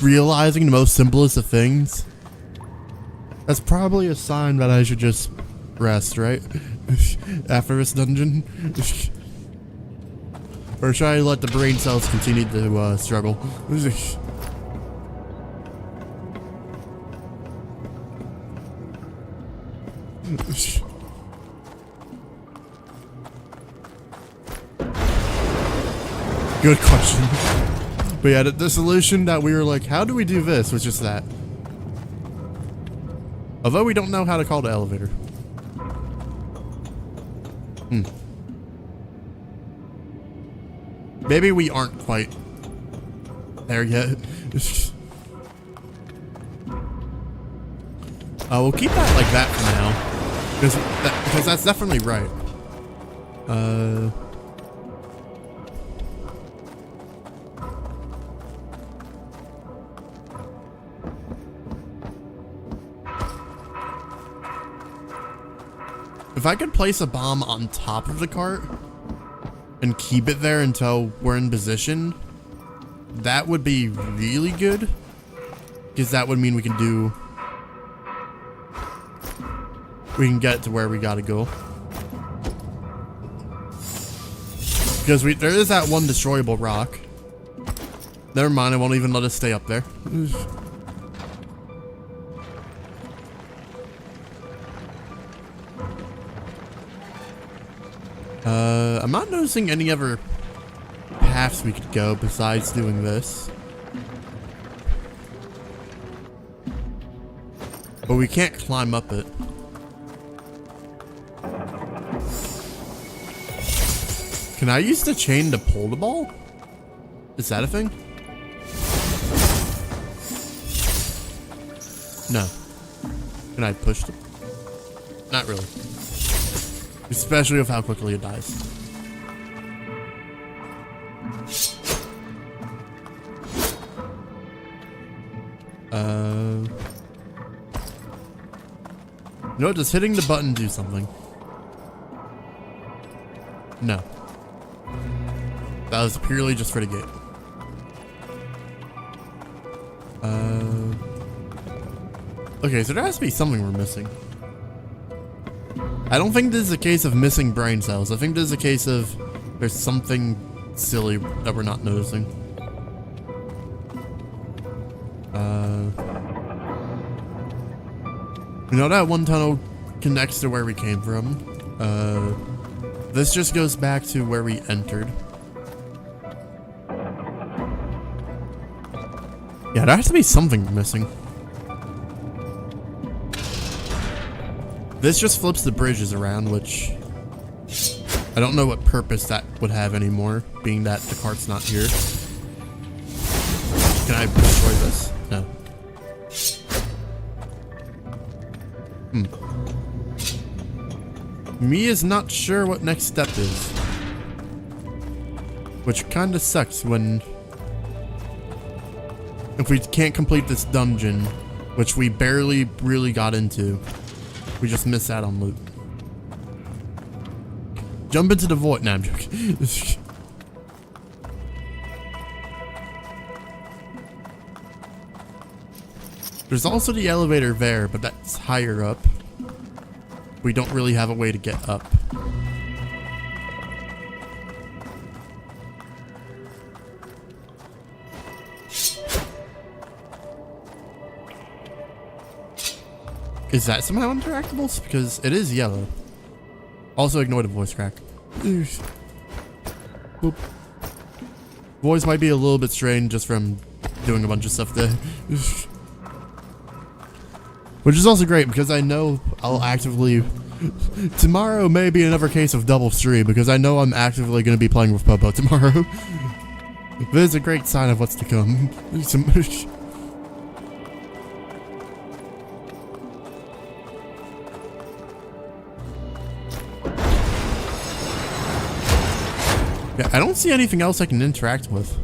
realizing the most simplest of things, that's probably a sign that I should just rest, right? After this dungeon? Or should I let the brain cells continue to struggle? Good question. But yeah, the solution that we were like, how do we do this, was just that. Although we don't know how to call the elevator. Maybe we aren't quite there yet. We'll keep that like that for now. Because that's definitely right. If I could place a bomb on top of the cart and keep it there until we're in position, that would be really good. Because that would mean we can get to where we gotta go. Because there is that one destroyable rock. Never mind, I won't even let us stay up there. I'm not noticing any other paths we could go besides doing this. But we can't climb up it. Can I use the chain to pull the ball? Is that a thing? No. Can I push it? Not really. Especially with how quickly it dies. You know what, does hitting the button do something? No. That was purely just for the gate. Okay, so there has to be something we're missing. I don't think this is a case of missing brain cells. I think this is a case of there's something silly that we're not noticing. You know that one tunnel connects to where we came from. This just goes back to where we entered. Yeah, there has to be something missing. This just flips the bridges around, which I don't know what purpose that would have anymore, being that the cart's not here. Can I destroy this? No. Me is not sure what next step is. Which kinda sucks when... if we can't complete this dungeon, which we barely really got into, we just miss out on loot. Jump into the void. Nah, I'm joking. There's also the elevator there, but that's higher up. We don't really have a way to get up. Is that somehow interactable? Because it is yellow. Also ignore the voice crack. Boop. Voice might be a little bit strained just from doing a bunch of stuff there. Which is also great because I know I'll actively... tomorrow may be another case of double stream because I know I'm actively going to be playing with Popo tomorrow. This is a great sign of what's to come. Yeah, I don't see anything else I can interact with.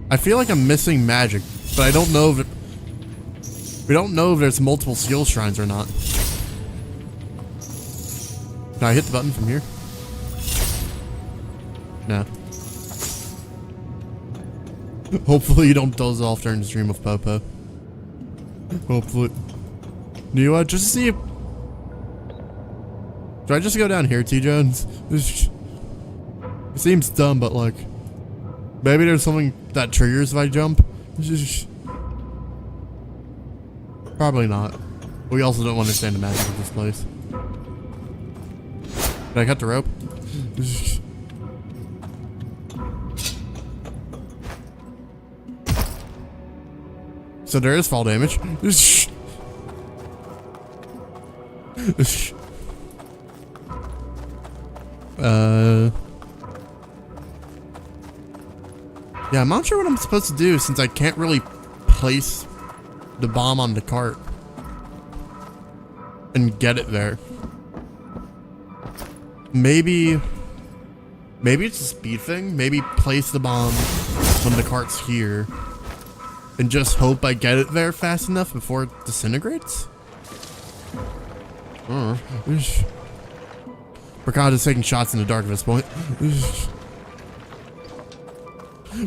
I feel like I'm missing magic, but I don't know if it, we don't know if there's multiple skill shrines or not. Can I hit the button from here? No. Hopefully you don't doze off during the stream of Popo. Hopefully. Do you just see if... do I just go down here, T-Jones? It seems dumb, but like... maybe there's something that triggers if I jump? Probably not. We also don't understand the magic of this place. Did I cut the rope? So there is fall damage. Yeah, I'm not sure what I'm supposed to do since I can't really place the bomb on the cart and get it there. Maybe it's a speed thing. Maybe place the bomb when the cart's here and just hope I get it there fast enough before it disintegrates. We're kind of just taking shots in the dark at this point.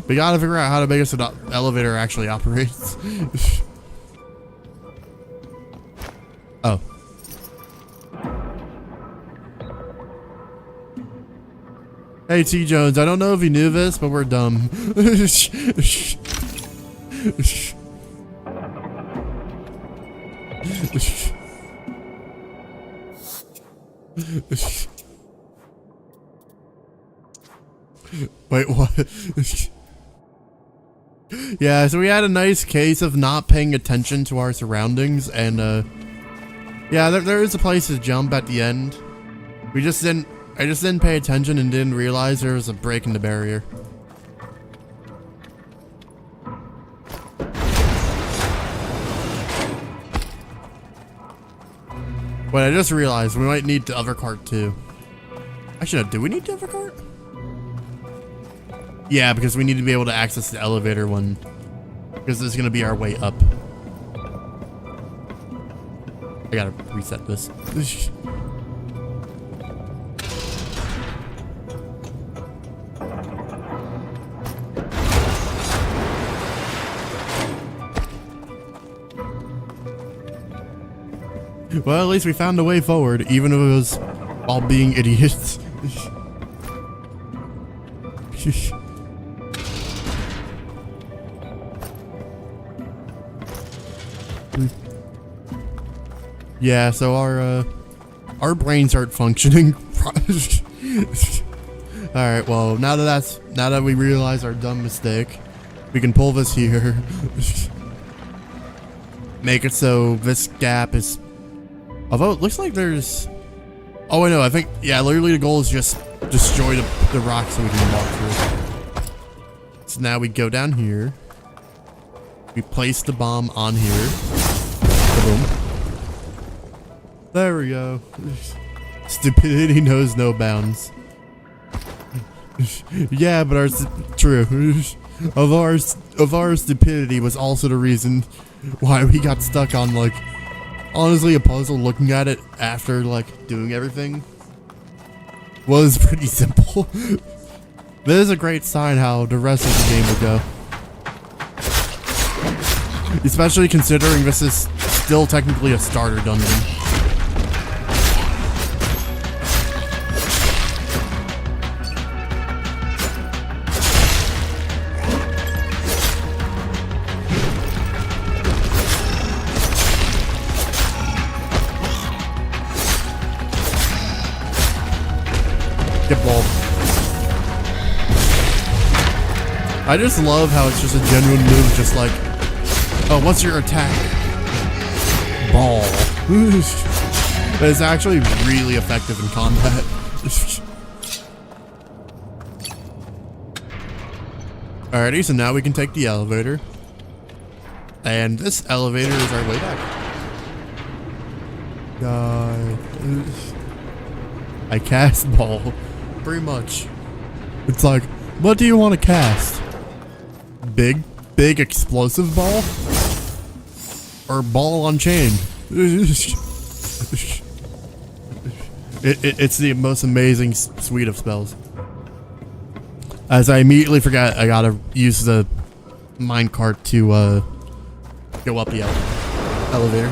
We gotta figure out how to make it so the elevator actually operates. Oh. Hey T Jones, I don't know if you knew this, but we're dumb. Wait, what? Yeah, so we had a nice case of not paying attention to our surroundings, and yeah, there is a place to jump at the end. I just didn't pay attention and didn't realize there was a break in the barrier. Wait, I just realized we might need the other cart too. Actually, no, do we need the other cart? Yeah, because we need to be able to access the elevator one, because this is going to be our way up. I gotta reset this. Well, at least we found a way forward, even if it was all being idiots. Yeah, so our brains aren't functioning. Alright, well, now that we realize our dumb mistake, we can pull this here. Make it so this gap is... Although it looks like there's... Oh, I know, I think... Yeah, literally the goal is just destroy the rock so we can walk through. So now we go down here. We place the bomb on here. Boom. There we go. Stupidity knows no bounds. Yeah, but true. Of our stupidity was also the reason why we got stuck on, like, honestly, a puzzle. Looking at it after, like, doing everything was pretty simple. This is a great sign how the rest of the game will go. Especially considering this is still technically a starter dungeon. Get balled. I just love how it's just a genuine move, just like, oh, what's your attack? Ball. It's actually really effective in combat. Alrighty, so now we can take the elevator. And this elevator is our way back. I cast ball. Pretty much. It's like, what do you want to cast? Big explosive ball? Or ball on chain? It's the most amazing suite of spells. As I immediately forgot, I gotta use the minecart to go up the elevator.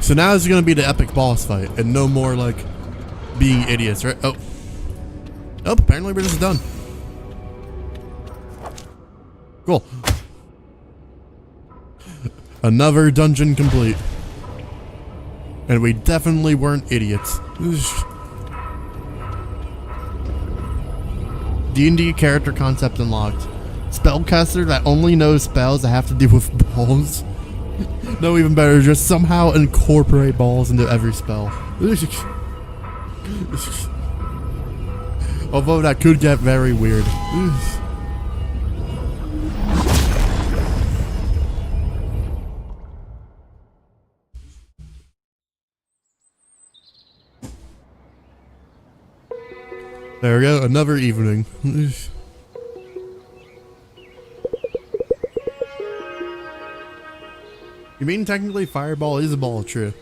So now it's gonna be the epic boss fight, and no more like being idiots, right? Oh, apparently we're just done. Cool. Another dungeon complete, and we definitely weren't idiots. D&D character concept unlocked. Spellcaster that only knows spells that have to do with balls. No, even better, just somehow incorporate balls into every spell. Although that could get very weird. There we go, another evening. You mean technically fireball is a ball, true.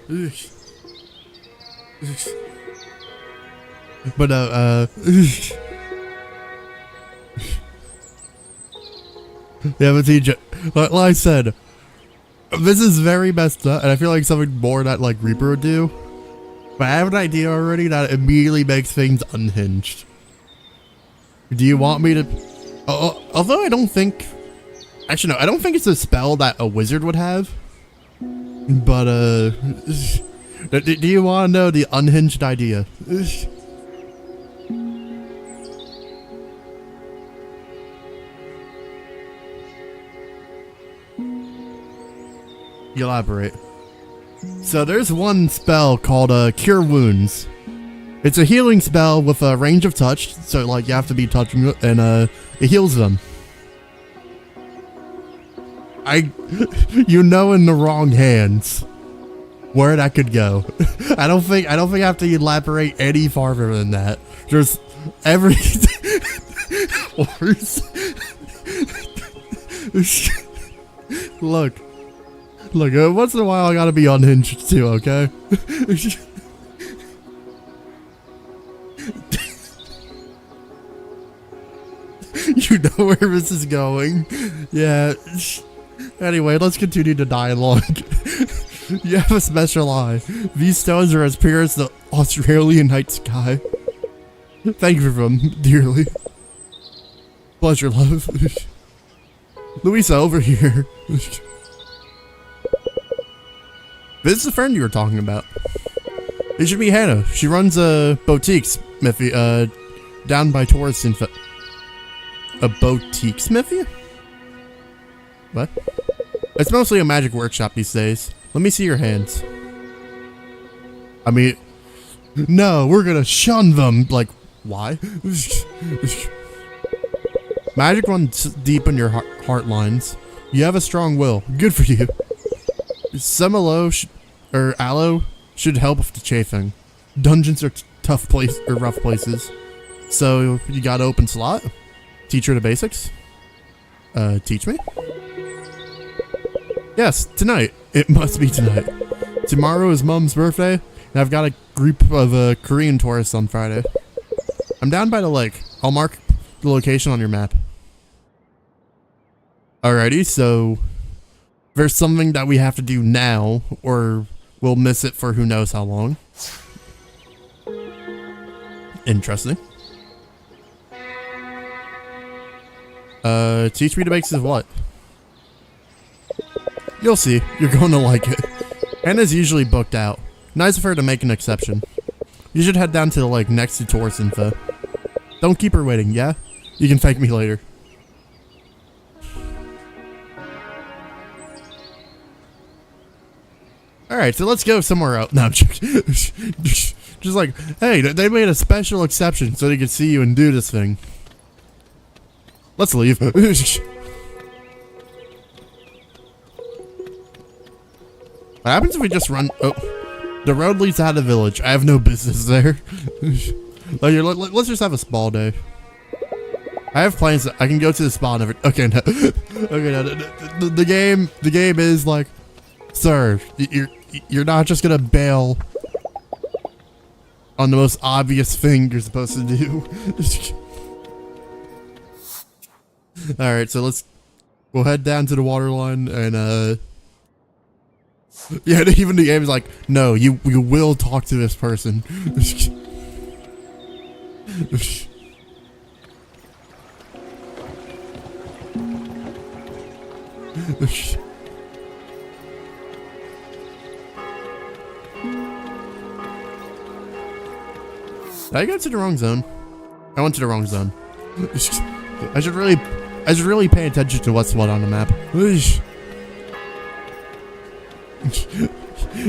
But yeah, but TJ, like I said, this is very messed up, and I feel like something more that like Reaper would do. But I have an idea already that immediately makes things unhinged. Do you want me to? Although I don't think, actually no, I don't think it's a spell that a wizard would have. But do you want to know the unhinged idea? Elaborate. So there's one spell called Cure Wounds. It's a healing spell with a range of touch, so like you have to be touching it, and it heals them. You know, in the wrong hands where that could go. I don't think I have to elaborate any farther than that. Just every look, once in a while I gotta be unhinged too, okay? You know where this is going. Yeah. Anyway, let's continue the dialogue. You have a special eye. These stones are as pure as the Australian night sky. Thank you for them, dearly. Pleasure, love. Louisa, over here. This is the friend you were talking about. It should be Hannah. She runs a boutique smithy, down by tourist info. A boutique smithy? What? It's mostly a magic workshop these days. Let me see your hands. I mean, no, we're gonna shun them. Like, why? Magic runs deep in your heart lines. You have a strong will. Good for you. Some aloe should help with the chafing. Dungeons are tough rough places. So you got an open slot? Teach her the basics? Teach me? Yes, tonight. It must be tonight. Tomorrow is Mom's birthday, and I've got a group of Korean tourists on Friday. I'm down by the lake. I'll mark the location on your map. Alrighty, so there's something that we have to do now, or we'll miss it for who knows how long. Interesting. Teach me the basics of what? You'll see. You're going to like it. Hannah's usually booked out. Nice of her to make an exception. You should head down to the lake next to tourist info. Don't keep her waiting, yeah? You can thank me later. Alright, so let's go somewhere else. No, I'm joking. Just like, hey, they made a special exception so they could see you and do this thing. Let's leave. What happens if we just run? Oh, the road leads out of the village. I have no business there. Let's just have a spa day. I have plans. I can go to the spa and every. Okay, no. Okay, no. The game is like, sir, you're not just gonna bail on the most obvious thing you're supposed to do. All right, so we'll head down to the waterline and yeah, even the game is like, no, you will talk to this person. Did I go to the wrong zone? I went to the wrong zone. I should really pay attention to what's what on the map.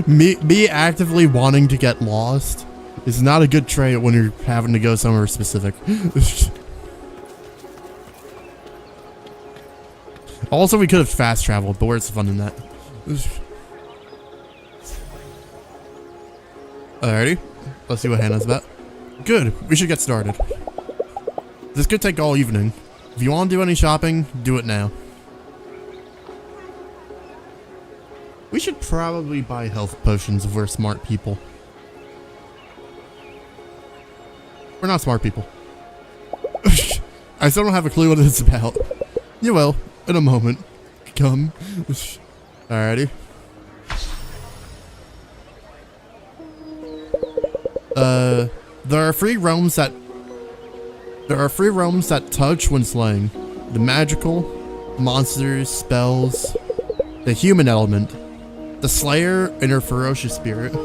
Me actively wanting to get lost is not a good trait when you're having to go somewhere specific. Also, we could have fast traveled, but where's the fun in that? Alrighty, let's see what Hannah's about. Good, we should get started. This could take all evening. If you want to do any shopping, do it now. We should probably buy health potions if we're smart people. We're not smart people. I still don't have a clue what it's about. You will, in a moment. Come. Alrighty. There are three realms that touch when slaying. The magical, monsters, spells, the human element, the slayer and her ferocious spirit,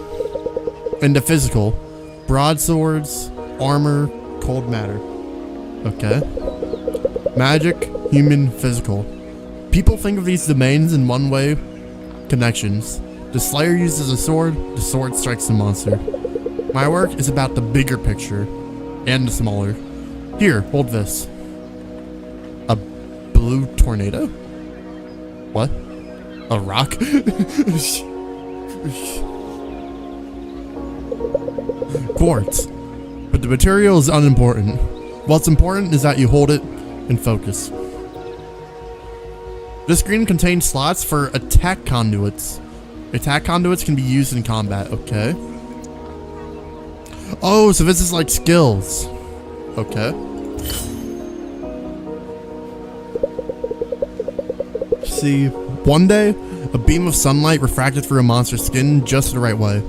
and the physical, broadswords, armor, cold matter. Okay. Magic, human, physical. People think of these domains in one way, connections. The slayer uses a sword, the sword strikes the monster. My work is about the bigger picture, and the smaller. Here, hold this. A blue tornado? What? A rock? Quartz. But the material is unimportant. What's important is that you hold it and focus. This screen contains slots for attack conduits. Attack conduits can be used in combat, okay. Oh, so this is like skills. Okay. see. One day, a beam of sunlight refracted through a monster's skin just the right way.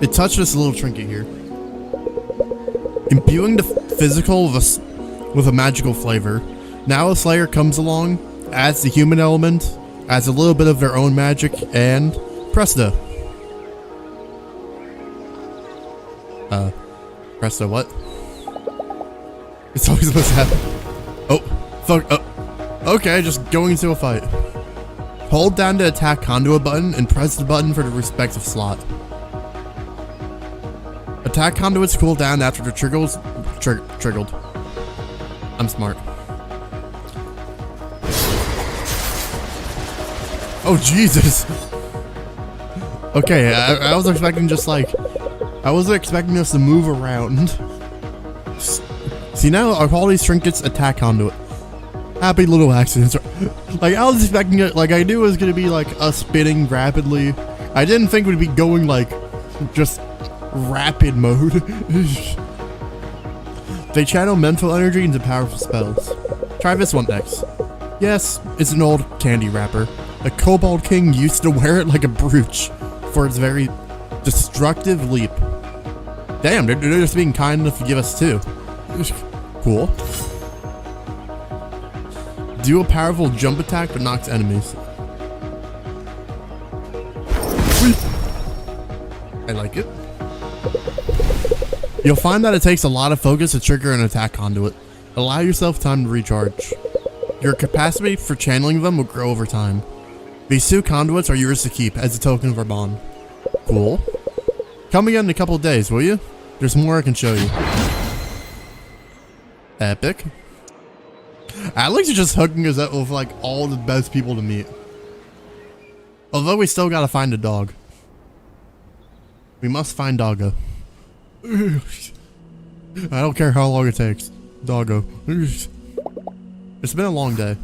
It touched this little trinket here, imbuing the physical with a magical flavor. Now a slayer comes along, adds the human element, adds a little bit of their own magic, and presto. Presto what? It's always supposed to happen. Oh, fuck. Okay, just going into a fight. Hold down the attack conduit button and press the button for the respective slot. Attack conduits cool down after the triggered. I'm smart. Oh, Jesus. Okay, I was expecting just like... I wasn't expecting us to move around. See, now all these trinkets attack conduit. Happy little accidents. Like, I was expecting it, like, I knew it was gonna be like us spinning rapidly. I didn't think we'd be going like just rapid mode. They channel mental energy into powerful spells. Try this one next. Yes, it's an old candy wrapper. The Kobold King used to wear it like a brooch for its very destructive leap. Damn, they're just being kind enough to give us two. Cool. Do a powerful jump attack that knocks enemies. I like it. You'll find that it takes a lot of focus to trigger an attack conduit. Allow yourself time to recharge. Your capacity for channeling them will grow over time. These two conduits are yours to keep as a token of our bond. Cool. Come again in a couple of days, will you? There's more I can show you. Epic. Alex is just hooking us up with like all the best people to meet. Although we still gotta find a dog. We must find Doggo. I don't care how long it takes. Doggo. It's been a long day.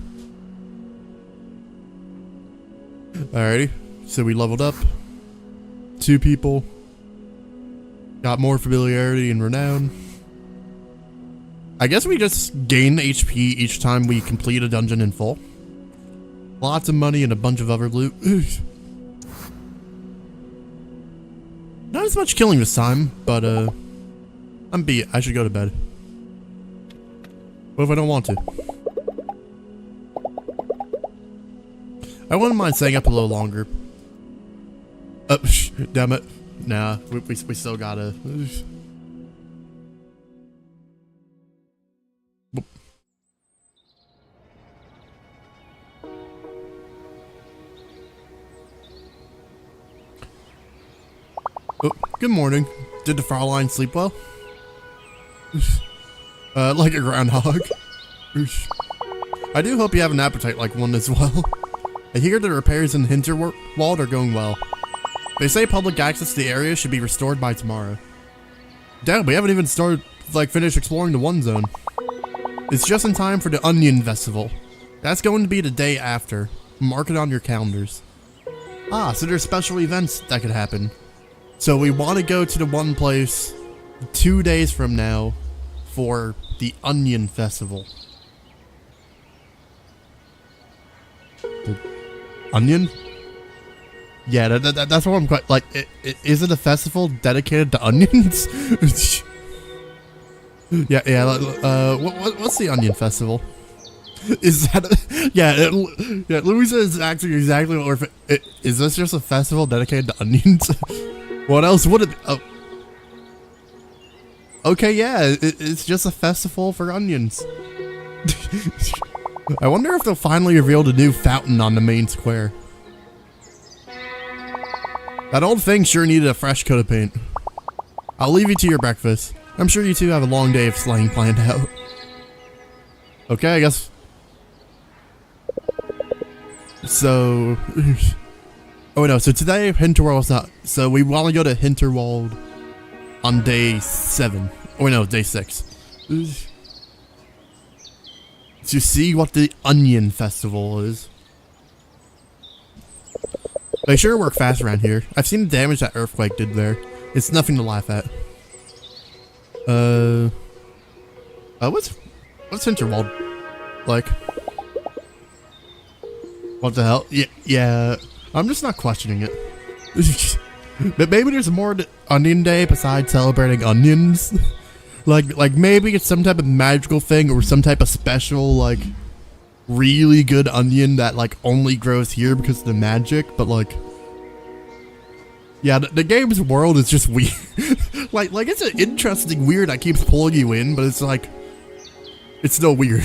Alrighty. So we leveled up. 2 people. Got more familiarity and renown. I guess we just gain HP each time we complete a dungeon in full. Lots of money and a bunch of other loot. Not as much killing this time, but I'm beat. I should go to bed. What if I don't want to? I wouldn't mind staying up a little longer. Damn it. Nah, we still gotta... Oh, good morning. Did the Fraulein sleep well? Like a groundhog. I do hope you have an appetite like one as well. I hear the repairs in Hinterwald are going well. They say public access to the area should be restored by tomorrow. Damn, we haven't even finished exploring the one zone. It's just in time for the Onion Festival. That's going to be the day after. Mark it on your calendars. Ah, so there's special events that could happen. So we want to go to the one place 2 days from now for the Onion Festival. The Onion? Yeah, that's what I'm quite like. Is it a festival dedicated to onions? yeah. What's the Onion Festival? Is that? Yeah. Louisa is acting exactly what we're. Is this just a festival dedicated to onions? What else would it? Oh. Okay, yeah, it's just a festival for onions. I wonder if they'll finally reveal the new fountain on the main square. That old thing sure needed a fresh coat of paint. I'll leave you to your breakfast. I'm sure you two have a long day of slaying planned out. Okay, I guess. So... Oh no, so today Hinterwald's not... So we want to go to Hinterwald on day 7. Oh no, day 6. To see what the Onion Festival is. They sure work fast around here. I've seen the damage that earthquake did there. It's nothing to laugh at. What's Hinterwald like? What the hell? Yeah. I'm just not questioning it. But maybe there's more to Onion Day besides celebrating onions. like maybe it's some type of magical thing or some type of special, like, really good onion that, like, only grows here because of the magic. But, like, yeah, the game's world is just weird. like it's an interesting weird that keeps pulling you in, but it's like, it's still weird.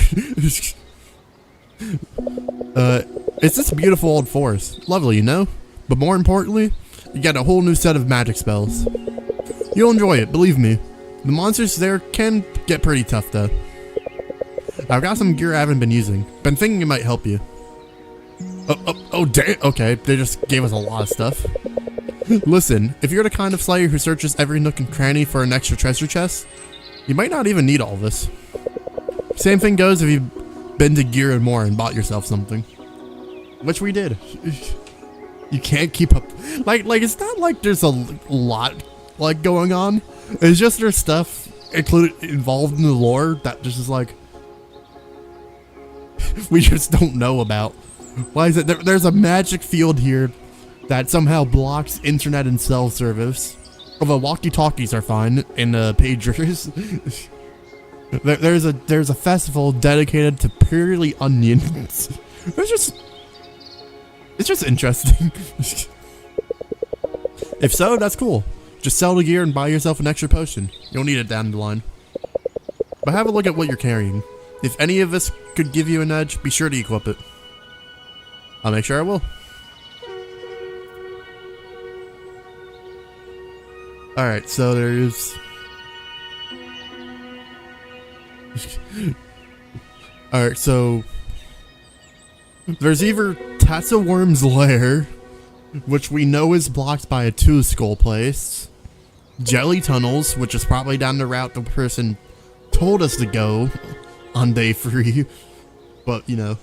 It's this beautiful old forest. Lovely, you know? But more importantly, you got a whole new set of magic spells. You'll enjoy it, believe me. The monsters there can get pretty tough though. I've got some gear I haven't been using. Been thinking it might help you. Oh, damn. Okay, they just gave us a lot of stuff. Listen, if you're the kind of slayer who searches every nook and cranny for an extra treasure chest, you might not even need all this. Same thing goes if you've been to Gear and More and bought yourself something. Which we did. You can't keep up. Like it's not like there's a lot, like, going on. It's just there's stuff involved in the lore that just is like, we just don't know about. Why is it? There's a magic field here that somehow blocks internet and cell service. Although walkie-talkies are fine in pagers. There's a festival dedicated to purely onions. It's just interesting. If so, that's cool. Just sell the gear and buy yourself an extra potion. You'll need it down the line. But have a look at what you're carrying. If any of this could give you an edge, be sure to equip it. I'll make sure I will. Alright, so there's... Alright, so... There's either Tatsaworm's Lair, which we know is blocked by a two-skull place. Jelly Tunnels, which is probably down the route the person told us to go on day 3. But, you know...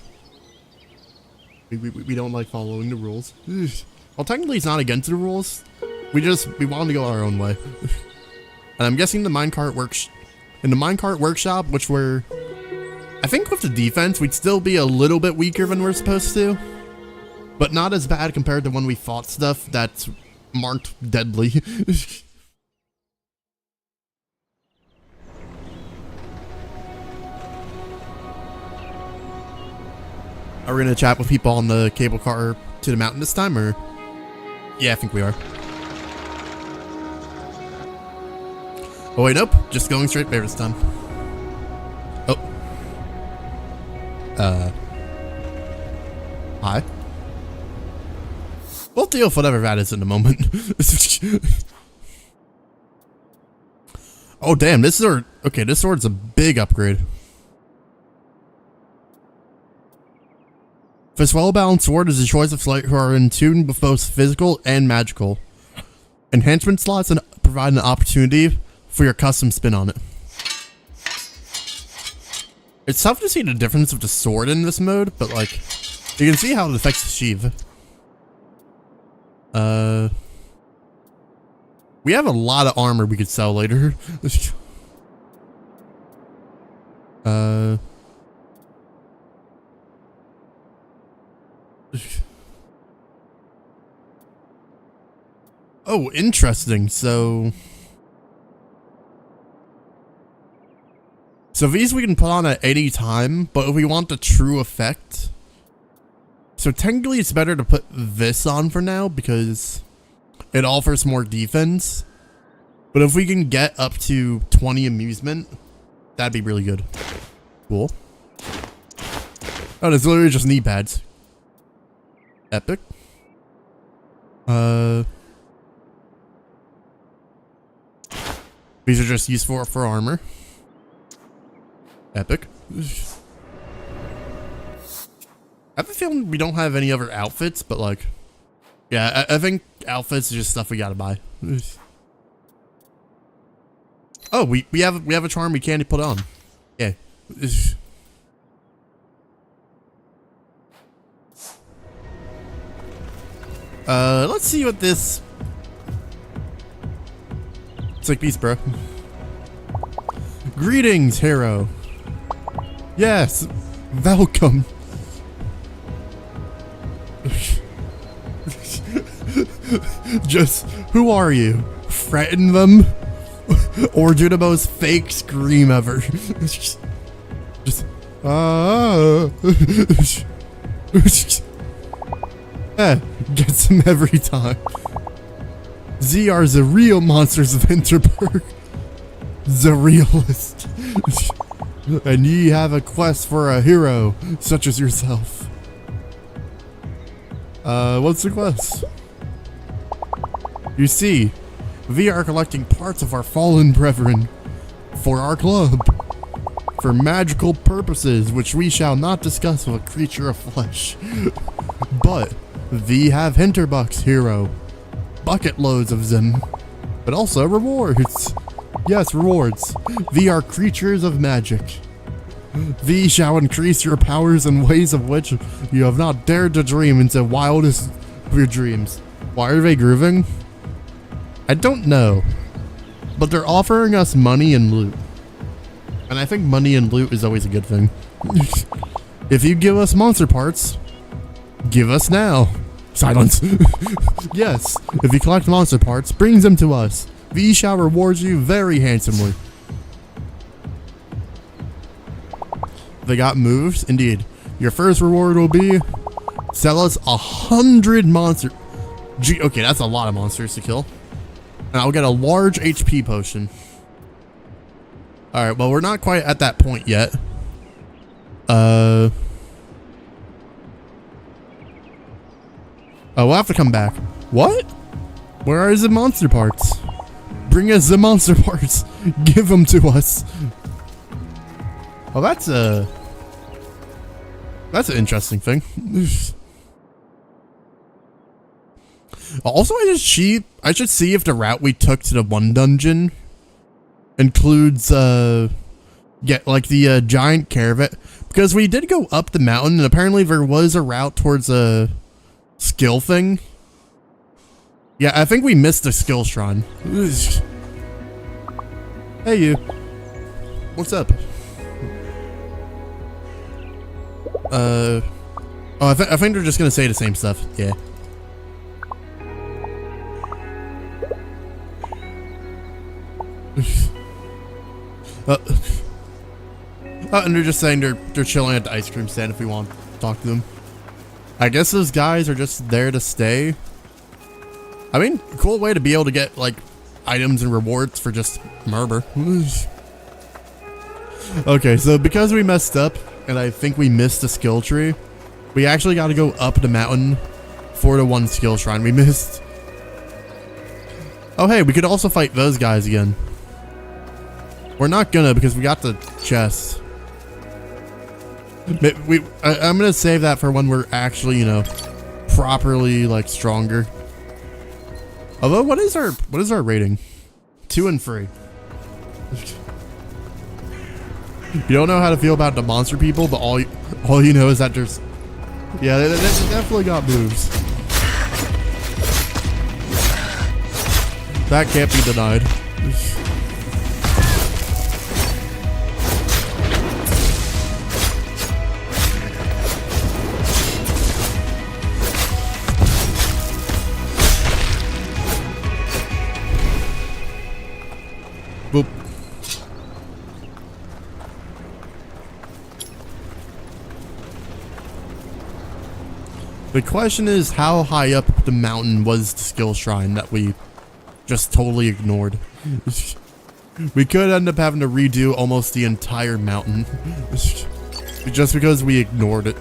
We don't like following the rules. Well, technically it's not against the rules. We wanted to go our own way. And I'm guessing the minecart works in the minecart workshop, which we're, I think with the defense, we'd still be a little bit weaker than we're supposed to. But not as bad compared to when we fought stuff that's marked deadly. Are we gonna chat with people on the cable car to the mountain this time, or? Yeah, I think we are. Oh wait, nope. Just going straight there this time. Oh. Hi. We'll deal with whatever that is in a moment. Oh damn, this sword. Okay, this sword's a big upgrade. This well-balanced sword is a choice of slayers who are in tune with both physical and magical. Enhancement slots and provide an opportunity for your custom spin on it. It's tough to see the difference of the sword in this mode, but like, you can see how it affects the sheath. We have a lot of armor we could sell later. Oh, interesting. So these we can put on at any time, but if we want the true effect, so technically it's better to put this on for now because it offers more defense. But if we can get up to 20 amusement, that'd be really good. Cool. Oh, there's literally just knee pads. Epic. These are just useful for armor. Epic. I have a feeling we don't have any other outfits, but like, yeah, I think outfits is just stuff we gotta buy. Oh, we have a charm we can't put on. Yeah. Let's see what this. It's like peace, bro. Greetings, hero. Yes, welcome. Just, who are you? Threaten them? Or do the most fake scream ever? just yeah, gets him every time. Ze are the real monsters of Hinterberg. The realist. And ye have a quest for a hero, such as yourself. What's the quest? You see, we are collecting parts of our fallen brethren for our club, for magical purposes which we shall not discuss with a creature of flesh. But we have Hinterbuck's hero, bucket loads of them, but also rewards. Yes, rewards. We are creatures of magic. We shall increase your powers in ways of which you have not dared to dream into wildest of your dreams. Why are they grooving? I don't know, but they're offering us money and loot. And I think money and loot is always a good thing. If you give us monster parts, give us now. Silence. Yes, if you collect monster parts, bring them to us. We shall reward you very handsomely. They got moves? Indeed. Your first reward will be sell us 100 monster. Gee, okay, that's a lot of monsters to kill. And I'll get a large HP potion. Alright, well, we're not quite at that point yet. Oh, we'll have to come back. What? Where are the monster parts? Bring us the monster parts. Give them to us. Well, that's an interesting thing. Also, I should see if the route we took to the one dungeon includes get like the giant caravan, because we did go up the mountain and apparently there was a route towards a skill thing. Yeah, I think we missed the skill shrine. Hey you. What's up? Oh, I think they're just gonna say the same stuff. Yeah. And they're just saying they're chilling at the ice cream stand if we want to talk to them. I guess those guys are just there to stay. I mean, cool way to be able to get like items and rewards for just murder. Okay, so because we messed up and I think we missed the skill tree, we actually got to go up the mountain for the one skill shrine we missed. Oh hey, we could also fight those guys again. We're not gonna because we got the chest. I'm gonna save that for when we're actually, you know, properly like stronger. Although, what is our rating? 2 and 3. You don't know how to feel about the monster people, but all you know is that there's, yeah, they definitely got moves. That can't be denied. Boop. The question is, how high up the mountain was the skill shrine that we just totally ignored? We could end up having to redo almost the entire mountain just because we ignored it.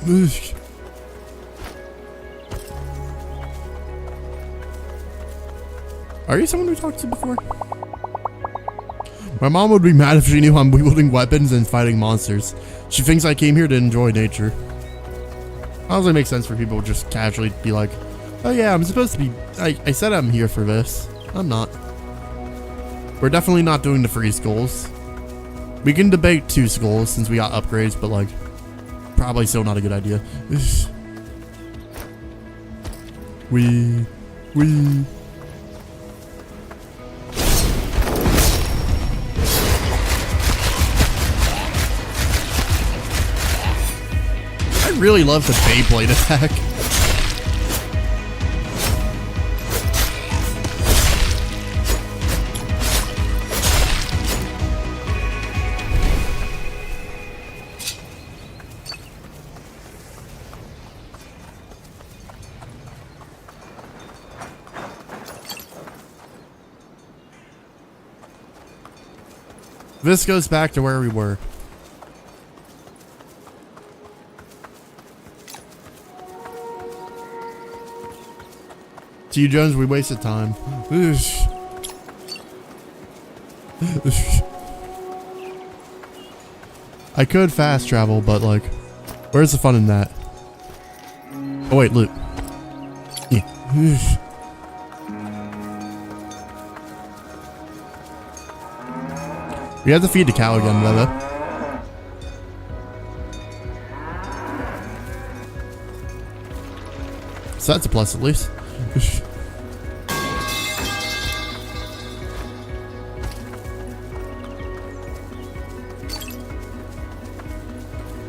Are you someone we talked to before? My mom would be mad if she knew I'm wielding weapons and fighting monsters. She thinks I came here to enjoy nature. Honestly, makes sense for people to just casually be like, oh yeah, I'm supposed to be, I said I'm here for this. I'm not. We're definitely not doing the free skulls. We can debate 2 skulls since we got upgrades, but like, probably still not a good idea. We. I really love the Beyblade attack. This goes back to where we were. T. Jones, we wasted time. I could fast travel, but like, where's the fun in that? Oh wait, loot. Yeah. We have to feed the cow again, brother. So that's a plus at least.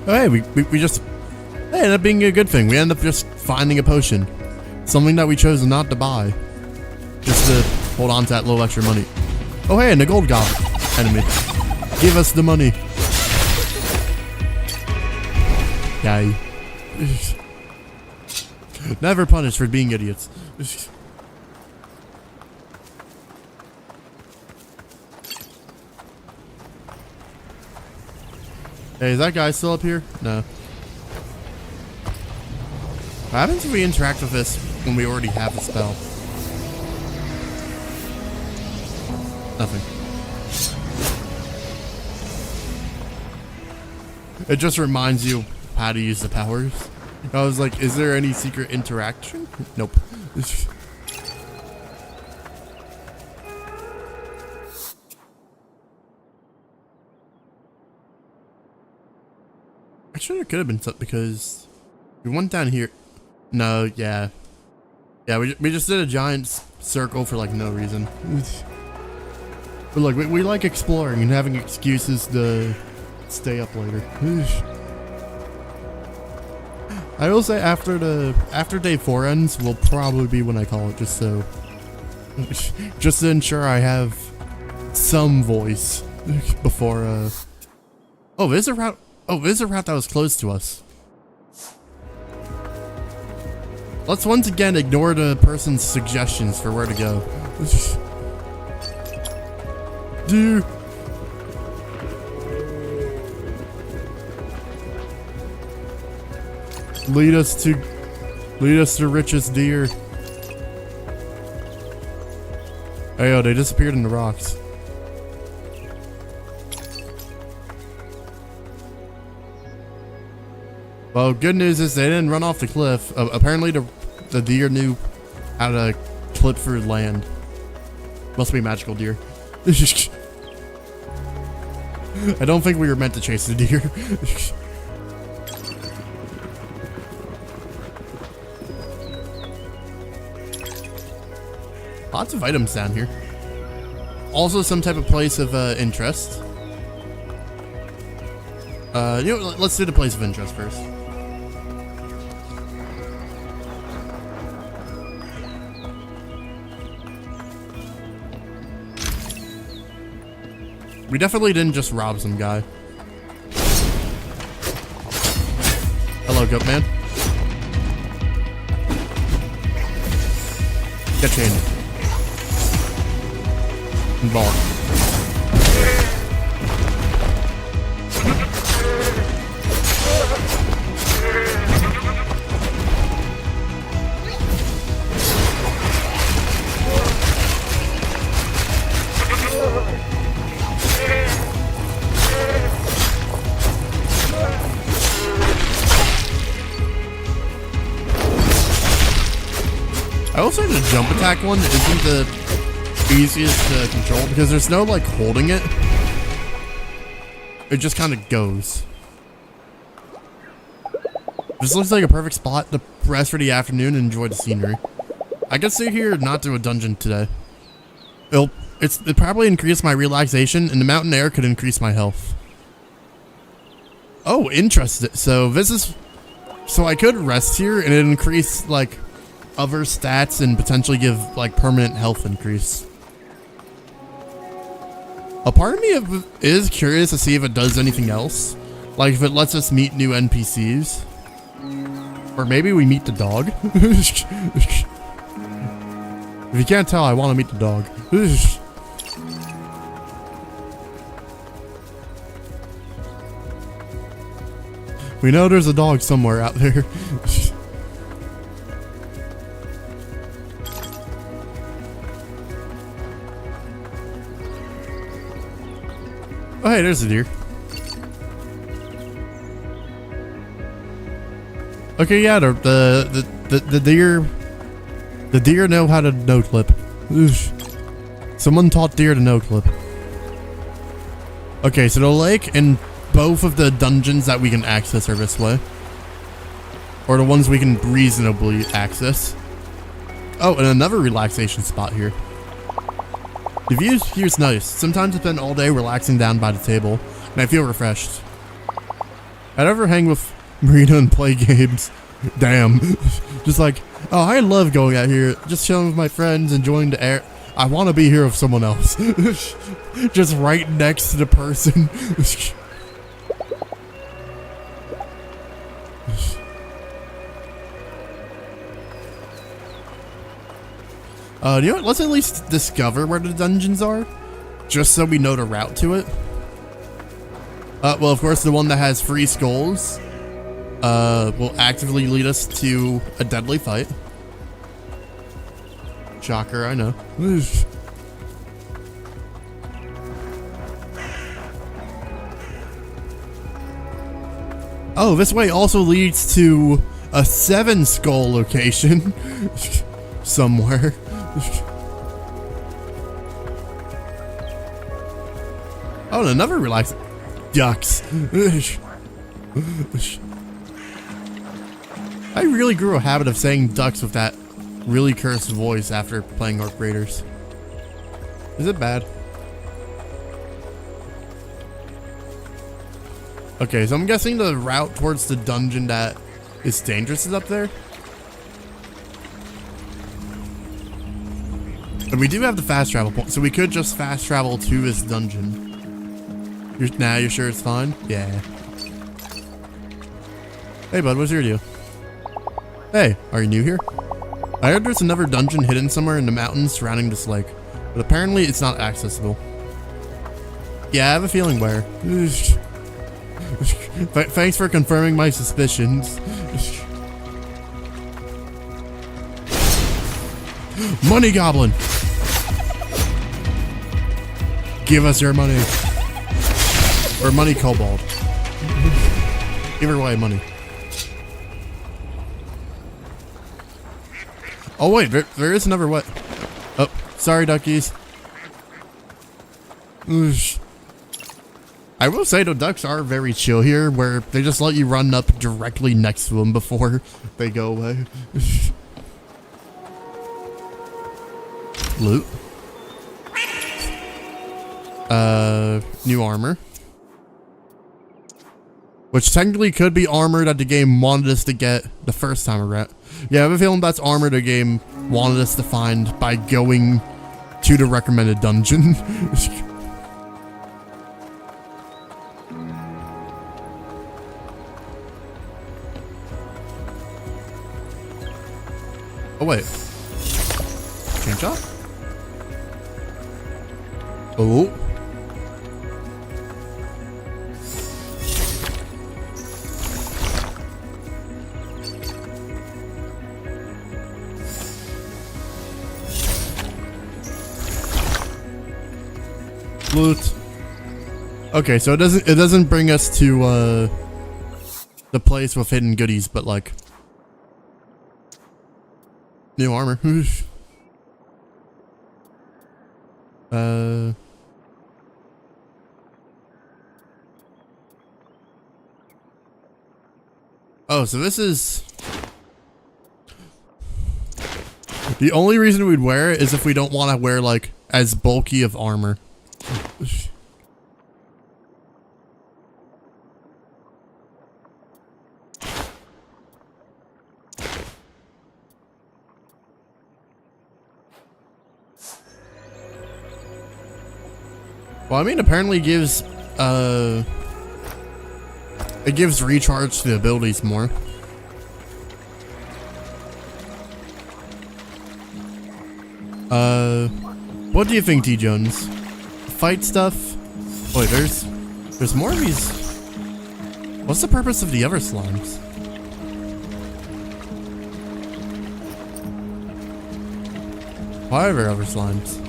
Oh, hey, we just... Hey, ended up being a good thing. We ended up just finding a potion. Something that we chose not to buy. Just to hold on to that little extra money. Oh, hey, and a gold goblin enemy. Give us the money. Yay. Never punished for being idiots. Hey, is that guy still up here? No. What happens if we interact with this when we already have the spell? Nothing. It just reminds you how to use the powers. I was like, is there any secret interaction? Nope. Actually, it could have been something because we went down here. No, yeah. Yeah, we just did a giant circle for like no reason. But look, we like exploring and having excuses to stay up later. I will say after day 4 ends will probably be when I call it, just to ensure I have some voice before oh, there's a route. Oh, there's a route that was close to us. Let's once again ignore the person's suggestions for where to go. Dude. Lead us to richest deer. Oh, yo, they disappeared in the rocks. Well, good news is they didn't run off the cliff. Apparently the deer knew how to clip through land. Must be magical deer. I don't think we were meant to chase the deer. Lots of items down here. Also some type of place of interest. You know, let's do the place of interest first. We definitely didn't just rob some guy. Hello, goat man. Get chained. And ball. I will say the jump attack one isn't the easiest to control because there's no like holding it. It just kind of goes. This looks like a perfect spot to rest for the afternoon and enjoy the scenery. I could stay here and not do a dungeon today. It'll probably increase my relaxation and the mountain air could increase my health. Oh, interesting. So I could rest here and it increase like other stats and potentially give like permanent health increase. A part of me is curious to see if it does anything else, like if it lets us meet new NPCs, or maybe we meet the dog. If you can't tell, I want to meet the dog. We know there's a dog somewhere out there. Oh, hey, there's a deer. Okay, yeah, the deer know how to no clip. Someone taught deer to no clip. Okay, so the lake and both of the dungeons that we can access are this way, or the ones we can reasonably access. Oh, and another relaxation spot here. The view here's nice. Sometimes I spend all day relaxing down by the table, and I feel refreshed. I'd ever hang with Marina and play games. Damn. Just like, oh, I love going out here, just chilling with my friends, enjoying the air. I want to be here with someone else. Just right next to the person. You know what? Let's at least discover where the dungeons are, just so we know the route to it. Well, of course, the one that has 3 skulls will actively lead us to a deadly fight. Shocker, I know. Oh, this way also leads to a 7 skull location somewhere. Oh, and another relaxing ducks. I really grew a habit of saying ducks with that really cursed voice after playing Orc Raiders. Is it bad? Okay, so I'm guessing the route towards the dungeon that is dangerous is up there. And we do have the fast travel point, so we could just fast travel to this dungeon. You're sure it's fine? Yeah. Hey bud, what's your deal? Hey, are you new here? I heard there's another dungeon hidden somewhere in the mountains surrounding this lake, but apparently it's not accessible. Yeah, I have a feeling where. Thanks for confirming my suspicions. Money goblin! Give us your money. Or money kobold. Either way, money. Oh wait, there is another way. Oh, sorry duckies. Oosh. I will say the ducks are very chill here, where they just let you run up directly next to them before they go away. Loot. New armor. Which technically could be armor that the game wanted us to get the first time around. Yeah, I have a feeling that's armor the game wanted us to find by going to the recommended dungeon. Oh wait. Chain shot? Oh. Loot. Okay, so it doesn't bring us to the place with hidden goodies, but like new armor. Oh, so this is the only reason we'd wear it is if we don't want to wear like as bulky of armor. Well, I mean, apparently it gives recharge to the abilities more. What do you think, T. Jones? Fight stuff? Wait, there's more of these. What's the purpose of the other slimes? Why are there other slimes?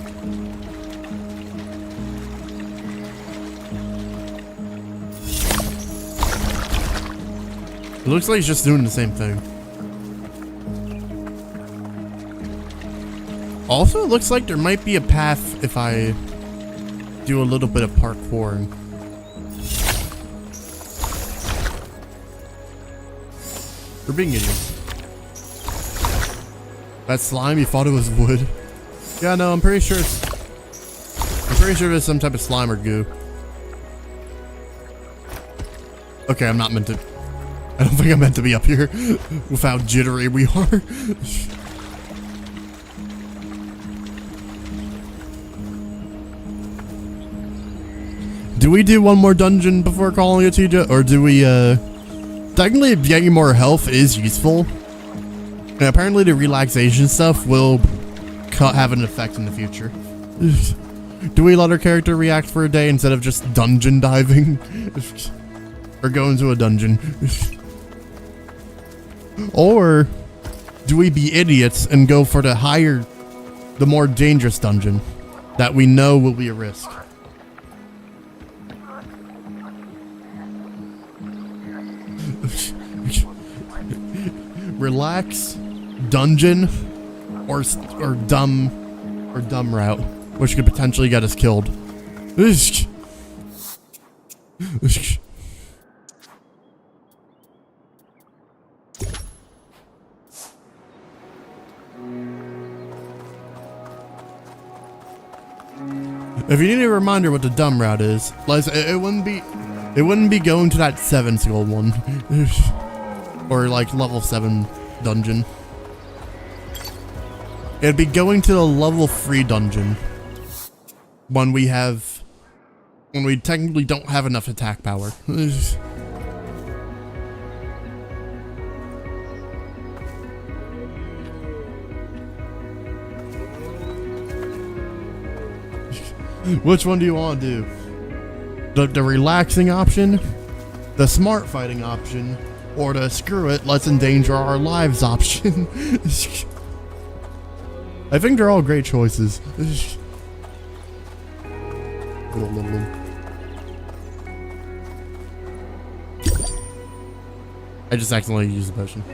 It looks like he's just doing the same thing. Also, it looks like there might be a path if I do a little bit of parkouring. We're being idiots. That slime, you thought it was wood? Yeah, no, I'm pretty sure it's some type of slime or goo. Okay, I'm not meant to. I don't think I'm meant to be up here with how jittery we are. Do we do one more dungeon before calling it TJ? Or do we, technically getting more health is useful. And apparently the relaxation stuff will have an effect in the future. Do we let our character react for a day instead of just dungeon diving? Or go into a dungeon? Or do we be idiots and go for the more dangerous dungeon that we know will be a risk? Relax, dungeon, or dumb route, which could potentially get us killed. If you need a reminder what the dumb route is, like, it wouldn't be going to that 7 skill one. Or like level 7 dungeon. It'd be going to the level 3 dungeon. When we technically don't have enough attack power. Which one do you want to do? The relaxing option? The smart fighting option? Or the screw it, let's endanger our lives option? I think they're all great choices. I just accidentally used the potion.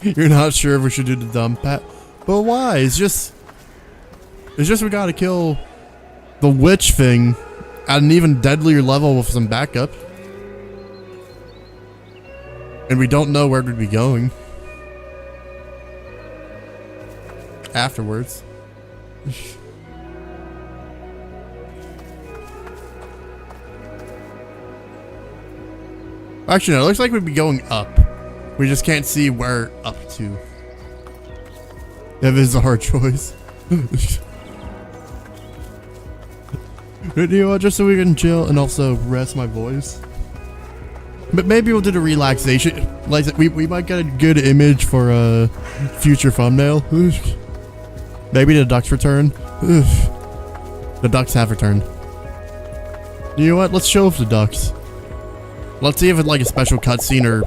You're not sure if we should do the dump pat? But why? It's just we gotta kill the witch thing at an even deadlier level with some backup. And we don't know where we'd be going afterwards. Actually, no, it looks like we'd be going up. We just can't see where up to. That is a hard choice. You know what, just so we can chill and also rest my voice. But maybe we'll do the relaxation. Like, we might get a good image for a future thumbnail. Maybe the ducks return. The ducks have returned. You know what, let's show off the ducks. Let's see if it's like a special cutscene or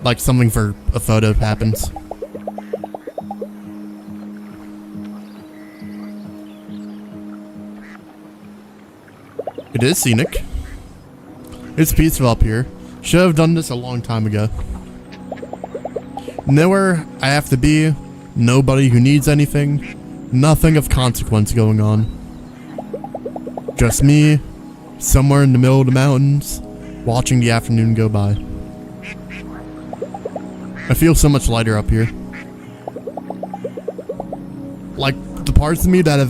like something for a photo happens. It is scenic. It's peaceful up here. Should have done this a long time ago. Nowhere I have to be. Nobody who needs anything. Nothing of consequence going on. Just me, somewhere in the middle of the mountains, watching the afternoon go by. I feel so much lighter up here. Like, the parts of me that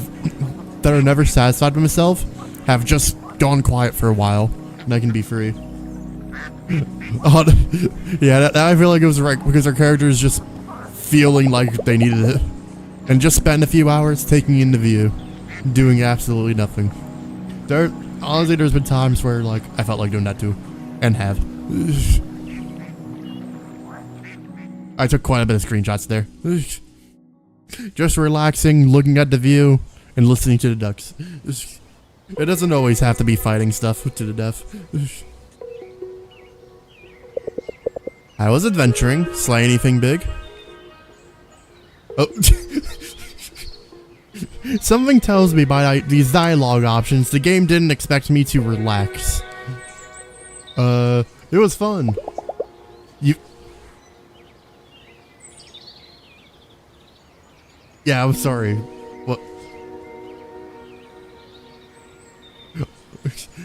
are never satisfied with myself have just gone quiet for a while, and I can be free. Yeah, that I feel like it was right, because our character is just feeling like they needed it. And just spend a few hours taking in the view, doing absolutely nothing. Honestly, there's been times where, like, I felt like doing that too, and have. I took quite a bit of screenshots there. Just relaxing, looking at the view, and listening to the ducks. It doesn't always have to be fighting stuff to the death. I was adventuring. Slay anything big? Oh. Something tells me by these dialogue options, the game didn't expect me to relax. It was fun. Yeah, I'm sorry. What?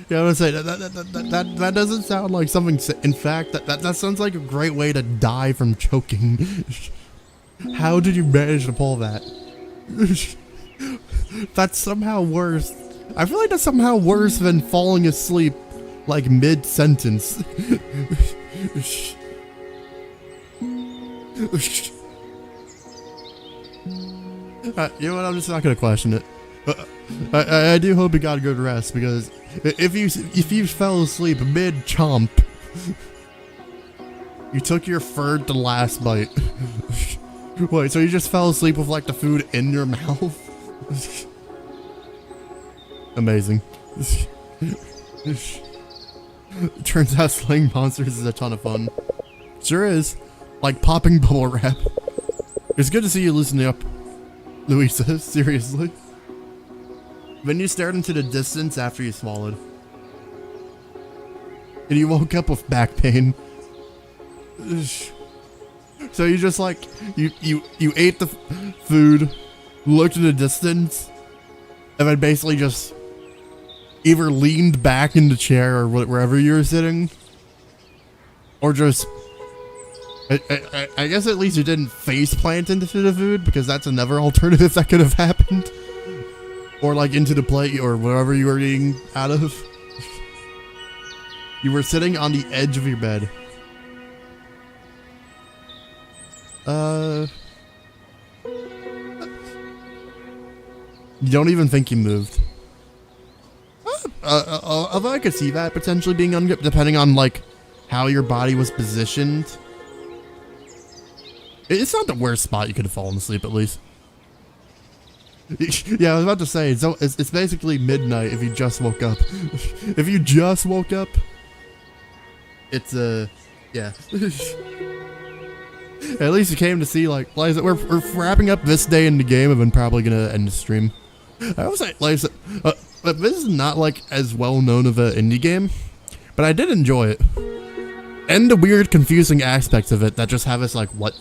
Yeah, I was gonna say that doesn't sound like something. In fact, that sounds like a great way to die from choking. How did you manage to pull that? That's somehow worse. I feel like that's somehow worse than falling asleep, like mid-sentence. You know what? I'm just not gonna question it. I do hope you got a good rest, because if you fell asleep mid-chomp, you took your third to last bite. Wait, so you just fell asleep with like the food in your mouth? Amazing. Turns out slaying monsters is a ton of fun. Sure is. Like popping bubble wrap. It's good to see you loosening up, Louisa. Seriously. Then you stared into the distance after you swallowed. And you woke up with back pain. So you just like, you ate the food, looked in the distance, and then basically just either leaned back in the chair or wherever you were sitting, or just, I guess at least you didn't face plant into the food, because that's another alternative that could have happened. Or like into the plate or whatever you were eating out of. You were sitting on the edge of your bed. You don't even think you moved. Although I could see that potentially being depending on like how your body was positioned. It's not the worst spot you could have fallen asleep, at least. Yeah, I was about to say, so it's basically midnight if you just woke up. If you just woke up, it's yeah. At least you came to see, like we're wrapping up this day in the game and then probably gonna end the stream. I was like, this is not like as well known of an indie game, but I did enjoy it. And the weird, confusing aspects of it that just have us like, what?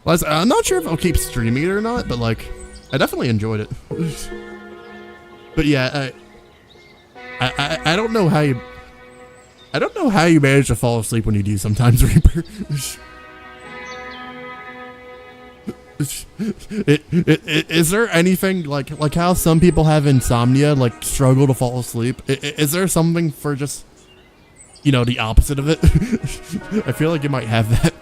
Well, I'm not sure if I'll keep streaming it or not, but like, I definitely enjoyed it. But yeah, I don't know how you, manage to fall asleep when you do sometimes, Reaper. Is there anything like how some people have insomnia, like struggle to fall asleep? Is there something for just, you know, the opposite of it? I feel like you might have that.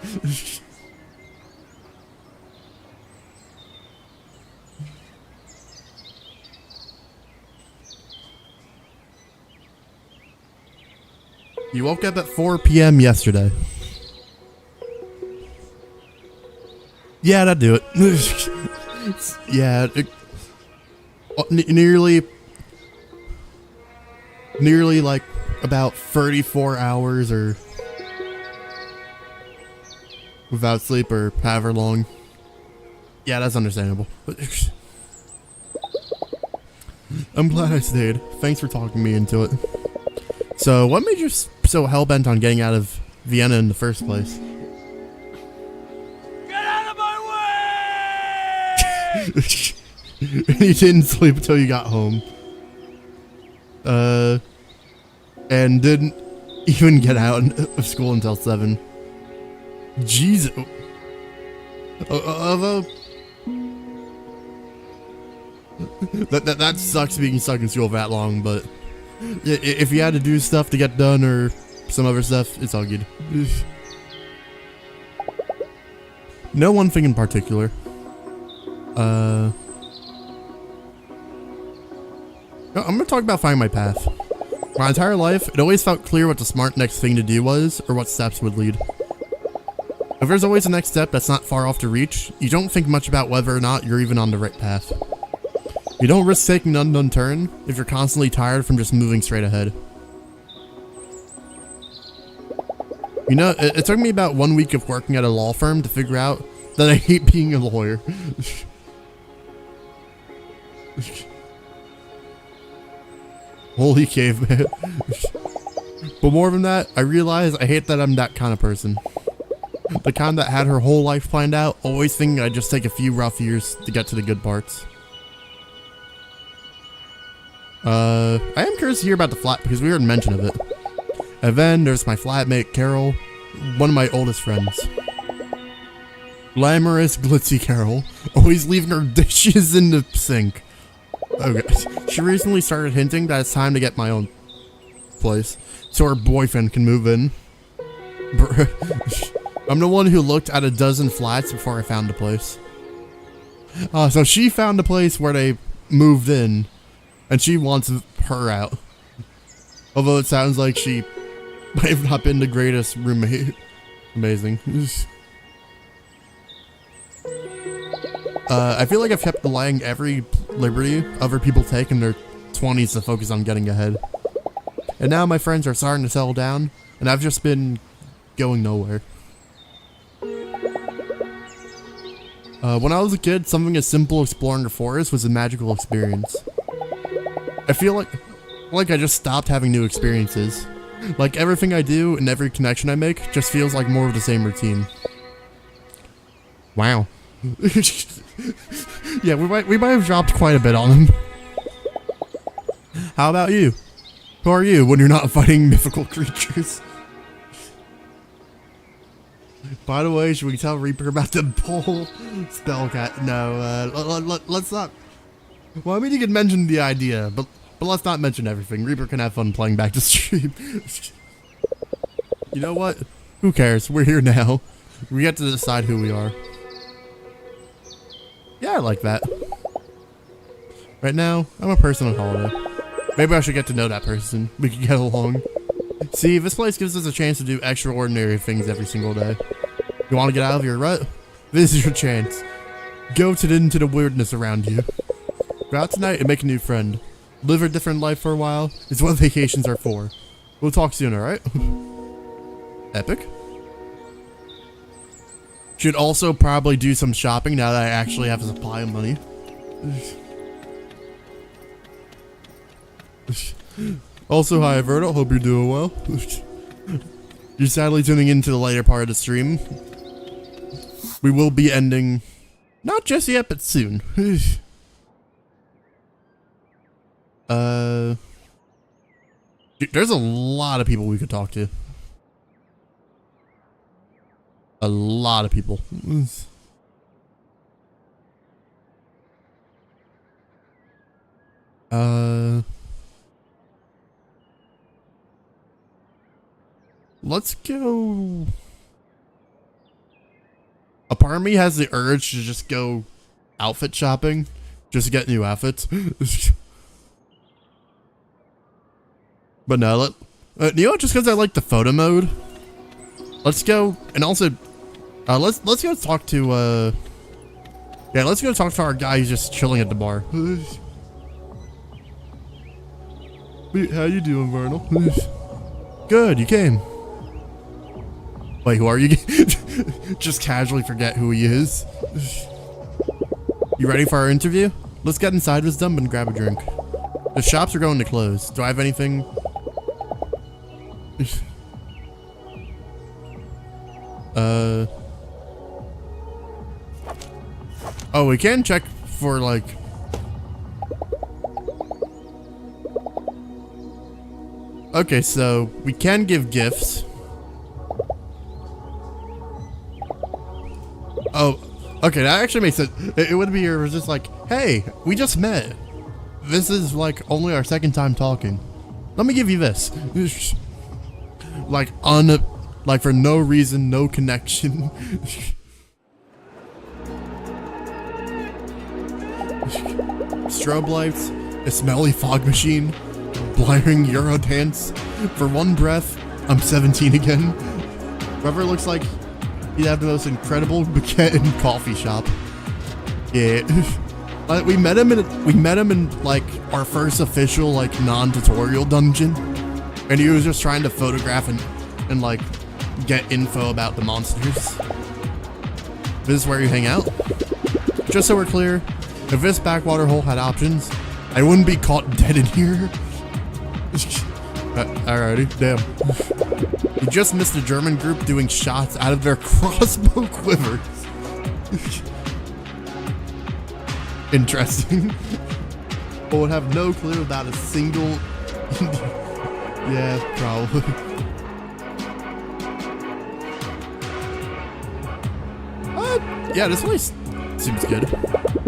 You woke up at 4 p.m. yesterday. Yeah, that'd do it. Yeah, nearly like about 34 hours or without sleep or however long. Yeah, that's understandable. I'm glad I stayed. Thanks for talking me into it. So, what made you so hell-bent on getting out of Vienna in the first place? Get out of my way! You didn't sleep until you got home. And didn't even get out of school until 7. Jesus. Although... That sucks being stuck in school that long, but... If you had to do stuff to get done or some other stuff, it's all good. No one thing in particular. I'm gonna talk about finding my path. My entire life, it always felt clear what the smart next thing to do was, or what steps would lead. If there's always a next step that's not far off to reach, you don't think much about whether or not you're even on the right path. You don't risk taking an unknown turn if you're constantly tired from just moving straight ahead. You know, it took me about 1 week of working at a law firm to figure out that I hate being a lawyer. Holy caveman. But more than that, I realize I hate that I'm that kind of person. The kind that had her whole life planned out, always thinking I'd just take a few rough years to get to the good parts. I am curious to hear about the flat because we heard mention of it. And then there's my flatmate Carol, one of my oldest friends. Glamorous, glitzy Carol, always leaving her dishes in the sink. Okay, she recently started hinting that it's time to get my own place, so her boyfriend can move in. I'm the one who looked at a dozen flats before I found the place. So she found a place where they moved in, and she wants her out. Although it sounds like she might have not been the greatest roommate. Amazing. I feel like I've kept delaying every liberty other people take in their 20s to focus on getting ahead. And now my friends are starting to settle down, and I've just been going nowhere. When I was a kid, something as simple as exploring a forest was a magical experience. I feel like I just stopped having new experiences. Like everything I do and every connection I make just feels like more of the same routine. Wow. Yeah, we might have dropped quite a bit on him. How about you? Who are you when you're not fighting mythical creatures? By the way, should we tell Reaper about the bull spellcat? No, let's not. Well, I mean, you could mention the idea, but let's not mention everything. Reaper can have fun playing back to stream. You know what? Who cares? We're here now. We get to decide who we are. Yeah, I like that. Right now, I'm a person on holiday. Maybe I should get to know that person. We can get along. See, this place gives us a chance to do extraordinary things every single day. You want to get out of your rut? This is your chance. Go into the weirdness around you. Go out tonight and make a new friend. Live a different life for a while. It's what vacations are for. We'll talk soon, alright? Epic. Should also probably do some shopping now that I actually have a supply of money. Also, hi Verto, hope you're doing well. You're sadly tuning into the later part of the stream. We will be ending, not just yet, but soon. There's a lot of people we could talk to. A lot of people. Let's go. A part of me has the urge to just go outfit shopping, just to get new outfits. But no, you know what? Just because I like the photo mode, let's go. And also, let's go talk to. Yeah, let's go talk to our guy who's just chilling at the bar. How you doing, Vernal? Good, you came. Wait, who are you? Just casually forget who he is. You ready for our interview? Let's get inside this dump and grab a drink. The shops are going to close. Do I have anything? Oh, we can check for like. Okay, so we can give gifts. Oh, okay, that actually makes sense. It would be here, it was just like, hey, we just met. This is like only our second time talking. Let me give you this. Like for no reason, no connection. Strobe lights, a smelly fog machine, blaring Eurodance. For one breath, I'm 17 again. Whoever looks like he'd have the most incredible baguette and coffee shop. Yeah. We met him in like our first official like non-tutorial dungeon, and he was just trying to photograph and like get info about the monsters. This is where you hang out. Just so we're clear, if this backwater hole had options, I wouldn't be caught dead in here. Alrighty, damn. You just missed a German group doing shots out of their crossbow quivers. Interesting. But would have no clue about a single... Yeah, probably. Yeah, this place seems good.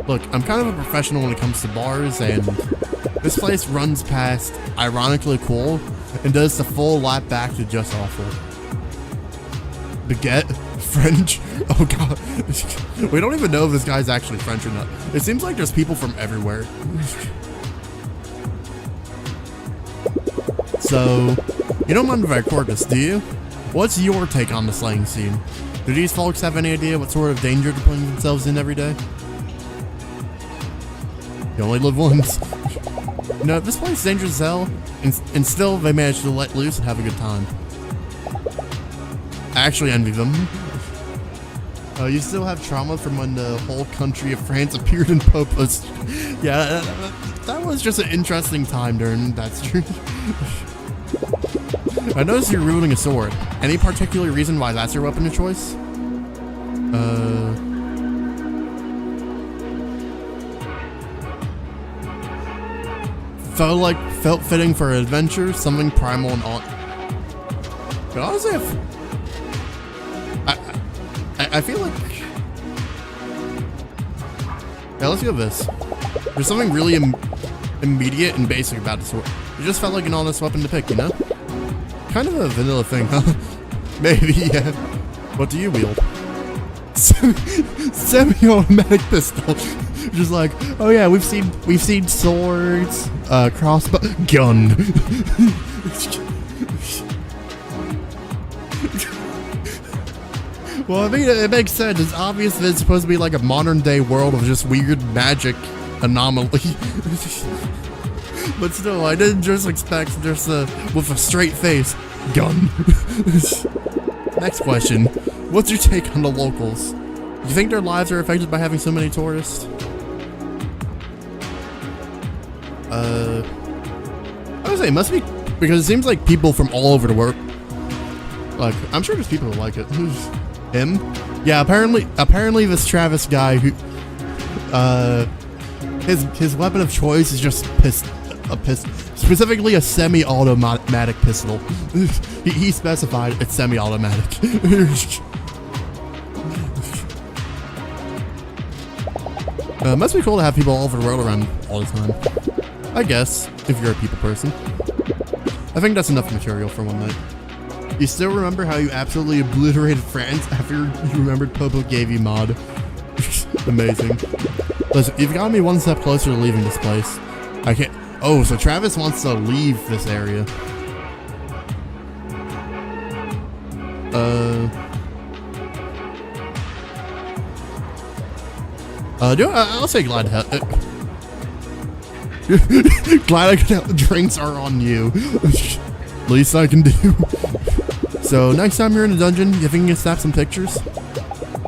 Look, I'm kind of a professional when it comes to bars, and this place runs past ironically cool and does the full lap back to just awful. Baguette? French? Oh god. We don't even know if this guy's actually French or not. It seems like there's people from everywhere. So, you don't mind if I record this, do you? What's your take on the slaying scene? Do these folks have any idea what sort of danger they're putting themselves in every day? You only live once. You know, this place is dangerous as hell, and still they manage to let loose and have a good time. I actually envy them. You still have trauma from when the whole country of France appeared in Popos. Yeah, that was just an interesting time during that stream. I noticed you're wielding a sword. Any particular reason why that's your weapon of choice? Felt fitting for an adventure, something primal and on. But honestly, I feel like. Yeah, let's go with this. There's something really immediate and basic about the sword. It just felt like an honest weapon to pick, you know? Kind of a vanilla thing, huh? Maybe, yeah. What do you wield? Semi-automatic pistol. Just like, oh yeah, we've seen swords, crossbow, gun. Well, I mean, it makes sense. It's obvious that it's supposed to be like a modern day world of just weird magic anomaly. But still, I didn't just expect just with a straight face, gun. Next question. What's your take on the locals? Do you think their lives are affected by having so many tourists? I would say it must be, because it seems like people from all over the world. Like, I'm sure there's people who like it. Him? Yeah, apparently this Travis guy who, his weapon of choice is just a pistol, specifically a semi-automatic pistol. he specified it's semi-automatic. Must be cool to have people all over the world around all the time. I guess, if you're a people person. I think that's enough material for one night. You still remember how you absolutely obliterated France after you remembered Popo gave you mod? Amazing. Listen, you've got me one step closer to leaving this place. I can't. Oh, so Travis wants to leave this area. I'll say glad to help. Glad I could help. Drinks are on you. Least I can do. So next time you're in a dungeon, you think you can snap some pictures?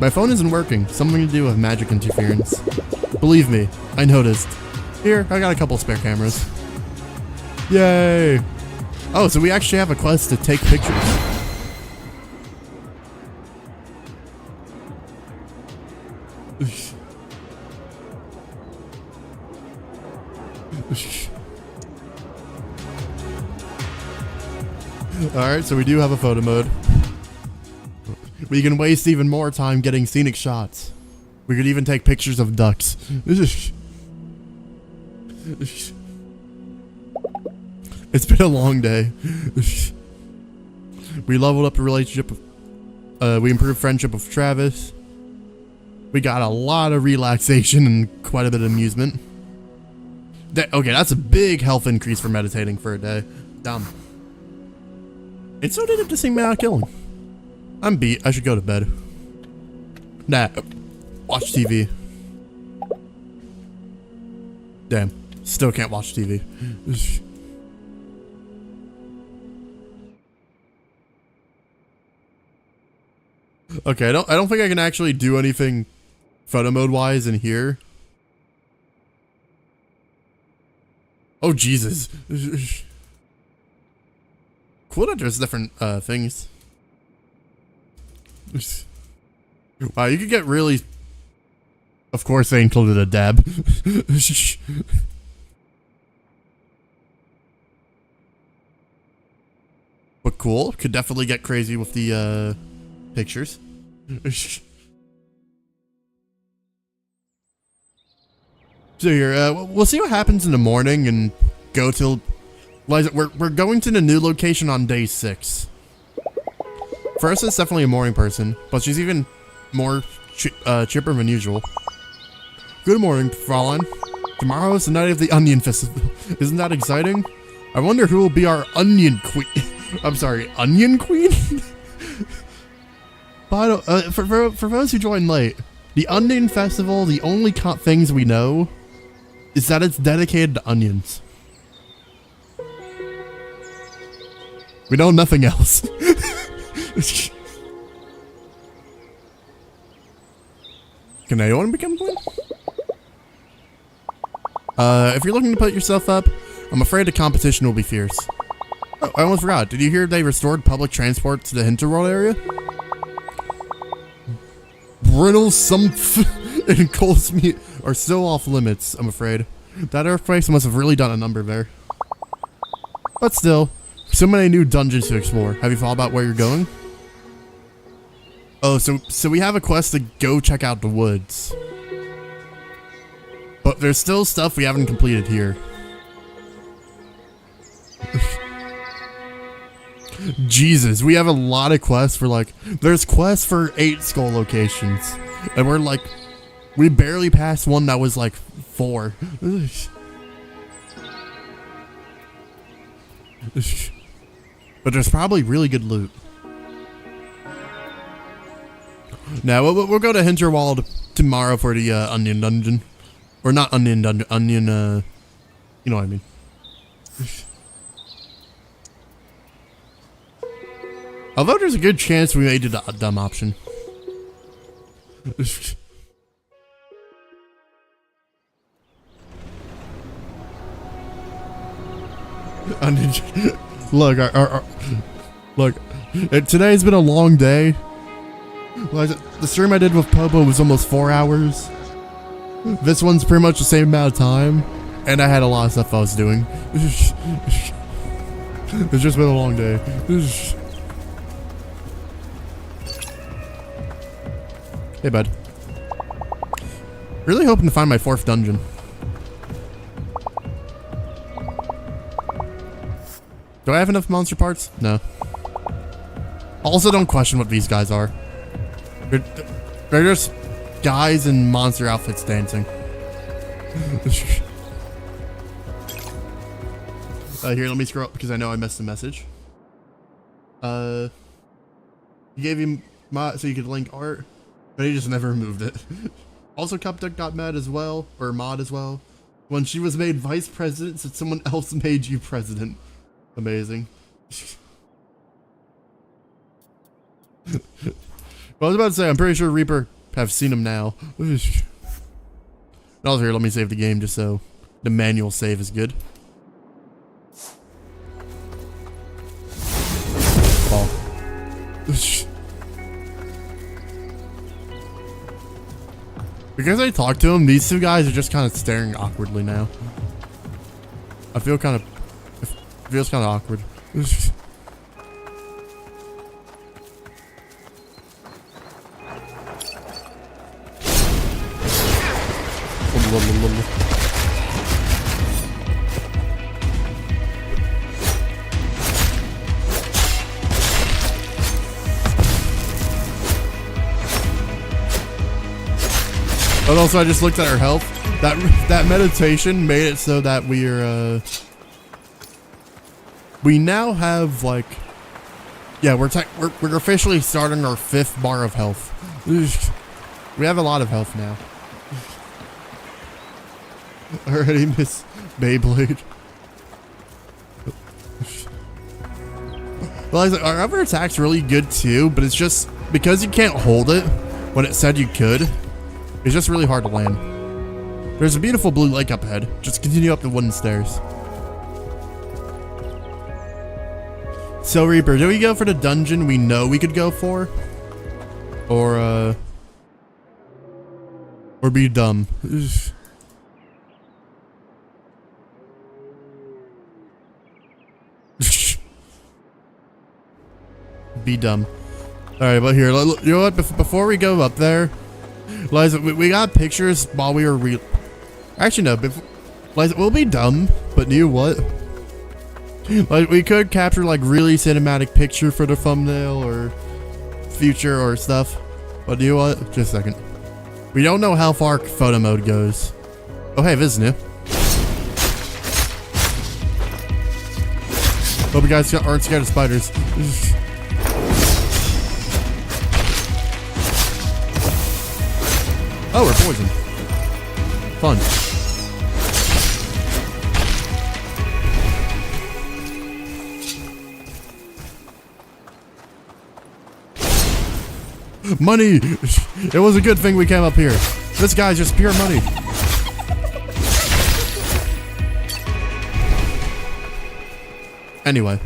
My phone isn't working. Something to do with magic interference. Believe me, I noticed. Here, I got a couple spare cameras. Yay! Oh, so we actually have a quest to take pictures. Alright, so we do have a photo mode. We can waste even more time getting scenic shots. We could even take pictures of ducks. It's been a long day. We leveled up a relationship. We improved friendship with Travis. We got a lot of relaxation and quite a bit of amusement. Okay, that's a big health increase for meditating for a day. Dumb. And so did it to see me not killing. I'm beat. I should go to bed. Nah. Watch TV. Damn. Still can't watch TV. Okay, I don't think I can actually do anything photo mode wise in here. Oh Jesus. Cool that there's different things. Wow, you could get really... Of course they included a dab. But cool, could definitely get crazy with the pictures. So here, we'll see what happens in the morning and go till... We're going to the new location on day 6. First is definitely a morning person, but she's even more chipper than usual. Good morning, Fräulein. Tomorrow is the night of the Onion Festival. Isn't that exciting? I wonder who will be our Onion Queen. I'm sorry, Onion Queen? But for those who joined late, the Onion Festival, the only things we know is that it's dedicated to onions. We know nothing else. Can anyone become queen? If you're looking to put yourself up, I'm afraid the competition will be fierce. Oh, I almost forgot. Did you hear they restored public transport to the Hinterworld area? Brittle Sumpf and Cole's meat are still off limits, I'm afraid. That earthquake must have really done a number there. But still, so many new dungeons to explore. Have you thought about where you're going? Oh, so we have a quest to go check out the woods. But there's still stuff we haven't completed here. Jesus, we have a lot of quests for there's quests for 8 skull locations. And we're we barely passed one that was 4. But there's probably really good loot. Now, we'll go to Hinterwald tomorrow for the Onion Dungeon. Or not Onion Dungeon, Onion, you know what I mean. Although there's a good chance we may do the dumb option. Look, look. Today's been a long day. The stream I did with Popo was almost 4 hours. This one's pretty much the same amount of time, and I had a lot of stuff I was doing. It's just been a long day. Hey, bud. Really hoping to find my 4th dungeon. Do I have enough monster parts? No. Also, don't question what these guys are. They're just guys in monster outfits dancing. Here, let me scroll up because I know I missed a message. He gave you mod so you could link art, but he just never removed it. Also, Cupduck got mad as well, or mod as well. When she was made vice president, said someone else made you president. Amazing. Well, I was about to say, I'm pretty sure Reaper have seen him now. Also, here, let me save the game just so the manual save is good. Ball. Because I talked to him, these 2 guys are just kind of staring awkwardly now. I feel kind of... It feels kind of awkward. But also, I just looked at our health. That meditation made it so that we're we now have yeah, we're officially starting our 5th bar of health. We have a lot of health now. Already miss Beyblade. Well, our other attack's really good too, but it's just because you can't hold it when it said you could, it's just really hard to land. There's a beautiful blue lake up ahead. Just continue up the wooden stairs. So Reaper, do we go for the dungeon we know we could go for? Or be dumb? Be dumb. Alright, but here, you know what? Before we go up there, Liza, we got pictures while we were actually, no, Liza, we'll be dumb, but you know what? Like, we could capture, like, really cinematic picture for the thumbnail or future or stuff. But you know what? Just a second. We don't know how far photo mode goes. Oh, hey, this is new. Hope you guys aren't scared of spiders. Oh, we're poisoned. Fun. Money! It was a good thing we came up here. This guy's just pure money. Anyway.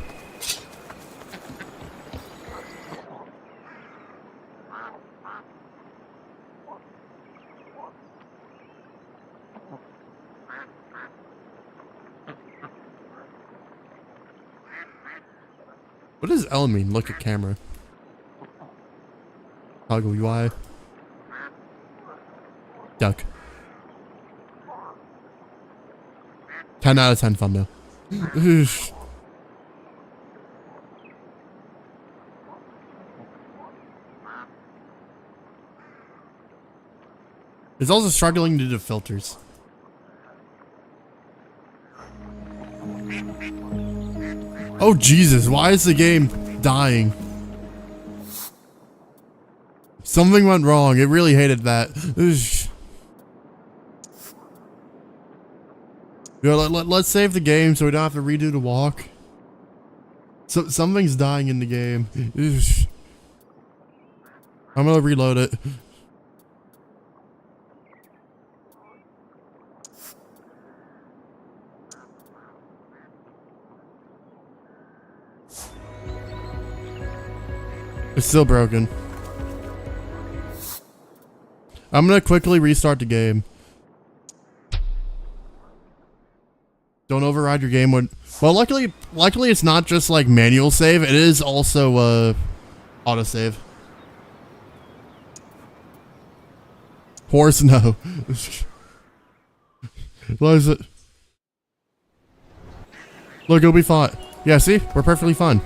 What does L mean? Look at camera. Toggle UI. Duck. 10 out of 10 thumbnail. It's also struggling to do the filters. Oh Jesus, why is the game dying? Something went wrong. It really hated that. Let's save the game so we don't have to redo the walk. So something's dying in the game. I'm gonna reload it. It's still broken. I'm gonna quickly restart the game. Don't override your game when... Well, luckily it's not just like manual save. It is also autosave. Horse, no. What is it? Look, it'll be fine. Yeah, see? We're perfectly fine.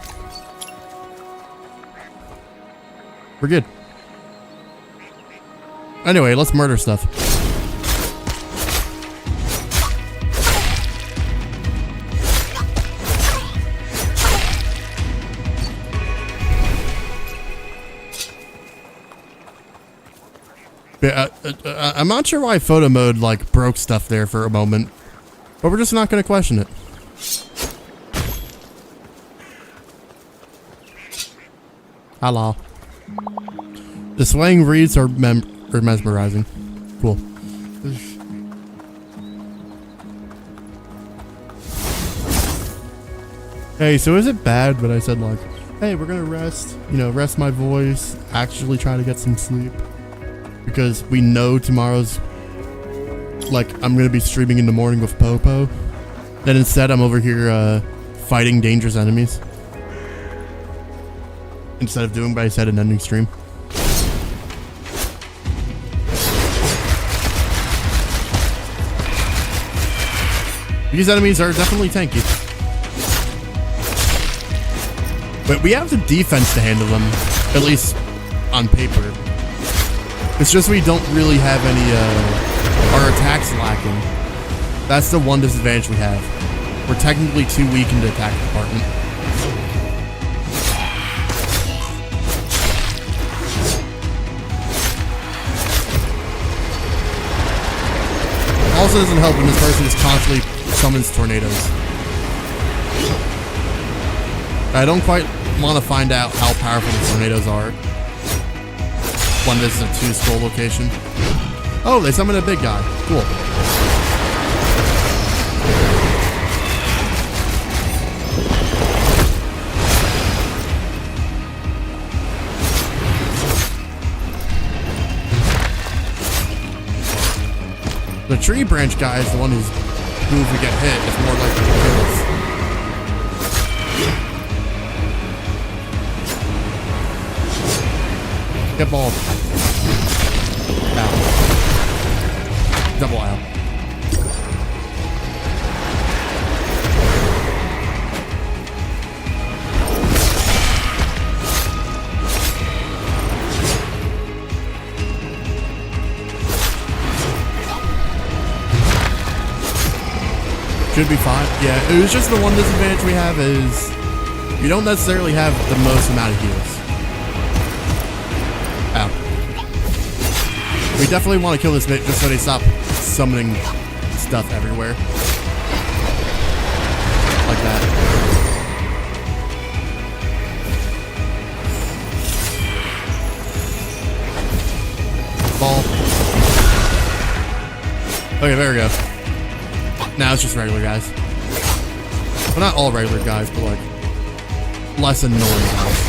We're good. Anyway, let's murder stuff. Yeah, I'm not sure why photo mode like broke stuff there for a moment, but we're just not going to question it. Hello. The swaying reeds are mesmerizing. Cool. Hey, so is it bad that I said like, hey, we're gonna rest, you know, rest my voice, actually try to get some sleep? Because we know tomorrow's, like, I'm gonna be streaming in the morning with Popo. Then instead I'm over here fighting dangerous enemies. Instead of doing what I said an ending stream. These enemies are definitely tanky. But we have the defense to handle them, at least on paper. It's just we don't really have any, our attacks lacking. That's the one disadvantage we have. We're technically too weak in the attack department. also doesn't help when this person just constantly summons tornadoes. I don't quite want to find out how powerful the tornadoes are when this is a 2-skull location. Oh, they summoned a big guy. Cool. The tree branch guy is the one who if we get hit, is more likely to kill us. Get balled. Ow. Double ow. Should be fine. Yeah, it was just the one disadvantage we have is you don't necessarily have the most amount of heals. Ow. We definitely want to kill this bit just so they stop summoning stuff everywhere. Like that. Ball. Okay, there we go. Now it's just regular guys. Well, not all regular guys, but like less annoying guys.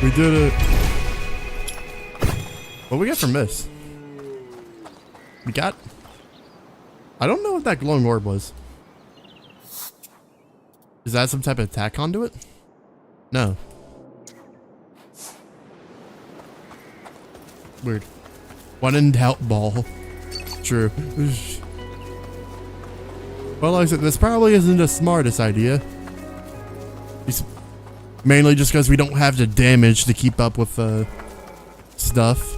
We did it. What we get from this? We got... I don't know what that glowing orb was. Is that some type of attack conduit? No. Weird. When in doubt, ball. True. Well, like I said, this probably isn't the smartest idea. It's mainly just because we don't have the damage to keep up with stuff.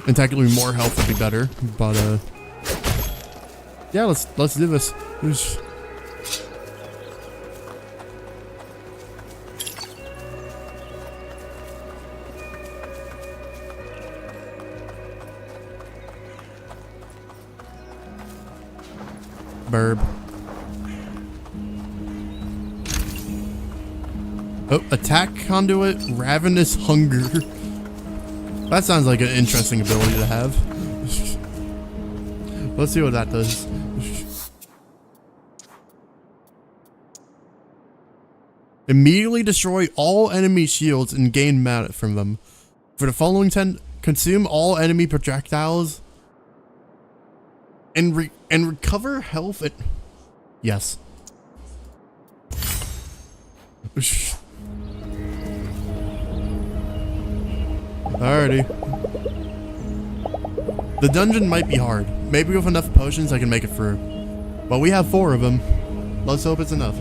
And technically more health would be better. But yeah, let's do this. Burb. Oh, attack conduit, ravenous hunger. That sounds like an interesting ability to have. Let's see what that does. Immediately destroy all enemy shields and gain mana from them. For the following 10, consume all enemy projectiles and recover health at... Yes. Alrighty. The dungeon might be hard. Maybe with enough potions I can make it through. But we have 4 of them. Let's hope it's enough.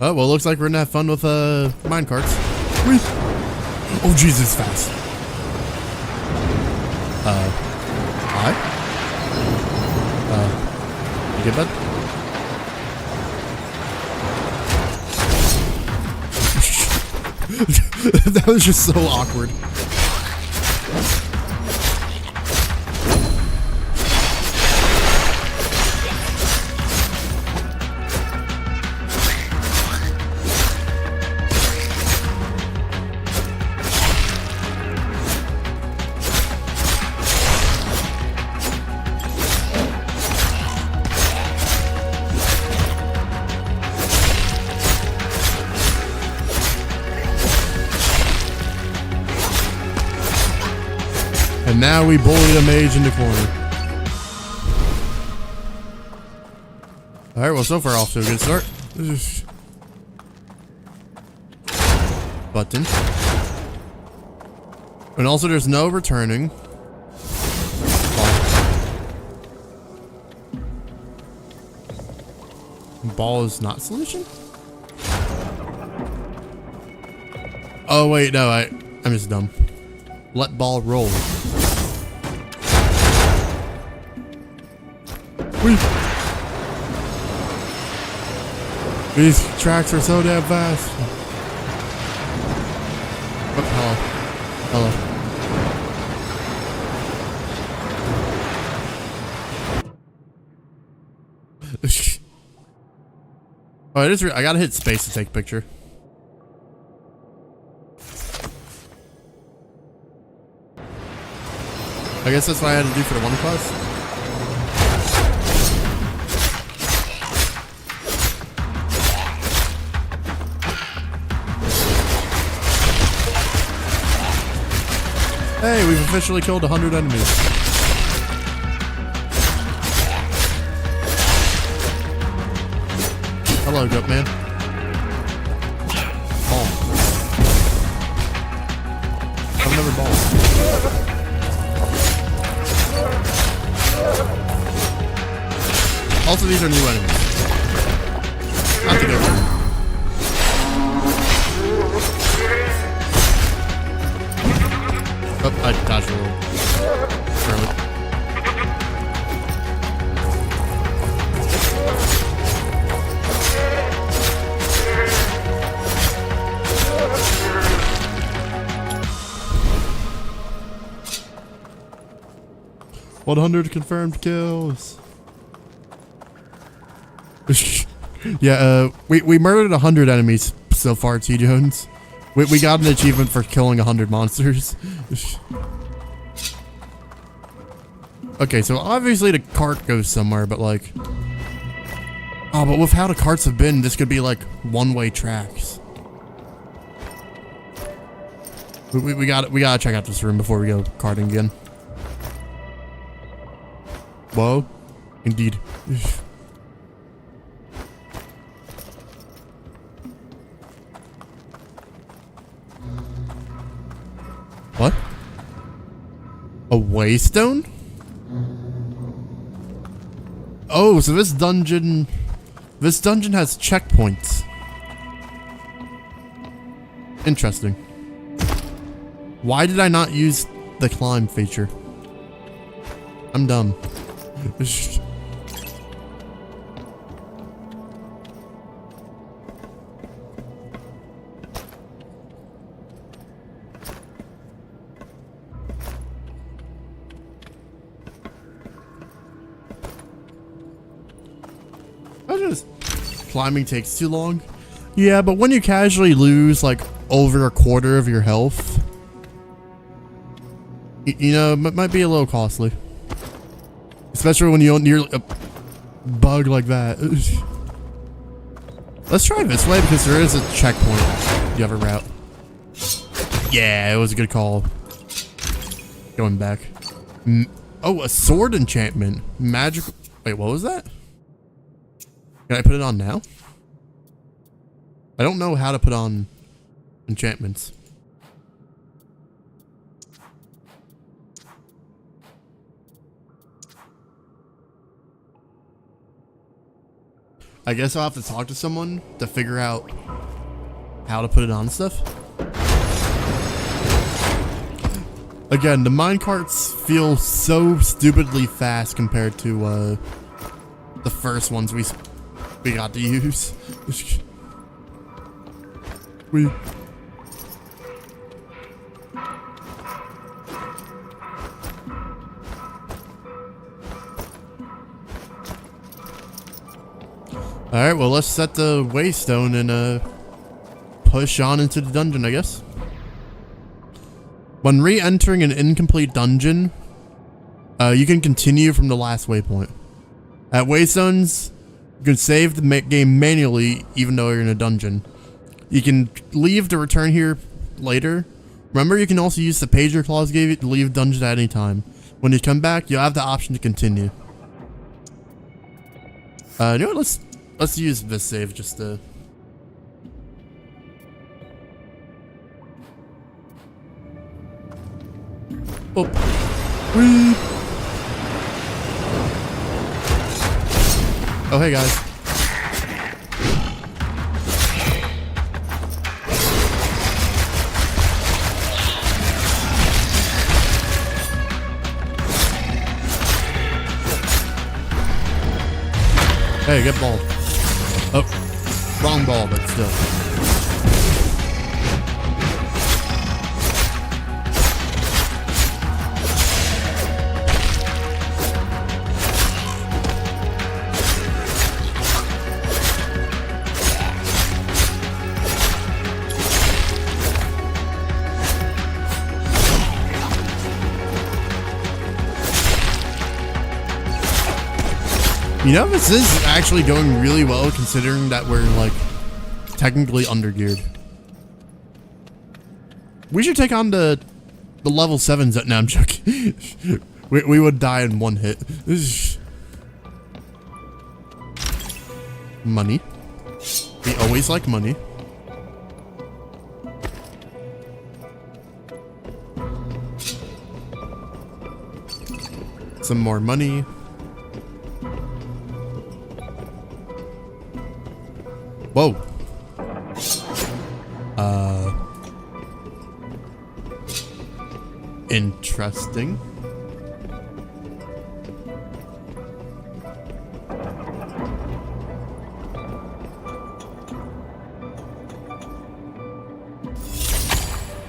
Oh, well, looks like we're gonna have fun with, minecarts. Oh, Jesus, fast. Hi? You good, bud? That was just so awkward. And now we bullied a mage in the corner. Alright, well, so far off to a good start. Button. And also there's no returning. Ball is not solution? Oh wait, no, I'm just dumb. Let ball roll. Whee. These tracks are so damn fast. Oh, hello. Oh, it is. I gotta hit space to take a picture. I guess that's what I had to do for the one class. Hey, we've officially killed 100 enemies. Hello, goat man. Ball. Have another ball. Also, these are new enemies. Not to go through. Oh, I dodged a little early. $100 confirmed kills. Yeah, we murdered 100 enemies so far, T Jones. We got an achievement for killing 100 monsters. Okay, so obviously the cart goes somewhere, but like... Oh, but with how the carts have been, this could be like one-way tracks. We gotta check out this room before we go carting again. Whoa. Indeed. What? A waystone? Oh, so this dungeon has checkpoints. Interesting. Why did I not use the climb feature? I'm dumb. Climbing takes too long. Yeah, but when you casually lose like over a quarter of your health, you know, it might be a little costly. Especially when you don't near a bug like that. Let's try this way because there is a checkpoint. You have a route. Yeah, it was a good call. Going back. Oh, a sword enchantment. Magical. Wait, what was that? Can I put it on now? I don't know how to put on enchantments. I guess I'll have to talk to someone to figure out how to put it on stuff. Again, the minecarts feel so stupidly fast compared to the first ones we got to use. Alright, well let's set the waystone and push on into the dungeon, I guess. When re-entering an incomplete dungeon, you can continue from the last waypoint. At waystones, you can save the game manually even though you're in a dungeon. You can leave to return here later. Remember, you can also use the pager clause gave you to leave dungeon at any time. When you come back, you'll have the option to continue. You know what, let's use this save just to... Oh. Whee. Oh, hey guys. Hey, get ball. Oh, wrong ball, but still. You know, this is actually going really well considering that we're like technically undergeared. We should take on the level 7s. No, I'm joking. we would die in one hit. Money. We always like money. Some more money. Whoa. Interesting.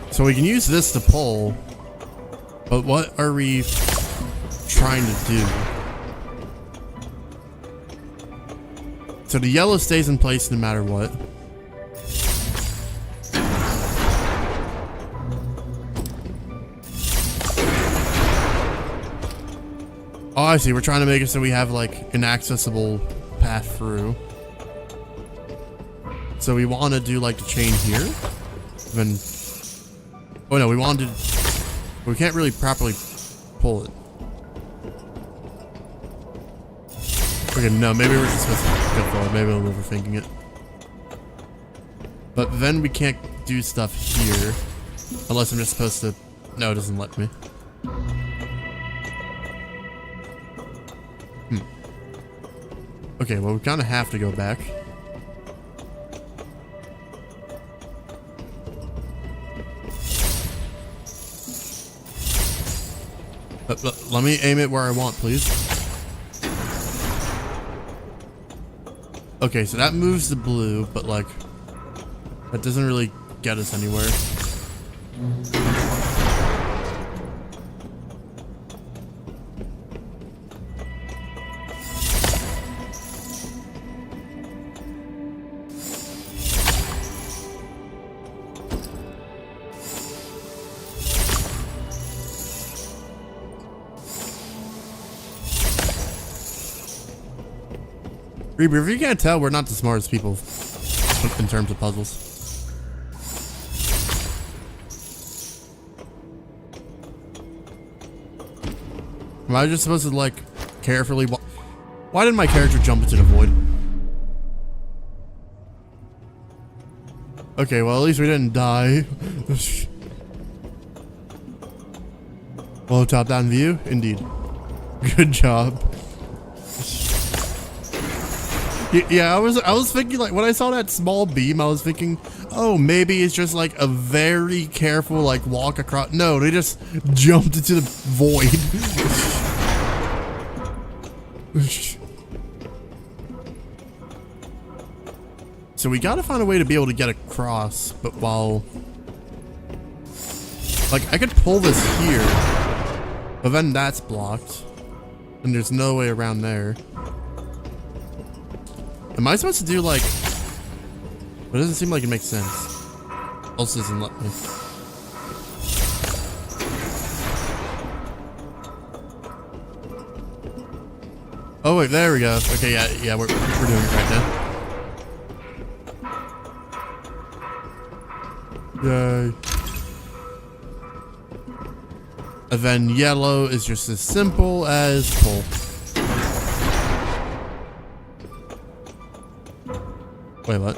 So we can use this to pull, but what are we trying to do? So the yellow stays in place no matter what. Oh, I see. We're trying to make it so we have like an accessible path through. So we want to do like the chain here. Then, oh no, we wanted. We can't really properly pull it. Okay, no, maybe we're just supposed to go forward. Maybe I'm overthinking it. But then we can't do stuff here. Unless I'm just supposed to... No, it doesn't let me. Okay, well, we kind of have to go back. Let me aim it where I want, please. Okay, so that moves the blue, but like, that doesn't really get us anywhere. Reaper, if you can't tell, we're not the smartest people in terms of puzzles. Am I just supposed to, like, carefully... Why didn't my character jump into the void? Okay, well, at least we didn't die. Well, top-down view? Indeed. Good job. Yeah, I was thinking, like, when I saw that small beam, I was thinking, oh, maybe it's just like a very careful, like, walk across. No, they just jumped into the void. So we gotta find a way to be able to get across, but while... Like, I could pull this here, but then that's blocked, and there's no way around there. Am I supposed to do like... It doesn't seem like it makes sense. Also doesn't let me. Oh wait, there we go. Okay, yeah, we're doing it right now. Yay. And then yellow is just as simple as pull. Wait, what?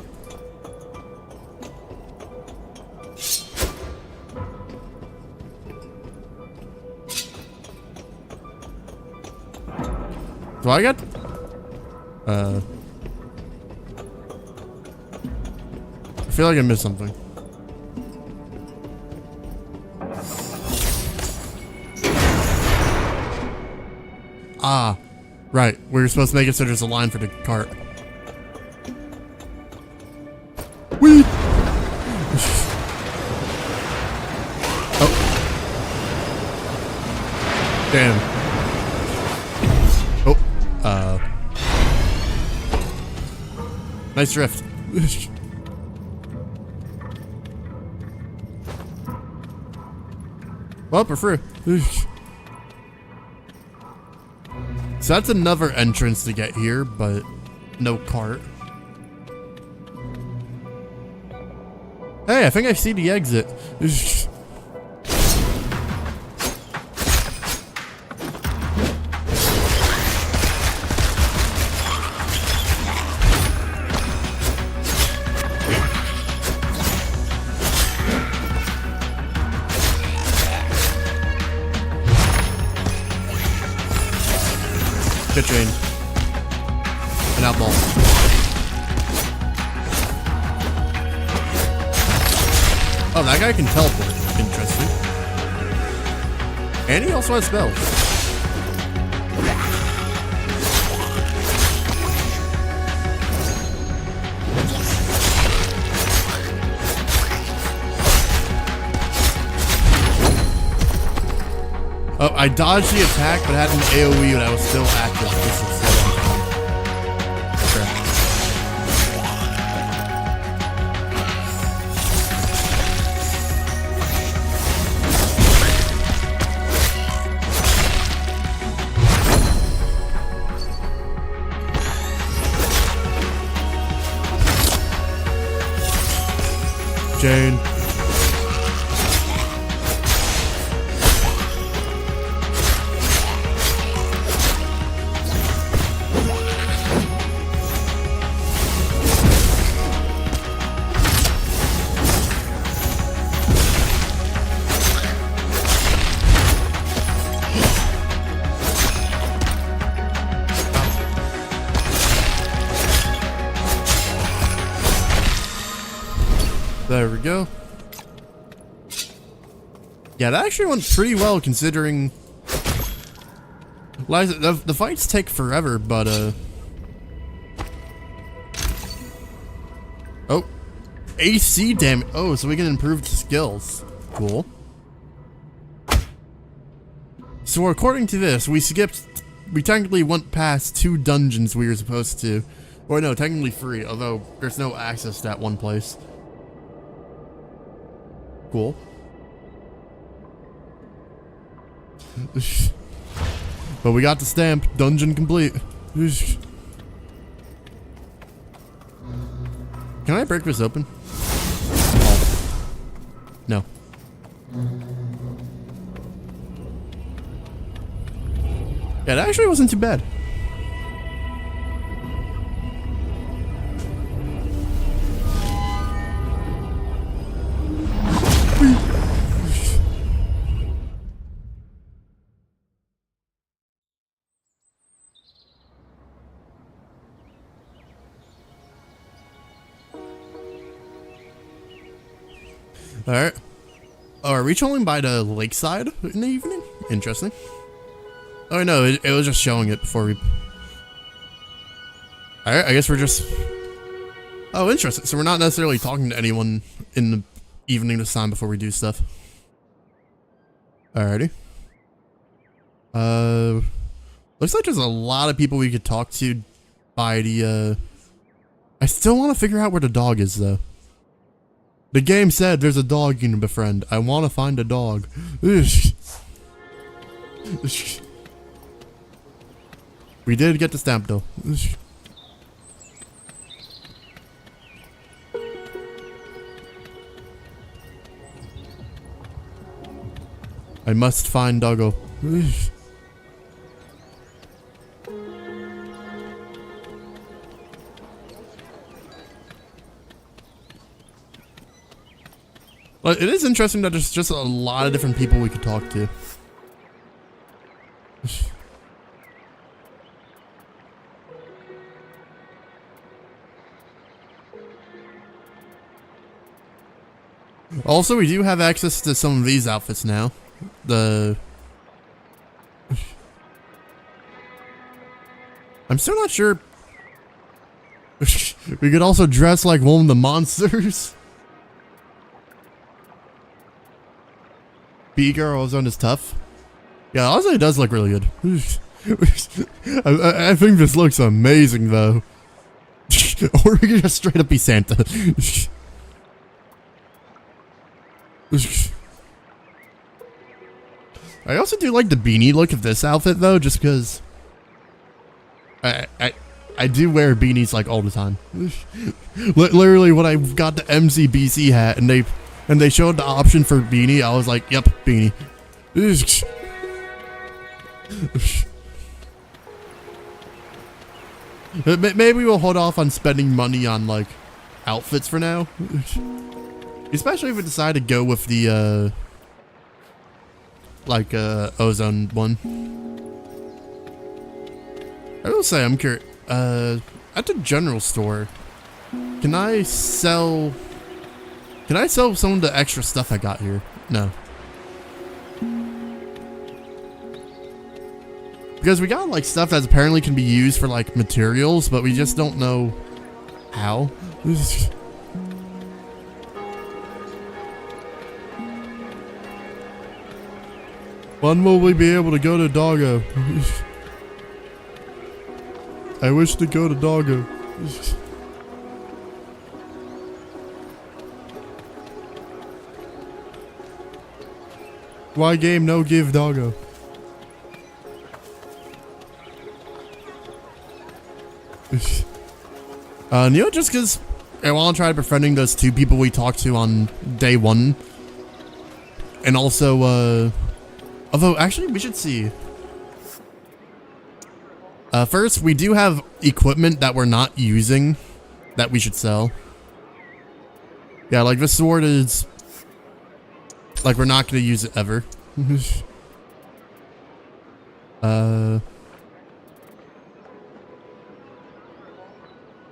Do I get? I feel like I missed something. Ah, right. We were supposed to make it so there's a line for the cart. Whee! Oh. Damn. Oh. Nice drift. Well, we're through. So that's another entrance to get here, but no cart. Hey, I think I see the exit. Good chain. An outball. Oh, that guy can teleport. Interesting. And he also has spells. Oh, I dodged the attack, but had an AoE and I was still active. This is so Jane. There we go. Yeah, that actually went pretty well considering. Like, the fights take forever, but oh, AC damage. Oh, so we can improve the skills. Cool. So according to this, we technically went past 2 dungeons we were supposed to. Or no, technically 3, although there's no access to that one place. Cool. But we got the stamp. Dungeon complete. Can I break this open? Oh. No. Yeah, that actually wasn't too bad. Alright. Oh, are we chilling by the lakeside in the evening? Interesting. Oh no, it was just showing it before we... Alright, I guess we're just... Oh, interesting. So we're not necessarily talking to anyone in the evening this time before we do stuff. Alrighty. Looks like there's a lot of people we could talk to by the, I still want to figure out where the dog is, though. The game said there's a dog you can befriend. I want to find a dog. We did get the stamp, though. I must find doggo. Well, it is interesting that there's just a lot of different people we could talk to. Also, we do have access to some of these outfits now. I'm still not sure. We could also dress like one of the monsters. B-Girl Ozone is tough. Yeah, honestly, it does look really good. I think this looks amazing, though. Or we could just straight up be Santa. I also do like the beanie look of this outfit, though, just because I do wear beanies like all the time. Literally, when I got the MCBC hat and they showed the option for beanie, I was like, "Yep, beanie." Maybe we'll hold off on spending money on like outfits for now, especially if we decide to go with the ozone one. I will say I'm curious. At the general store, can I sell some of the extra stuff I got here? No. Because we got like stuff that apparently can be used for like materials, but we just don't know how. When will we be able to go to Doggo? I wish to go to Doggo. Why game no give Doggo? Just because I want to try befriending those two people we talked to on day one. And also, although actually we should see. First, we do have equipment that we're not using that we should sell. Yeah, like this sword is, like we're not going to use it ever.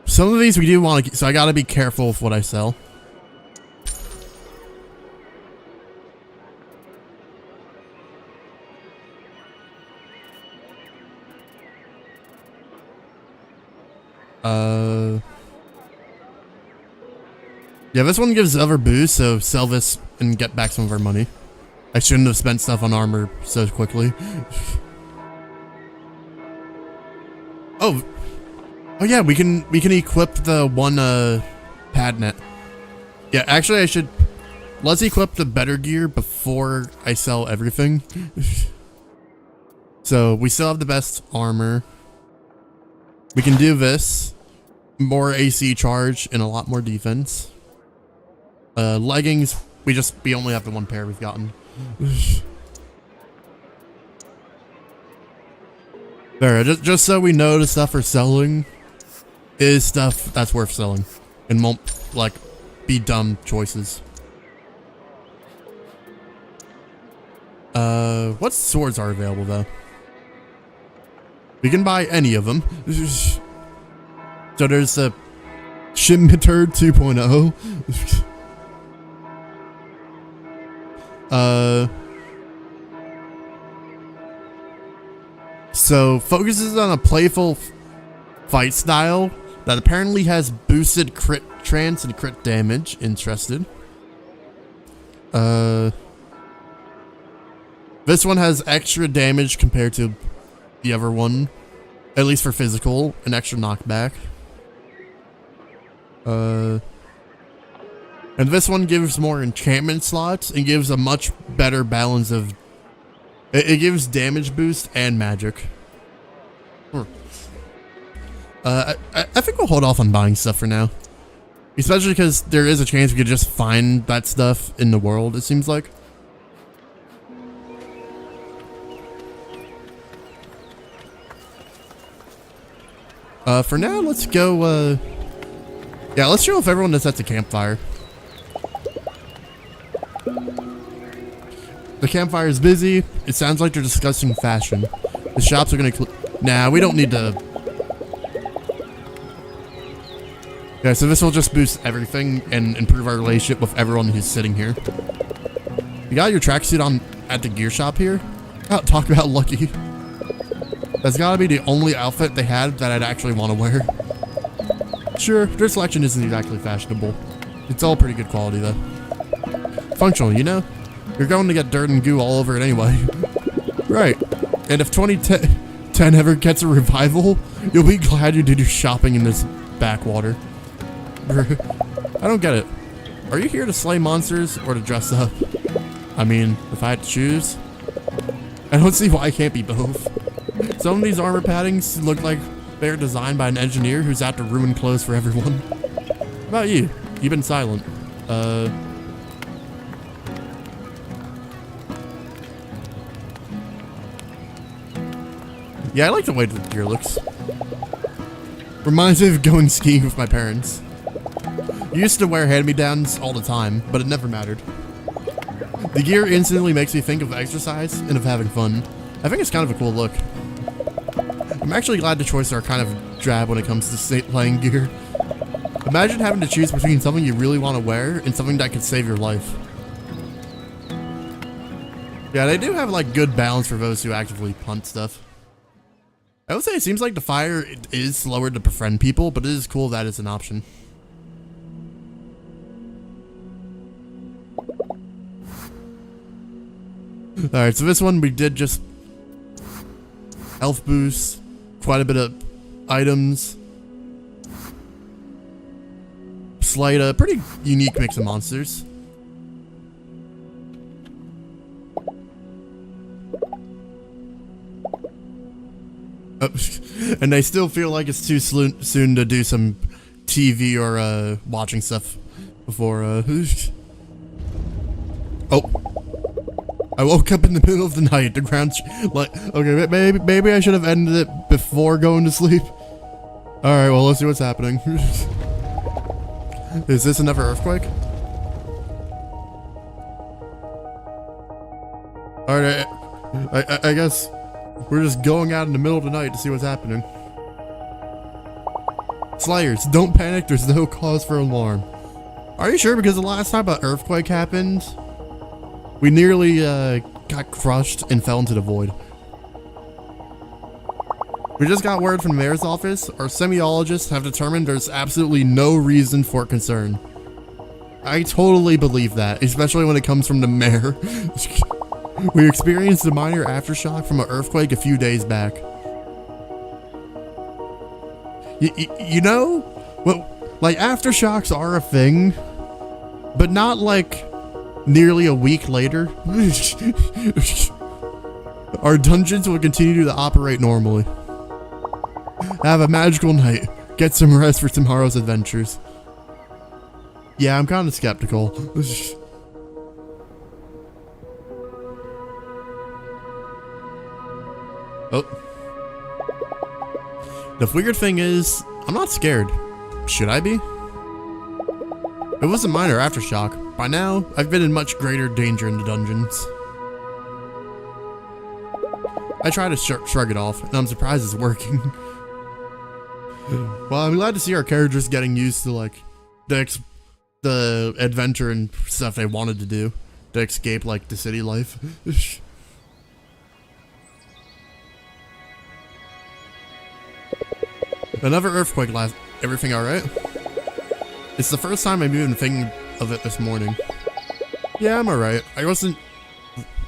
Some of these we do want to, so I gotta be careful with what I sell. Yeah, this one gives other boost, so sell this and get back some of our money. I shouldn't have spent stuff on armor so quickly. Oh yeah, we can equip the one pad net. Yeah, actually let's equip the better gear before I sell everything. So we still have the best armor. We can do this. More AC charge and a lot more defense. Leggings, we only have the one pair we've gotten. There, just so we know the stuff we're selling is stuff that's worth selling and won't like be dumb choices. What swords are available though? We can buy any of them. So there's the Scimitar 2.0. So focuses on a playful fight style that apparently has boosted crit chance and crit damage. Interested. This one has extra damage compared to the other one, at least for physical, an extra knockback. And this one gives more enchantment slots and gives a much better balance of. It gives damage boost and magic. I think we'll hold off on buying stuff for now, especially because there is a chance we could just find that stuff in the world. It seems like. For now, let's go. Yeah, let's show off everyone that's at the campfire. The campfire is busy. It sounds like they're discussing fashion. The shops are gonna. Nah, we don't need to. Yeah, so this will just boost everything and improve our relationship with everyone who's sitting here. You got your tracksuit on at the gear shop here? Oh, talk about lucky. That's gotta be the only outfit they had that I'd actually want to wear. Sure, their selection isn't exactly fashionable. It's all pretty good quality though. Functional, you know? You're going to get dirt and goo all over it anyway. Right. And if 2010 ever gets a revival, you'll be glad you did your shopping in this backwater. I don't get it. Are you here to slay monsters or to dress up? I mean, if I had to choose, I don't see why I can't be both. Some of these armor paddings look like they're designed by an engineer who's out to ruin clothes for everyone. How about you? You've been silent. Yeah, I like the way the gear looks. Reminds me of going skiing with my parents. I used to wear hand-me-downs all the time, but it never mattered. The gear instantly makes me think of exercise and of having fun. I think it's kind of a cool look. I'm actually glad the choices are kind of drab when it comes to playing gear. Imagine having to choose between something you really want to wear and something that could save your life. Yeah, they do have like good balance for those who actively punt stuff. I would say it seems like the fire is slower to befriend people, but it is cool that it's an option. Alright, so this one we did just health boost, quite a bit of items, slight, a pretty unique mix of monsters. And I still feel like it's too soon to do some TV or watching stuff before. Oh, I woke up in the middle of the night. The ground, like, okay, maybe I should have ended it before going to sleep. All right, well, let's see what's happening. Is this another earthquake? All right, I guess. We're just going out in the middle of the night to see what's happening. Slayers, don't panic, there's no cause for alarm. Are you sure? Because the last time an earthquake happened, we nearly got crushed and fell into the void. We just got word from the mayor's office. Our semiologists have determined there's absolutely no reason for concern. I totally believe that, especially when it comes from the mayor. We experienced a minor aftershock from an earthquake a few days back. You know, well, like aftershocks are a thing, but not like nearly a week later. Our dungeons will continue to operate normally. Have a magical night. Get some rest for tomorrow's adventures. Yeah, I'm kind of skeptical. Oh. The weird thing is, I'm not scared. Should I be? It was a minor aftershock. By now, I've been in much greater danger in the dungeons. I try to shrug it off, and I'm surprised it's working. Well, I'm glad to see our characters getting used to, like, the adventure and stuff they wanted to do. To escape, like, the city life. Another earthquake last. Everything alright? It's the first time I'm even thinking of it this morning. Yeah, I'm alright. I wasn't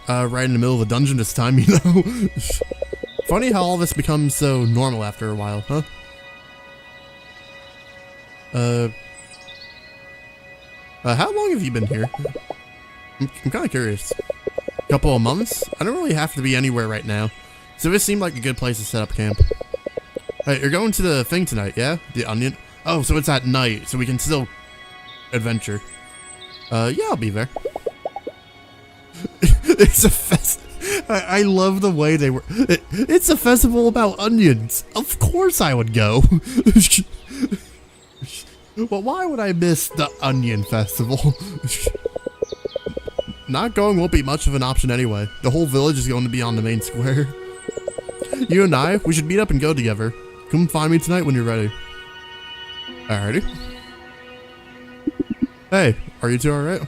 right in the middle of a dungeon this time, you know? Funny how all this becomes so normal after a while, huh? How long have you been here? I'm kind of curious. Couple of months? I don't really have to be anywhere right now, so this seemed like a good place to set up camp. Hey, you're going to the thing tonight, yeah? The Onion? Oh, so it's at night, so we can still adventure. Yeah, I'll be there. It's a fest. I love the way they were. It's a festival about onions. Of course I would go. Well, why would I miss the Onion Festival? Not going won't be much of an option anyway. The whole village is going to be on the main square. You and I, we should meet up and go together. Come find me tonight when you're ready. Alrighty. Hey, are you two alright?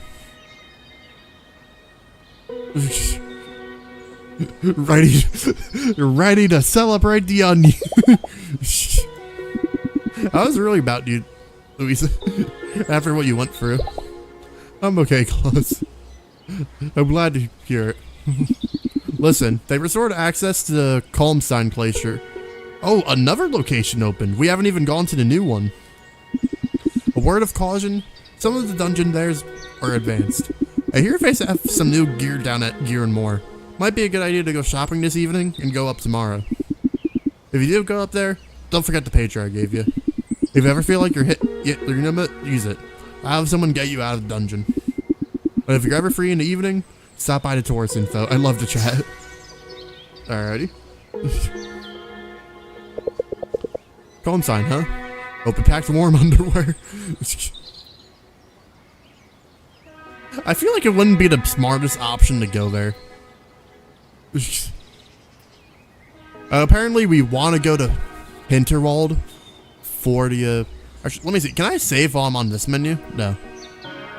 ready to celebrate the onion. I was really about you, Louisa, after what you went through. I'm okay, Claus. I'm glad to hear it. Listen, they restored access to the Kalmstein Glacier. Oh, another location opened. We haven't even gone to the new one. A word of caution, some of the dungeon theirs are advanced. I hear they have some new gear down at Gear and More. Might be a good idea to go shopping this evening and go up tomorrow. If you do go up there, don't forget the pager I gave you. If you ever feel like you're hit your limit, use it. I'll have someone get you out of the dungeon. But if you're ever free in the evening, stop by the tourist info. I'd love to chat. Alrighty. Calm sign, huh? Hope you packed warm underwear. I feel like it wouldn't be the smartest option to go there. Apparently we want to go to Hinterwald for the... actually, let me see. Can I save while I'm on this menu? No.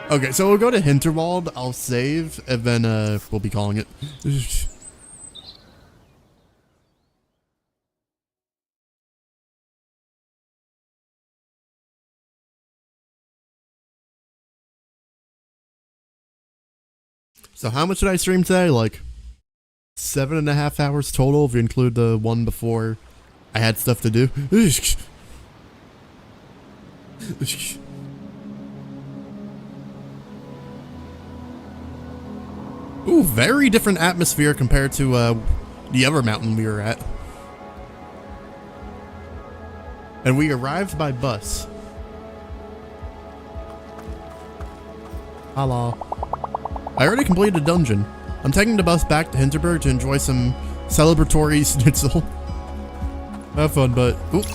Okay, so we'll go to Hinterwald. I'll save, and then we'll be calling it. So how much did I stream today? Like 7.5 hours total if you include the one before I had stuff to do. Ooh, very different atmosphere compared to the other mountain we were at. And we arrived by bus. Hello. I already completed a dungeon. I'm taking the bus back to Hinterberg to enjoy some celebratory schnitzel. Have fun, but... Oop.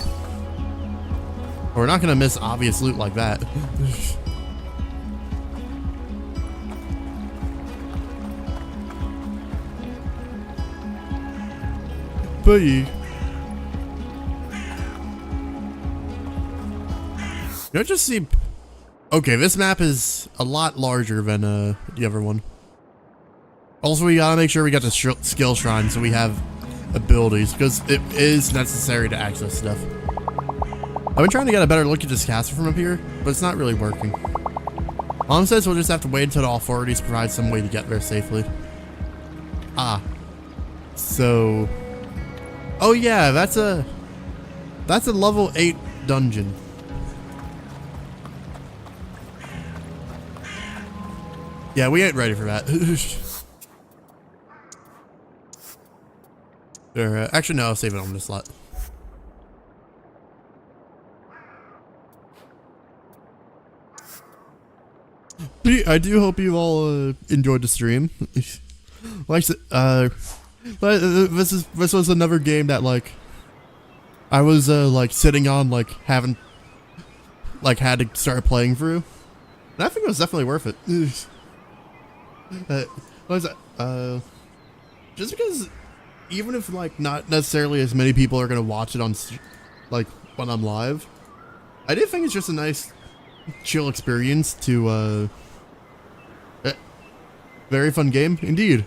We're not gonna miss obvious loot like that. Bye. You know, just see... Okay, this map is a lot larger than the other one. Also, we gotta make sure we got the skill shrine so we have abilities, because it is necessary to access stuff. I've been trying to get a better look at this castle from up here, but it's not really working. Mom says we'll just have to wait until the authorities provide some way to get there safely. Ah. So... Oh yeah, that's a level 8 dungeon. Yeah, we ain't ready for that. Actually, no, I'll save it on this slot. I do hope you all enjoyed the stream. Like, this was another game that like I was like sitting on, like haven't like had to start playing through, and I think it was definitely worth it. What was that? Just because even if like not necessarily as many people are gonna watch it on like when I'm live, I do think it's just a nice chill experience to very fun game indeed.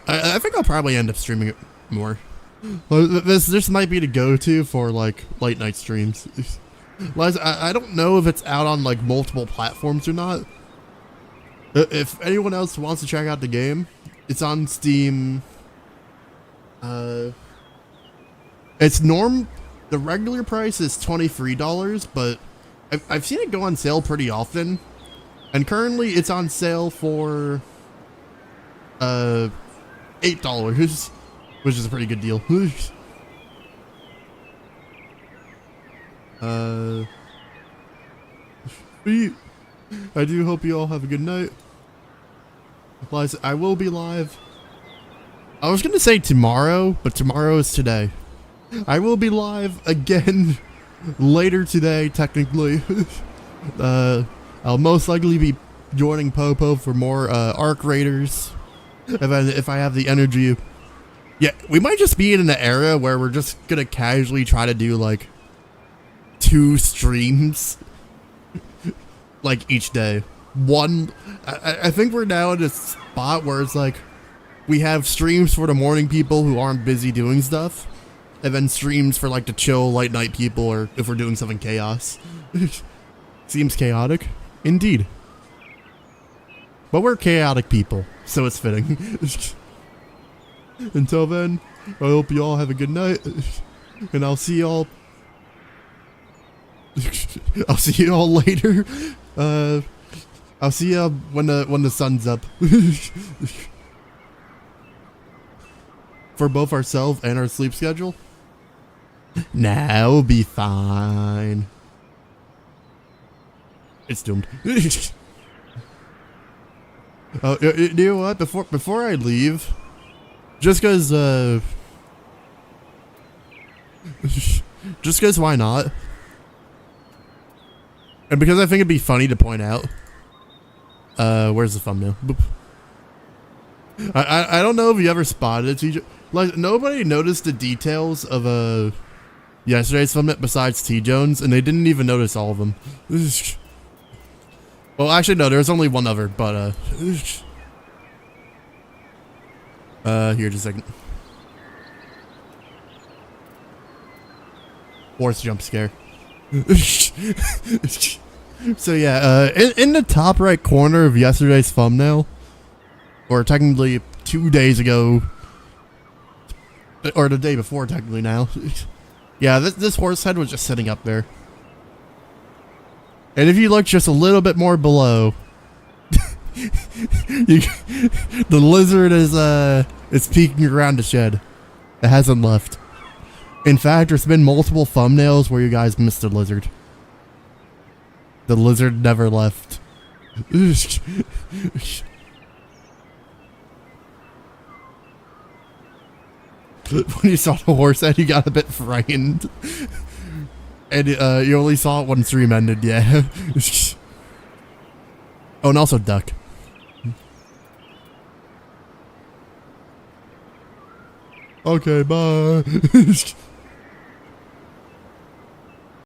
I think I'll probably end up streaming it more. This might be the go-to for like late night streams. I don't know if it's out on like multiple platforms or not. If anyone else wants to check out the game, it's on Steam. It's the regular price is $23, but I've seen it go on sale pretty often, and currently it's on sale for $8, which is a pretty good deal. I do hope you all have a good night. I will be live. I was gonna say tomorrow, but tomorrow is today. I will be live again later today, technically. I'll most likely be joining Popo for more Arc Raiders. If I have the energy. Yeah, we might just be in an era where we're just gonna casually try to do like 2 streams. like each day. I think we're now at a spot where it's like we have streams for the morning people who aren't busy doing stuff, and then streams for like the chill late night people, or if we're doing something chaos. Seems chaotic, indeed. But we're chaotic people, so it's fitting. Until then, I hope you all have a good night, and I'll see y'all. I'll see you all later. I'll see you when the sun's up. For both ourselves and our sleep schedule. Nah, we'll be fine. It's doomed. Oh, you know what? Before I leave, just cause why not? And because I think it'd be funny to point out. Where's the thumbnail? Boop. I don't know if you ever spotted TJ. Like, nobody noticed the details of yesterday's thumbnail besides T Jones, and they didn't even notice all of them. Well, actually, no, there's only one other, but here, just a second. Horse jump scare. So yeah, in the top right corner of yesterday's thumbnail, or technically 2 days ago, or the day before technically now, yeah, this horse head was just sitting up there. And if you look just a little bit more below, the lizard is peeking around the shed. It hasn't left. In fact, there's been multiple thumbnails where you guys missed the lizard. The lizard never left. When you saw the horse head, you got a bit frightened. And you only saw it when stream ended, yeah. Oh, and also duck. Okay, bye.